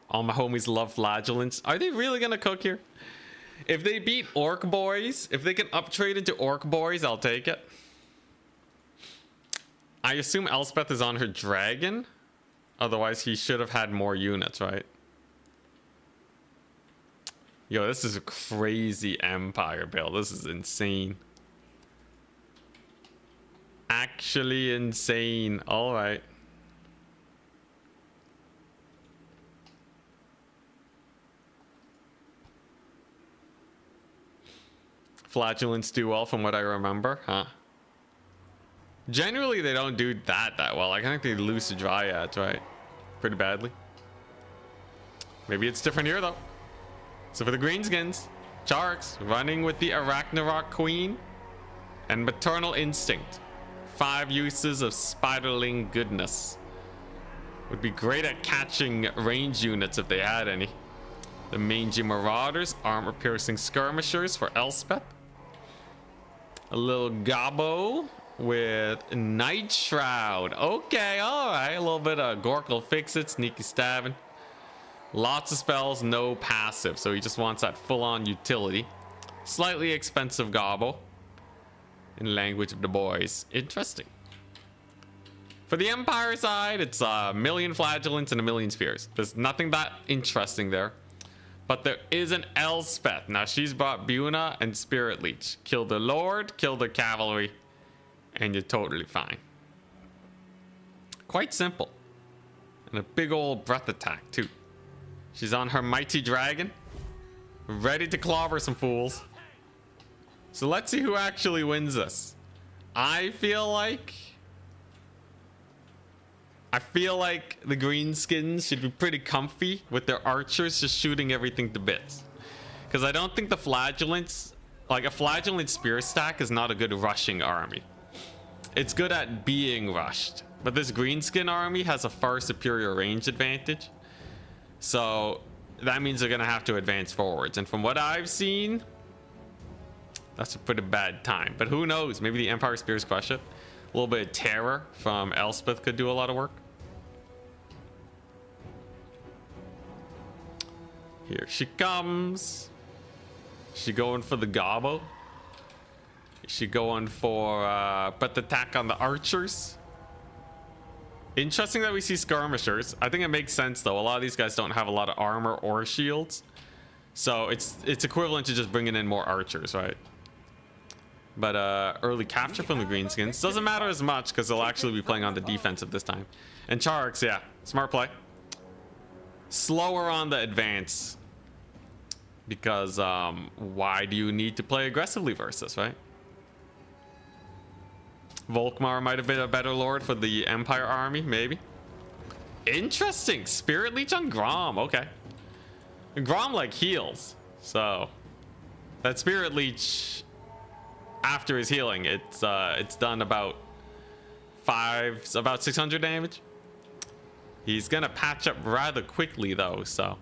All my homies love flagellants. Are they really gonna cook here? If they beat Orc Boys, if they can uptrade into Orc Boys, I'll take it. I assume Elspeth is on her dragon. Otherwise, he should have had more units, right? Yo, this is a crazy Empire build. This is insane. Actually insane. All right. Flagellants do well from what I remember, huh? Generally, they don't do that well. I think they lose to Dryads, right? Pretty badly. Maybe it's different here, though. So for the Greenskins, Charix running with the Arachnarok Queen and Maternal Instinct. 5 uses of Spiderling goodness. Would be great at catching range units if they had any. The Mangy Marauders, armor-piercing skirmishers for Elspeth. A little Gobbo with Night Shroud. Okay, alright. A little bit of Gorkle Fix-It, Sneaky Stabbing. Lots of spells, no passive. So he just wants that full-on utility. Slightly expensive Gobbo. In language of the boys. Interesting. For the Empire side, it's a million Flagellants and a million Spears. There's nothing that interesting there. But there is an Elspeth. Now she's brought Buna and Spirit Leech. Kill the Lord, kill the Cavalry, and you're totally fine. Quite simple. And a big old breath attack too. She's on her mighty dragon, ready to clobber some fools. So let's see who actually wins this. I feel like the Greenskins should be pretty comfy with their archers just shooting everything to bits. Because I don't think the Flagellants, like a Flagellant spear stack is not a good rushing army. It's good at being rushed. But this Greenskin army has a far superior range advantage. So that means they're going to have to advance forwards. And from what I've seen, that's a pretty bad time. But who knows? Maybe the Empire Spears crush it. A little bit of terror from Elspeth could do a lot of work. Here she comes. Is she going for the Gobbo? Is she going for breath attack on the archers? Interesting that we see skirmishers. I think it makes sense though. A lot of these guys don't have a lot of armor or shields. So it's equivalent to just bringing in more archers, right? But early capture from the Greenskins doesn't matter as much because they'll actually be playing on the defensive this time. And Charix, yeah, smart play. Slower on the advance because why do you need to play aggressively versus, right? Volkmar might have been a better lord for the Empire army, maybe. Interesting. Spirit Leech on Grom. Okay. Grom like heals, so that Spirit Leech after his healing, it's done about 600 damage. He's gonna patch up rather quickly though, so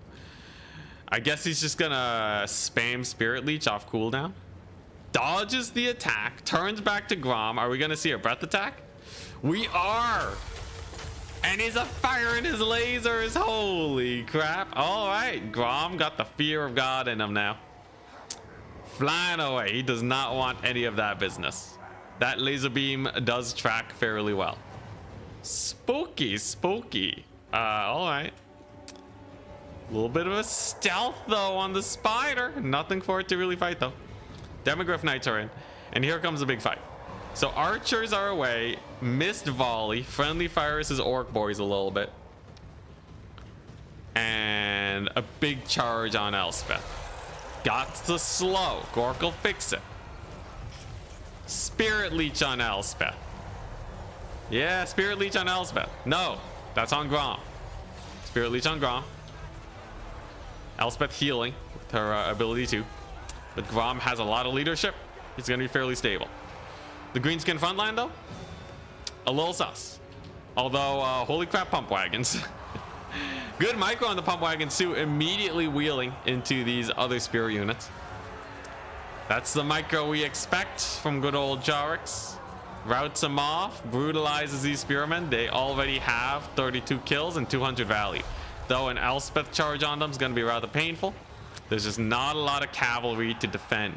I guess he's just gonna spam Spirit Leech off cooldown. Dodges the attack, turns back to Grom. Are we gonna see a breath attack? We are. And he's firing his lasers. Holy crap. All right. Grom got the fear of God in him now. Flying away. He does not want any of that business. That laser beam does track fairly well. Spooky, spooky. All right. A little bit of a stealth, though, on the spider. Nothing for it to really fight, though. Demogryph Knights are in. And here comes the big fight. So archers are away. Missed volley. Friendly fires his orc boys a little bit. And a big charge on Elspeth. Got to slow. Gork will fix it. Spirit Leech on Elspeth. Yeah, Spirit Leech on Elspeth. No, that's on Grom. Spirit Leech on Grom. Elspeth healing with her ability too. But Grom has a lot of leadership. He's going to be fairly stable. The Greenskin frontline, though, a little sus. Although, holy crap, pump wagons. Good micro on the pump wagons too, immediately wheeling into these other spear units. That's the micro we expect from good old Jorix. Routes them off, brutalizes these spearmen. They already have 32 kills and 200 value. Though an Elspeth charge on them is going to be rather painful. There's just not a lot of cavalry to defend.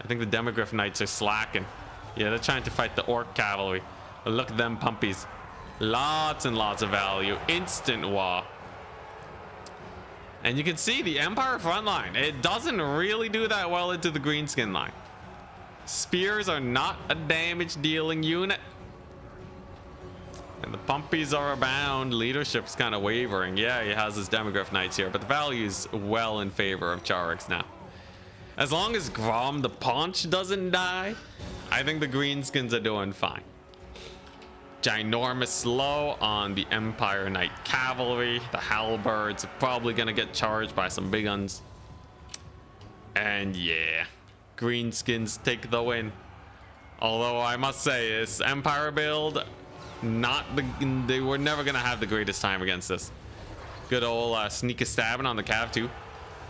I think the Demogryph Knights are slacking. Yeah, they're trying to fight the Orc cavalry. But look at them pumpies. Lots and lots of value. Instant wah. And you can see the Empire front line. It doesn't really do that well into the Greenskin line. Spears are not a damage dealing unit. And the pumpies are abound. Leadership's kind of wavering. Yeah, he has his Demogryph Knights here, but the value is well in favor of Jorix now. As long as Grom the Paunch doesn't die, I think the Greenskins are doing fine. Ginormous slow on the Empire Knight Cavalry. The Halberds are probably going to get charged by some big guns. And yeah, Greenskins take the win. Although I must say, this Empire build, they were never going to have the greatest time against this. Good old sneak a stabbing on the Cav too.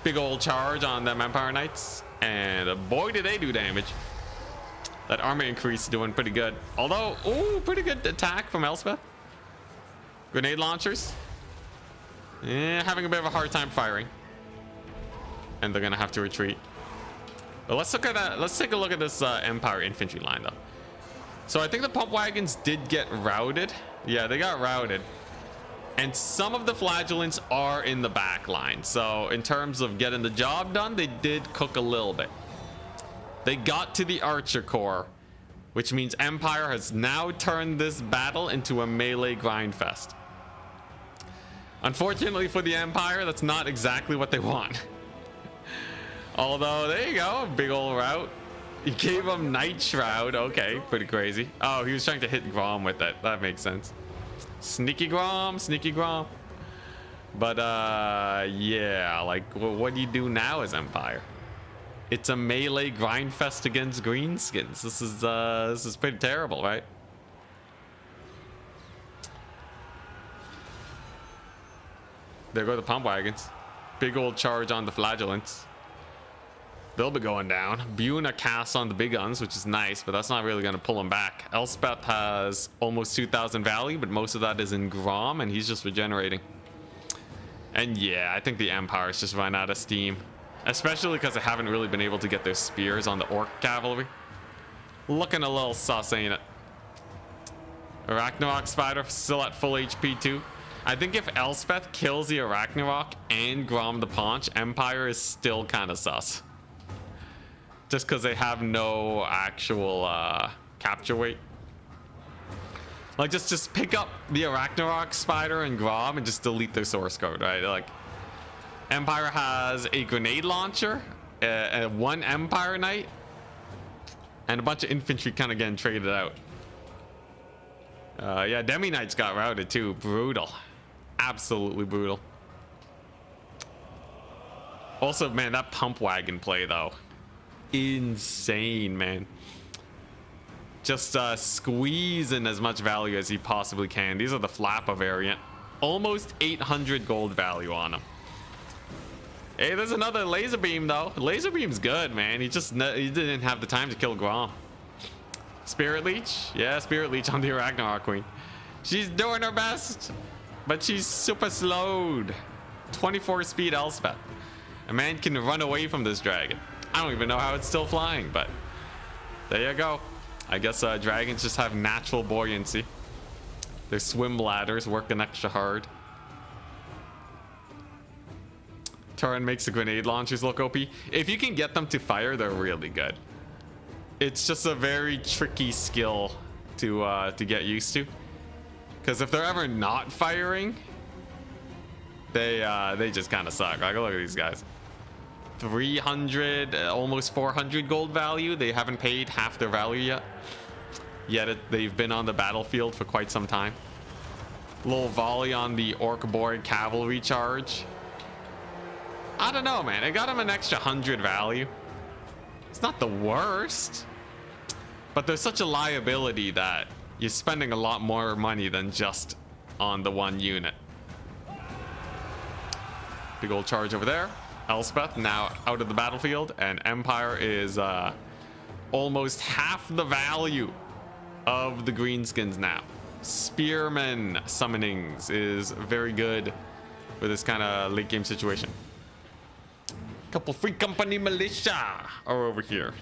Big old charge on them Empire Knights. And boy, did they do damage. That armor increase doing pretty good. Although, ooh, pretty good attack from Elspeth. Grenade launchers. Having a bit of a hard time firing. And they're gonna have to retreat. But let's take a look at this Empire infantry line though. So I think the pump wagons did get routed. Yeah, they got routed. And some of the flagellants are in the back line. So in terms of getting the job done, they did cook a little bit. They got to the Archer Corps, which means Empire has now turned this battle into a melee grindfest. Unfortunately for the Empire, that's not exactly what they want. Although, there you go, big old route. He gave him Night Shroud. Okay, pretty crazy. Oh, he was trying to hit Grom with it. That makes sense. Sneaky Grom, sneaky Grom. But, yeah, like, what do you do now as Empire? It's a melee grindfest against Greenskins. This is pretty terrible, right? There go the pump wagons. Big old charge on the flagellants. They'll be going down. Buna casts on the big guns, which is nice, but that's not really going to pull them back. Elspeth has almost 2,000 value, but most of that is in Grom, and he's just regenerating. And yeah, I think the Empire's just run out of steam. Especially because they haven't really been able to get their spears on the Orc cavalry. Looking a little sus, ain't it? Arachnarok Spider still at full HP too. I think if Elspeth kills the Arachnarok and Grom the Paunch, Empire is still kind of sus. Just because they have no actual capture weight. Like just pick up the Arachnarok Spider and Grom and just delete their source code, right? Like, Empire has a grenade launcher, one Empire Knight, and a bunch of infantry kind of getting traded out. Yeah, Demi Knights got routed too. Brutal. Absolutely brutal. Also, man, that pump wagon play though. Insane, man. Just squeezing as much value as he possibly can. These are the Flappa variant. Almost 800 gold value on them. Hey, there's another laser beam though. Laser beam's good, man. He didn't have the time to kill Grom. Spirit Leech, yeah, Spirit Leech on the Ragnarok Queen. She's doing her best. but she's super slowed. 24 speed Elspeth. A man can run away from this dragon. I don't even know how it's still flying, but there you go. I guess dragons just have natural buoyancy. Their swim bladders working extra hard. Turin makes the grenade launchers look OP. If you can get them to fire, they're really good. It's just a very tricky skill to get used to. Because if they're ever not firing, they just kind of suck. Like, look at these guys. 300, almost 400 gold value. They haven't paid half their value yet. They've been on the battlefield for quite some time. Little volley on the orc board cavalry charge. I don't know, man. It got him an extra 100 value. It's not the worst, but there's such a liability that you're spending a lot more money than just on the one unit. Big old charge over there. Elspeth now out of the battlefield, and Empire is almost half the value of the Greenskins now. Spearman summonings is very good for this kind of late game situation. Couple free company militia are over here,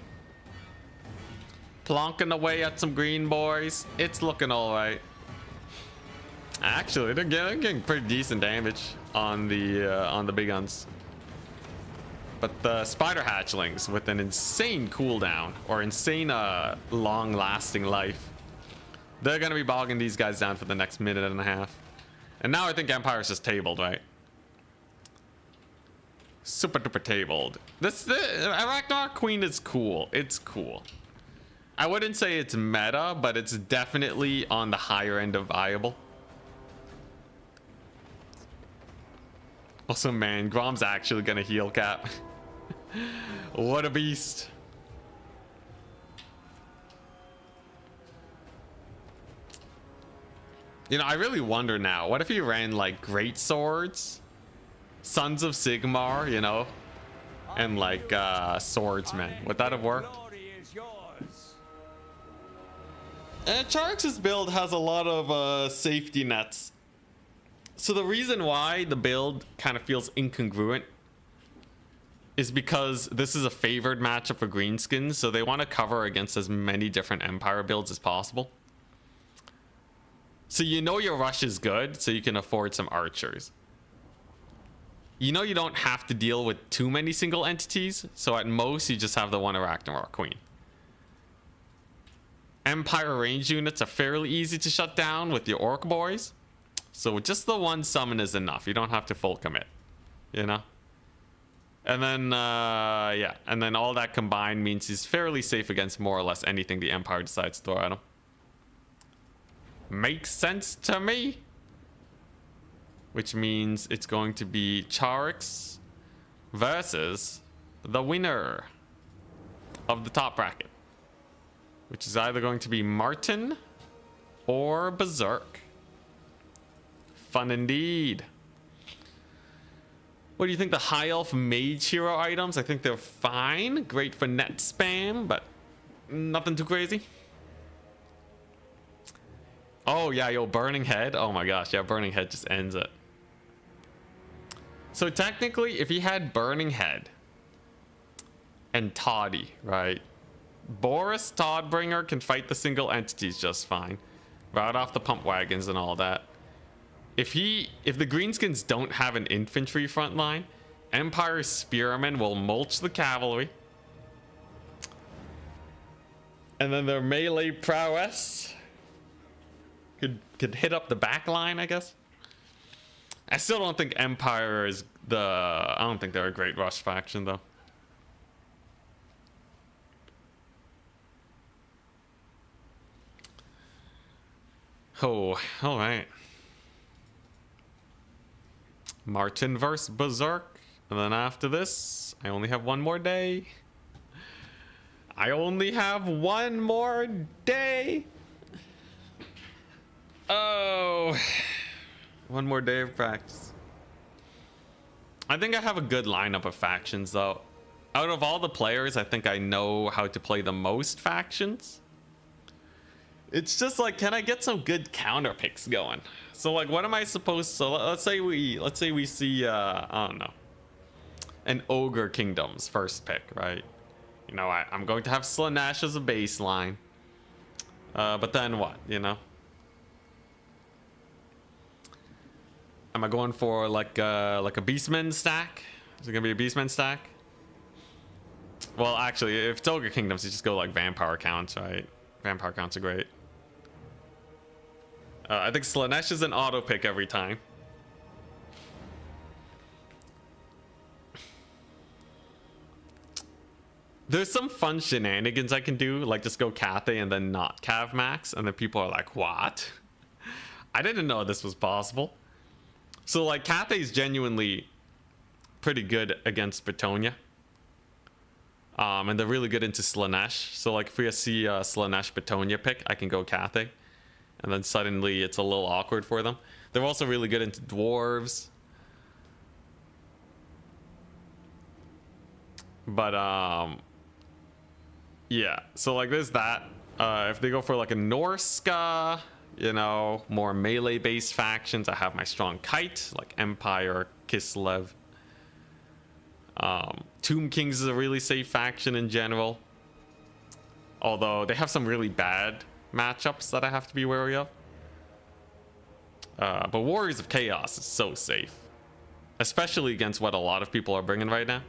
plonking away at some green boys. It's looking all right. Actually, they're getting pretty decent damage on the big guns. But the spider hatchlings with an insane cooldown or insane long-lasting life, they're gonna be bogging these guys down for the next minute and a half. And now I think Empire's just tabled, right? Super duper tabled. The Ragnarok Queen is cool. It's cool. I wouldn't say it's meta, but it's definitely on the higher end of viable. Also, man, Grom's actually gonna heal Cap. What a beast. You know, I really wonder now, what if he ran like great swords, Sons of Sigmar, you know, and like swordsmen? Would that have worked? Charx's build has a lot of safety nets. So the reason why the build kind of feels incongruent is because this is a favored matchup for Greenskins, so they want to cover against as many different Empire builds as possible. So you know your rush is good, so you can afford some archers. You know you don't have to deal with too many single entities, so at most you just have the one Ragnarok Queen. Empire range units are fairly easy to shut down with your orc boys, so just the one summon is enough. You don't have to full commit, you know? And then, yeah, and then all that combined means he's fairly safe against more or less anything the Empire decides to throw at him. Makes sense to me. Which means it's going to be Charx versus the winner of the top bracket, which is either going to be Martin or Berserk. Fun indeed. What do you think? The high elf mage hero items, I think they're fine. Great for net spam, but nothing too crazy. Oh yeah, yo, Burning Head. Oh my gosh, yeah, Burning Head just ends it. So technically, if he had Burning Head and Toddy, right? Boris Toddbringer can fight the single entities just fine. Route off the pump wagons and all that. If the Greenskins don't have an infantry front line, Empire Spearmen will mulch the cavalry. And then their melee prowess could hit up the back line, I guess. I still don't think Empire is I don't think they're a great rush faction, though. Oh, all right. Martin versus Berserk. And then after this, I only have one more day. I only have one more day. Oh, one more day of practice. I think I have a good lineup of factions, though. Out of all the players, I think I know how to play the most factions. It's just like, can I get some good counter picks going? So like, what am I supposed to? So let's say we see I don't know, an Ogre Kingdoms first pick, right? You know, I'm going to have Slaanesh as a baseline, but then what? You know, am I going for like a Beastman stack? Is it gonna be a Beastman stack? Well, actually, if it's Ogre Kingdoms, you just go like Vampire counts, right? Vampire counts are great. I think Slaanesh is an auto pick every time. There's some fun shenanigans I can do, like just go Cathay and then not Cav Max, and then people are like, what? I didn't know this was possible. So like Cathay is genuinely pretty good against Bretonia. And they're really good into Slaanesh. So like if we see a Slaanesh Bretonia pick, I can go Cathay. And then suddenly it's a little awkward for them. They're also really good into Dwarves. But yeah, so like there's that. If they go for like a Norska, you know, more melee based factions, I have my strong kite, like Empire, Kislev. Tomb Kings is a really safe faction in general. Although they have some really bad matchups that I have to be wary of. But Warriors of Chaos is so safe. Especially against what a lot of people are bringing right now.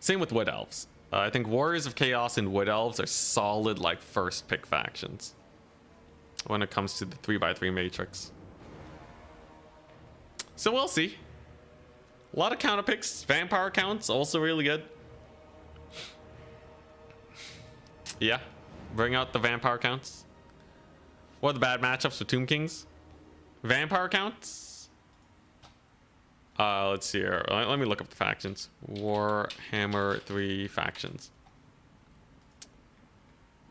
Same with Wood Elves. I think Warriors of Chaos and Wood Elves are solid like first pick factions when it comes to the 3x3 matrix. So we'll see. A lot of counter picks. Vampire counts also really good. Yeah, bring out the Vampire counts. What are the bad matchups for Tomb Kings? Vampire counts? Let's see here. Let me look up the factions. Warhammer 3 factions.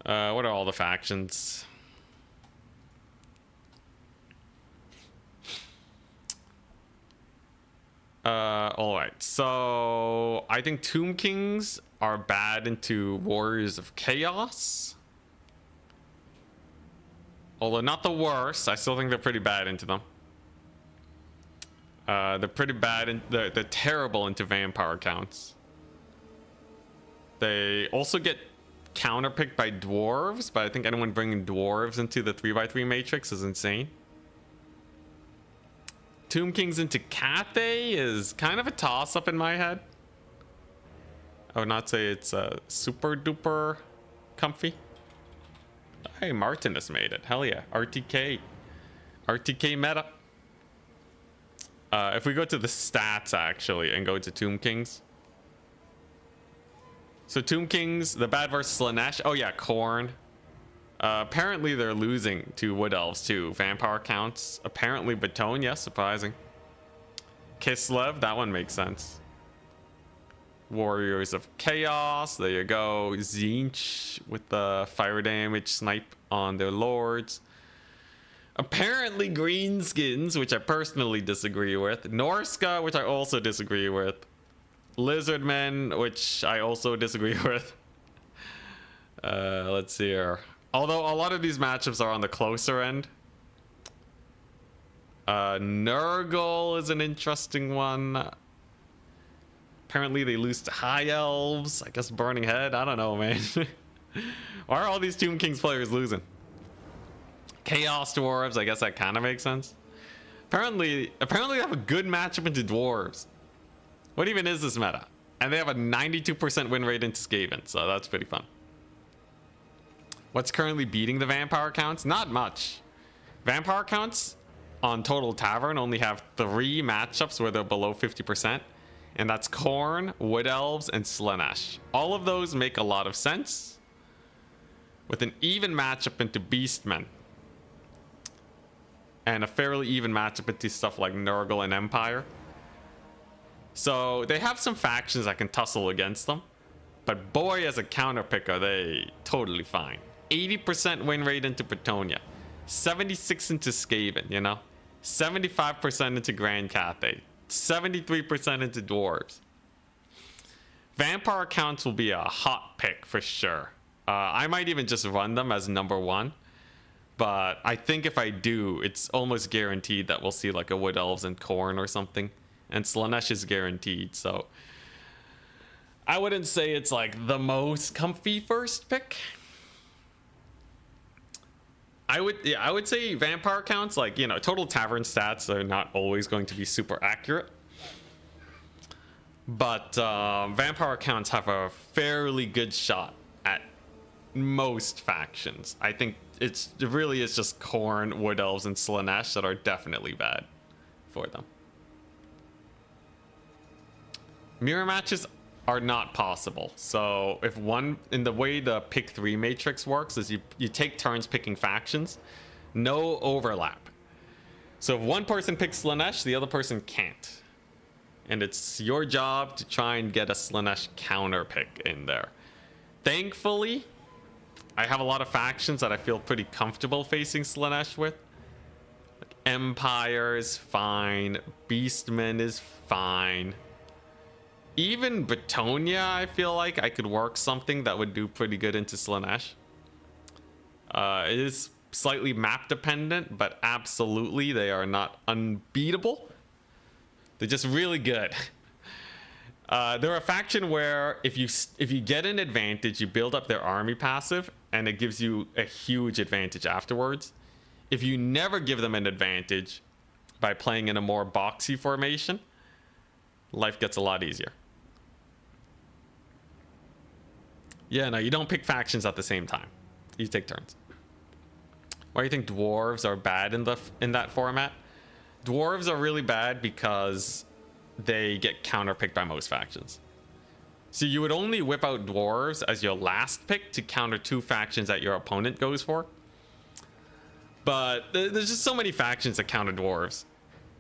What are all the factions? Alright, so I think Tomb Kings are bad into Warriors of Chaos. Although not the worst, I still think they're pretty bad into them. They're pretty bad, and they're terrible into Vampire counts. They also get counterpicked by Dwarves, but I think anyone bringing Dwarves into the 3x3 matrix is insane. Tomb Kings into Cathay is kind of a toss-up in my head. I would not say it's super duper comfy. Hey, Martinus made it. Hell yeah. RTK. RTK meta. If we go to the stats actually and go to Tomb Kings. So Tomb Kings, the bad versus Slaanesh. Oh yeah, Khorne. Apparently they're losing to Wood Elves too. Vampire counts. Apparently Bretonia, surprising. Kislev, that one makes sense. Warriors of Chaos, there you go. Tzeentch with the fire damage snipe on their lords. Apparently Greenskins, which I personally disagree with. Norska, which I also disagree with. Lizardmen, which I also disagree with. Let's see here. Although a lot of these matchups are on the closer end. Nurgle is an interesting one. Apparently they lose to High Elves. I guess Burning Head. I don't know, man. Why are all these Tomb Kings players losing? Chaos Dwarves. I guess that kind of makes sense. Apparently they have a good matchup into Dwarves. What even is this meta? And they have a 92% win rate into Skaven, so that's pretty fun. What's currently beating the Vampire counts? Not much. Vampire counts on Total Tavern only have 3 matchups where they're below 50%. And that's Khorne, Wood Elves, and Slaanesh. All of those make a lot of sense. With an even matchup into Beastmen. And a fairly even matchup into stuff like Nurgle and Empire. So they have some factions that can tussle against them. But boy, as a counter pick, are they totally fine. 80% win rate into Bretonia. 76 into Skaven, you know? 75% into Grand Cathay. 73% into Dwarves. Vampire counts will be a hot pick for sure. I might even just run them as number 1. But I think if I do, it's almost guaranteed that we'll see like a Wood Elves and Khorne or something. And Slaanesh is guaranteed, so I wouldn't say it's like the most comfy first pick. I would say vampire counts, like, you know, total tavern stats are not always going to be super accurate. But vampire counts have a fairly good shot at most factions. I think it really is just Khorne, Wood Elves, and Slaanesh that are definitely bad for them. Mirror matches are not possible. So if one, in the way the pick 3 matrix works is you take turns picking factions, no overlap. So if one person picks Slaanesh, the other person can't. And it's your job to try and get a Slaanesh counter pick in there. Thankfully, I have a lot of factions that I feel pretty comfortable facing Slaanesh with. Like Empire is fine. Beastmen is fine. Even Bretonia, I feel like I could work something that would do pretty good into Slaanesh. It is slightly map dependent, but absolutely they are not unbeatable. They're just really good. They're a faction where if you get an advantage, you build up their army passive, and it gives you a huge advantage afterwards. If you never give them an advantage by playing in a more boxy formation, life gets a lot easier. Yeah, no, you don't pick factions at the same time. You take turns. Why do you think dwarves are bad in that format? Dwarves are really bad because they get counterpicked by most factions. So you would only whip out dwarves as your last pick to counter 2 factions that your opponent goes for. But there's just so many factions that counter dwarves.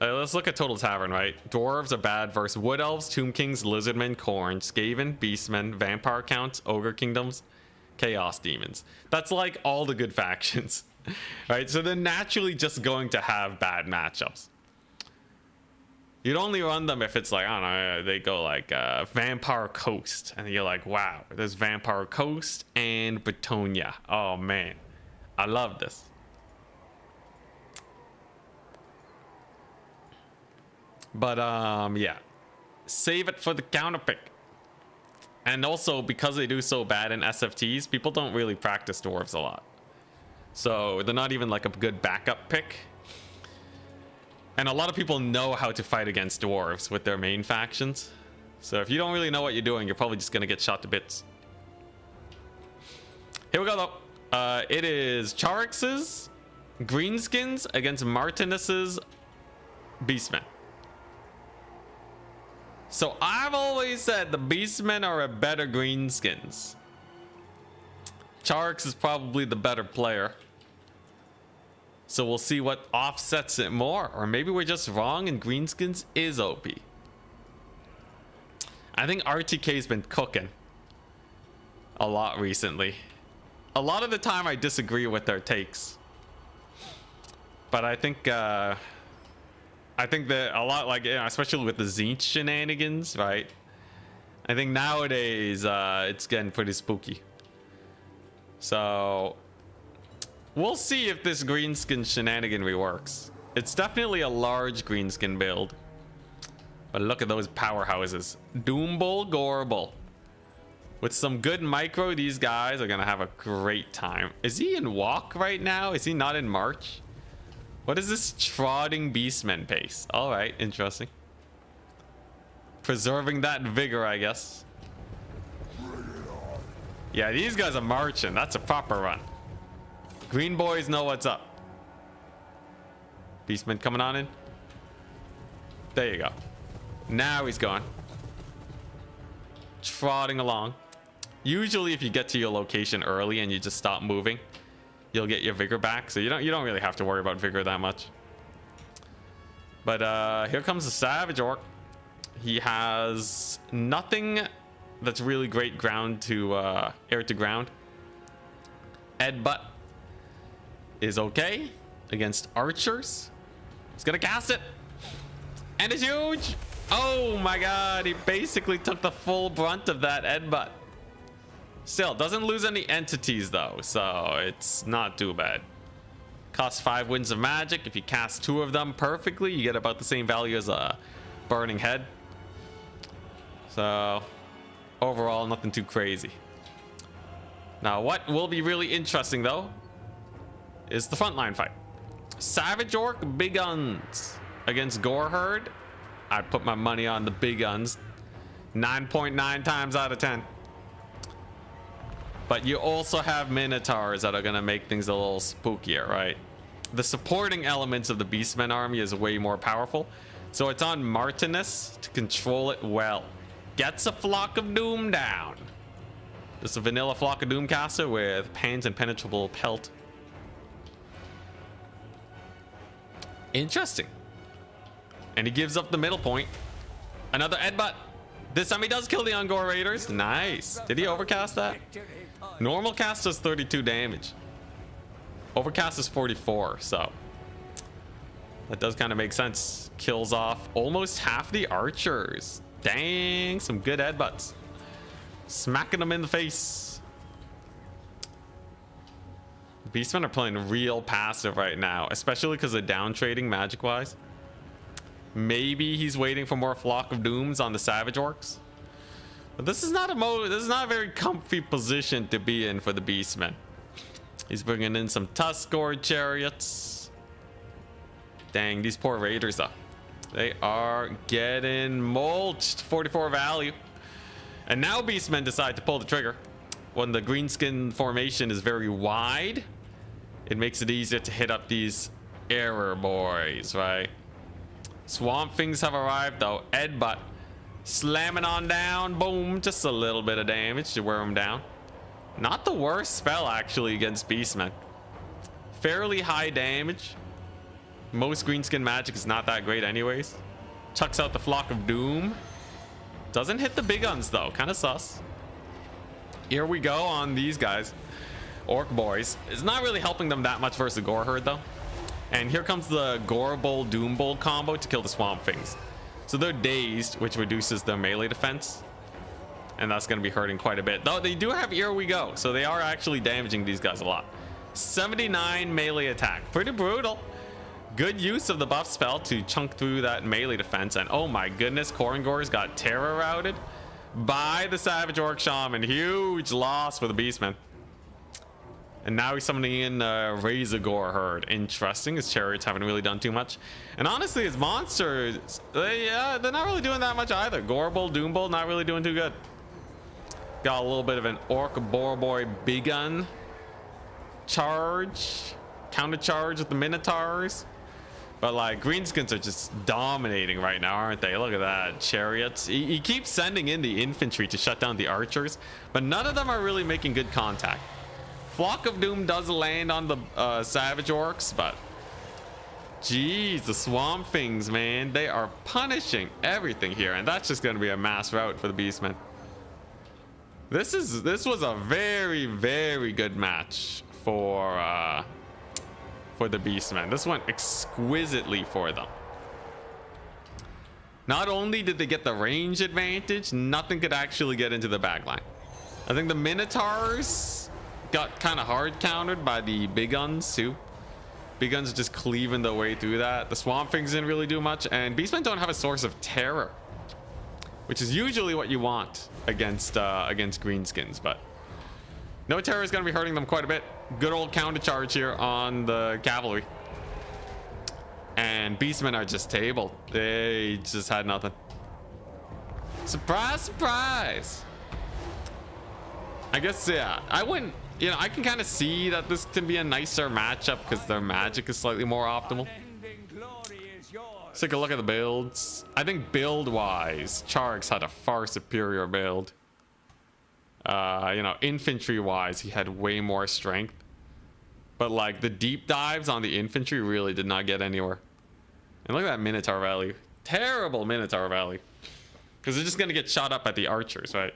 Let's look at Total Tavern, right? Dwarves are bad versus Wood Elves, Tomb Kings, Lizardmen, Khorne, Skaven, Beastmen, Vampire Counts, Ogre Kingdoms, Chaos Demons. That's like all the good factions, right? So they're naturally just going to have bad matchups. You'd only run them if it's like, I don't know, they go like Vampire Coast. And you're like, wow, there's Vampire Coast and Bretonia. Oh man, I love this. But yeah, save it for the counter pick. And also because they do so bad in SFTs, people don't really practice dwarves a lot. So they're not even like a good backup pick. And a lot of people know how to fight against dwarves with their main factions. So if you don't really know what you're doing, you're probably just going to get shot to bits. Here we go though. It is Charix's Greenskins against Martinus's Beastmen. So I've always said the Beastmen are a better Greenskins. Charix is probably the better player. So we'll see what offsets it more. Or maybe we're just wrong and Greenskins is OP. I think RTK's been cooking a lot recently. A lot of the time I disagree with their takes. But I think that a lot, like, you know, especially with the Tzeentch shenanigans, right? I think nowadays it's getting pretty spooky. So we'll see if this greenskin shenaniganry works. It's definitely a large greenskin build. But look at those powerhouses. Doombull, Gorble. With some good micro, these guys are going to have a great time. Is he in walk right now? Is he not in march? What is this trotting beastman pace? All right, interesting. Preserving that vigor, I guess. Yeah, these guys are marching. That's a proper run. Green boys know what's up. Beastman coming on in. There you go. Now he's gone. Trotting along. Usually if you get to your location early and you just stop moving, you'll get your vigor back. So you don't really have to worry about vigor that much. But here comes the Savage Orc. He has nothing that's really great ground to air to ground. Headbutt is okay against archers. He's gonna cast it. And it's huge. Oh my god, he basically took the full brunt of that headbutt. Still, doesn't lose any entities though, so it's not too bad. Costs 5 winds of magic. If you cast 2 of them perfectly, you get about the same value as a burning head. So overall, nothing too crazy. Now, what will be really interesting though is the frontline fight. Savage Orc Big Guns against Gore Herd. I put my money on the Big Guns 9.9 times out of 10. But you also have Minotaurs that are gonna make things a little spookier, right? The supporting elements of the Beastmen army is way more powerful, so it's on Martinus to control it well. Gets a Flock of Doom down. Just a vanilla Flock of Doom caster with Pain's Impenetrable Pelt. Interesting. And he gives up the middle point. Another Headbutt. This time he does kill the Ungor Raiders. Nice. Did he overcast that? Normal cast does 32 damage. Overcast is 44, so that does kind of make sense. Kills off almost half the archers. Dang, some good headbutts. Smacking them in the face. Beastmen are playing real passive right now, especially because of down trading magic wise. Maybe he's waiting for more Flock of Dooms on the Savage Orcs. But this is not a very comfy position to be in for the Beastmen. He's bringing in some Tuskor chariots. Dang, these poor raiders though. They are getting mulched. 44 value. And now Beastmen decide to pull the trigger. When the greenskin formation is very wide, it makes it easier to hit up these error boys, right? Swamp Things have arrived though. Headbutt. Slamming on down. Boom. Just a little bit of damage to wear him down. Not the worst spell actually against Beastmen. Fairly high damage. Most greenskin magic is not that great anyways. Chucks out the Flock of Doom. Doesn't hit the big guns though. Kind of sus. Here we go on these guys. Orc boys. It's not really helping them that much versus Gore Herd though. And here comes the Gore Bowl Doom Bowl combo to kill the Swamp Things. So they're dazed, which reduces their melee defense. And that's going to be hurting quite a bit. Though they do have Here We Go, so they are actually damaging these guys a lot. 79 melee attack. Pretty brutal. Good use of the buff spell to chunk through that melee defense. And oh my goodness, Korngor's got terror routed by the Savage Orc Shaman. Huge loss for the Beastmen. And now he's summoning in Razor Gore Herd. Interesting. His chariots haven't really done too much. And honestly, his monsters, they're not really doing that much either. Gore Bowl, Doom Bowl, not really doing too good. Got a little bit of an Orc Boar Boy Big Gun charge. Counter charge with the Minotaurs. But like, Greenskins are just dominating right now, aren't they? Look at that. Chariots. He keeps sending in the infantry to shut down the archers. But none of them are really making good contact. Flock of Doom does land on the Savage Orcs, but geez, the Swamp Things, man, they are punishing everything here, and that's just going to be a mass rout for the Beastmen. This was a very, very good match for the Beastmen. This went exquisitely for them. Not only did they get the range advantage, nothing could actually get into the backline. I think the Minotaurs got kind of hard countered by the big guns too. Big guns are just cleaving their way through that. The Swamp Things didn't really do much, and Beastmen don't have a source of terror, which is usually what you want against Greenskins. But no terror is going to be hurting them quite a bit. Good old counter charge here on the cavalry, and Beastmen are just tabled. They just had nothing. Surprise, surprise. I guess, yeah, I wouldn't, you know, I can kind of see that this can be a nicer matchup because their magic is slightly more optimal. Let's take a look at the builds. I think build-wise, Charx had a far superior build. You know, infantry-wise, he had way more strength. But, like, the deep dives on the infantry really did not get anywhere. And look at that Minotaur value. Terrible Minotaur value. Because they're just going to get shot up at the archers, right?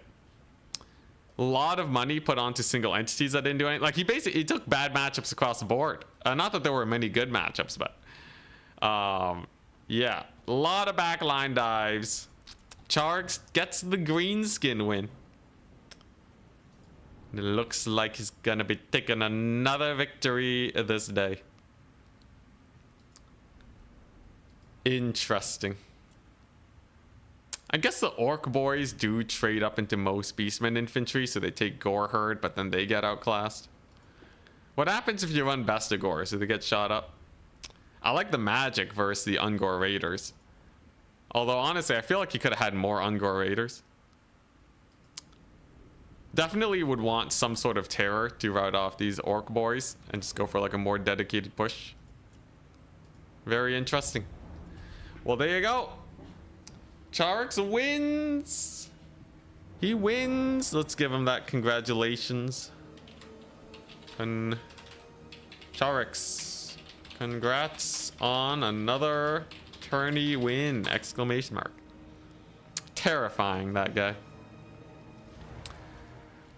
A lot of money put onto single entities that didn't do anything. Like, he took bad matchups across the board. Not that there were many good matchups, but yeah, a lot of backline dives. Charx gets the greenskin win. It looks like he's gonna be taking another victory this day. Interesting. I guess the orc boys do trade up into most beastmen infantry, so they take gore herd, but then they get outclassed. What happens if you run best of gore? Do they get shot up? I like the magic versus the ungore raiders. Although honestly, I feel like you could have had more ungore raiders. Definitely would want some sort of terror to rout off these orc boys and just go for like a more dedicated push. Very interesting. Well, there you go. Charix wins. He wins. Let's give him that congratulations. And Charix, congrats on another tourney win! Exclamation mark. Terrifying, that guy.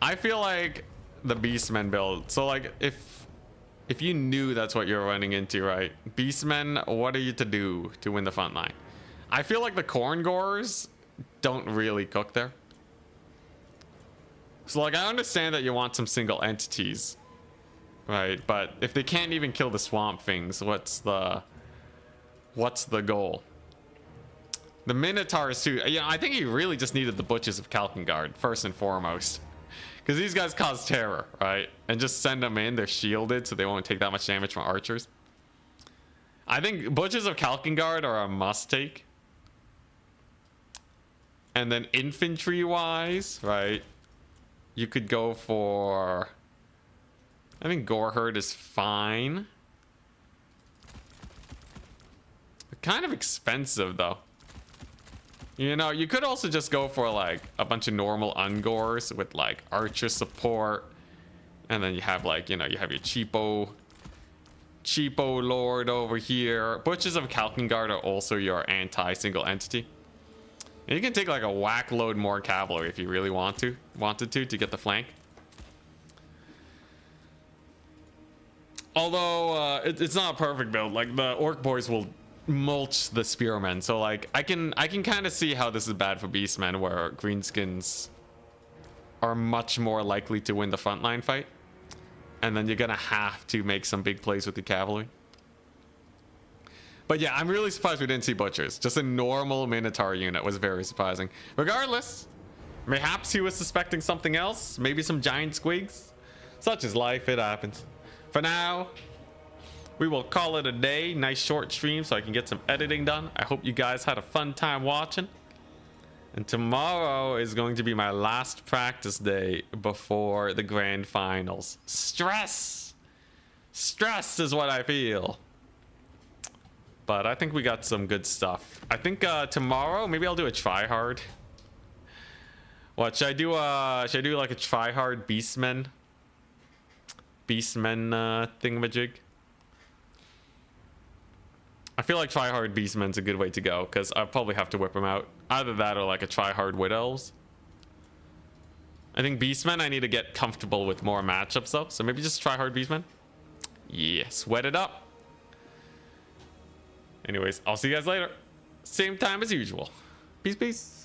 I feel like the Beastmen build. So like if you knew that's what you're running into, right? Beastmen, what are you to do to win the front line? I feel like the Corn Gores don't really cook there. So like I understand that you want some single entities, right? But if they can't even kill the swamp things, what's the goal? The Minotaurs too. Yeah, I think he really just needed the Butchers of Kalkengard first and foremost. Because these guys cause terror, right? And just send them in. They're shielded, so they won't take that much damage from archers. I think Butchers of Kalkengard are a must-take. And then infantry-wise, right? You could go for... I think Goreherd is fine. Kind of expensive, though. You know, you could also just go for like a bunch of normal ungores with like archer support, and then you have like, you know, you have your cheapo lord over here. Butchers of Kalkengard are also your anti-single entity. And you can take like a whack load more cavalry if you really wanted to get the flank. Although it's not a perfect build. Like the orc boys will mulch the spearmen, so like I can kind of see how this is bad for beastmen, where greenskins are much more likely to win the frontline fight, and then you're gonna have to make some big plays with the cavalry. But yeah, I'm really surprised we didn't see butchers. Just a normal minotaur unit was very surprising. Regardless, perhaps he was suspecting something else, maybe some giant squigs. Such is life, it happens. For now, we will call it a day. Nice short stream so I can get some editing done. I hope you guys had a fun time watching. And tomorrow is going to be my last practice day before the grand finals. Stress! Stress is what I feel. But I think we got some good stuff. I think tomorrow, maybe I'll do a try-hard. What, should I do like a try-hard Beastmen thingamajig? I feel like try-hard Beastmen's a good way to go, because I'll probably have to whip them out. Either that or like a try-hard Wood Elves. I think Beastmen, I need to get comfortable with more matchups though, so maybe just try-hard Beastmen. Yeah, sweat it up. Anyways, I'll see you guys later. Same time as usual. Peace, peace.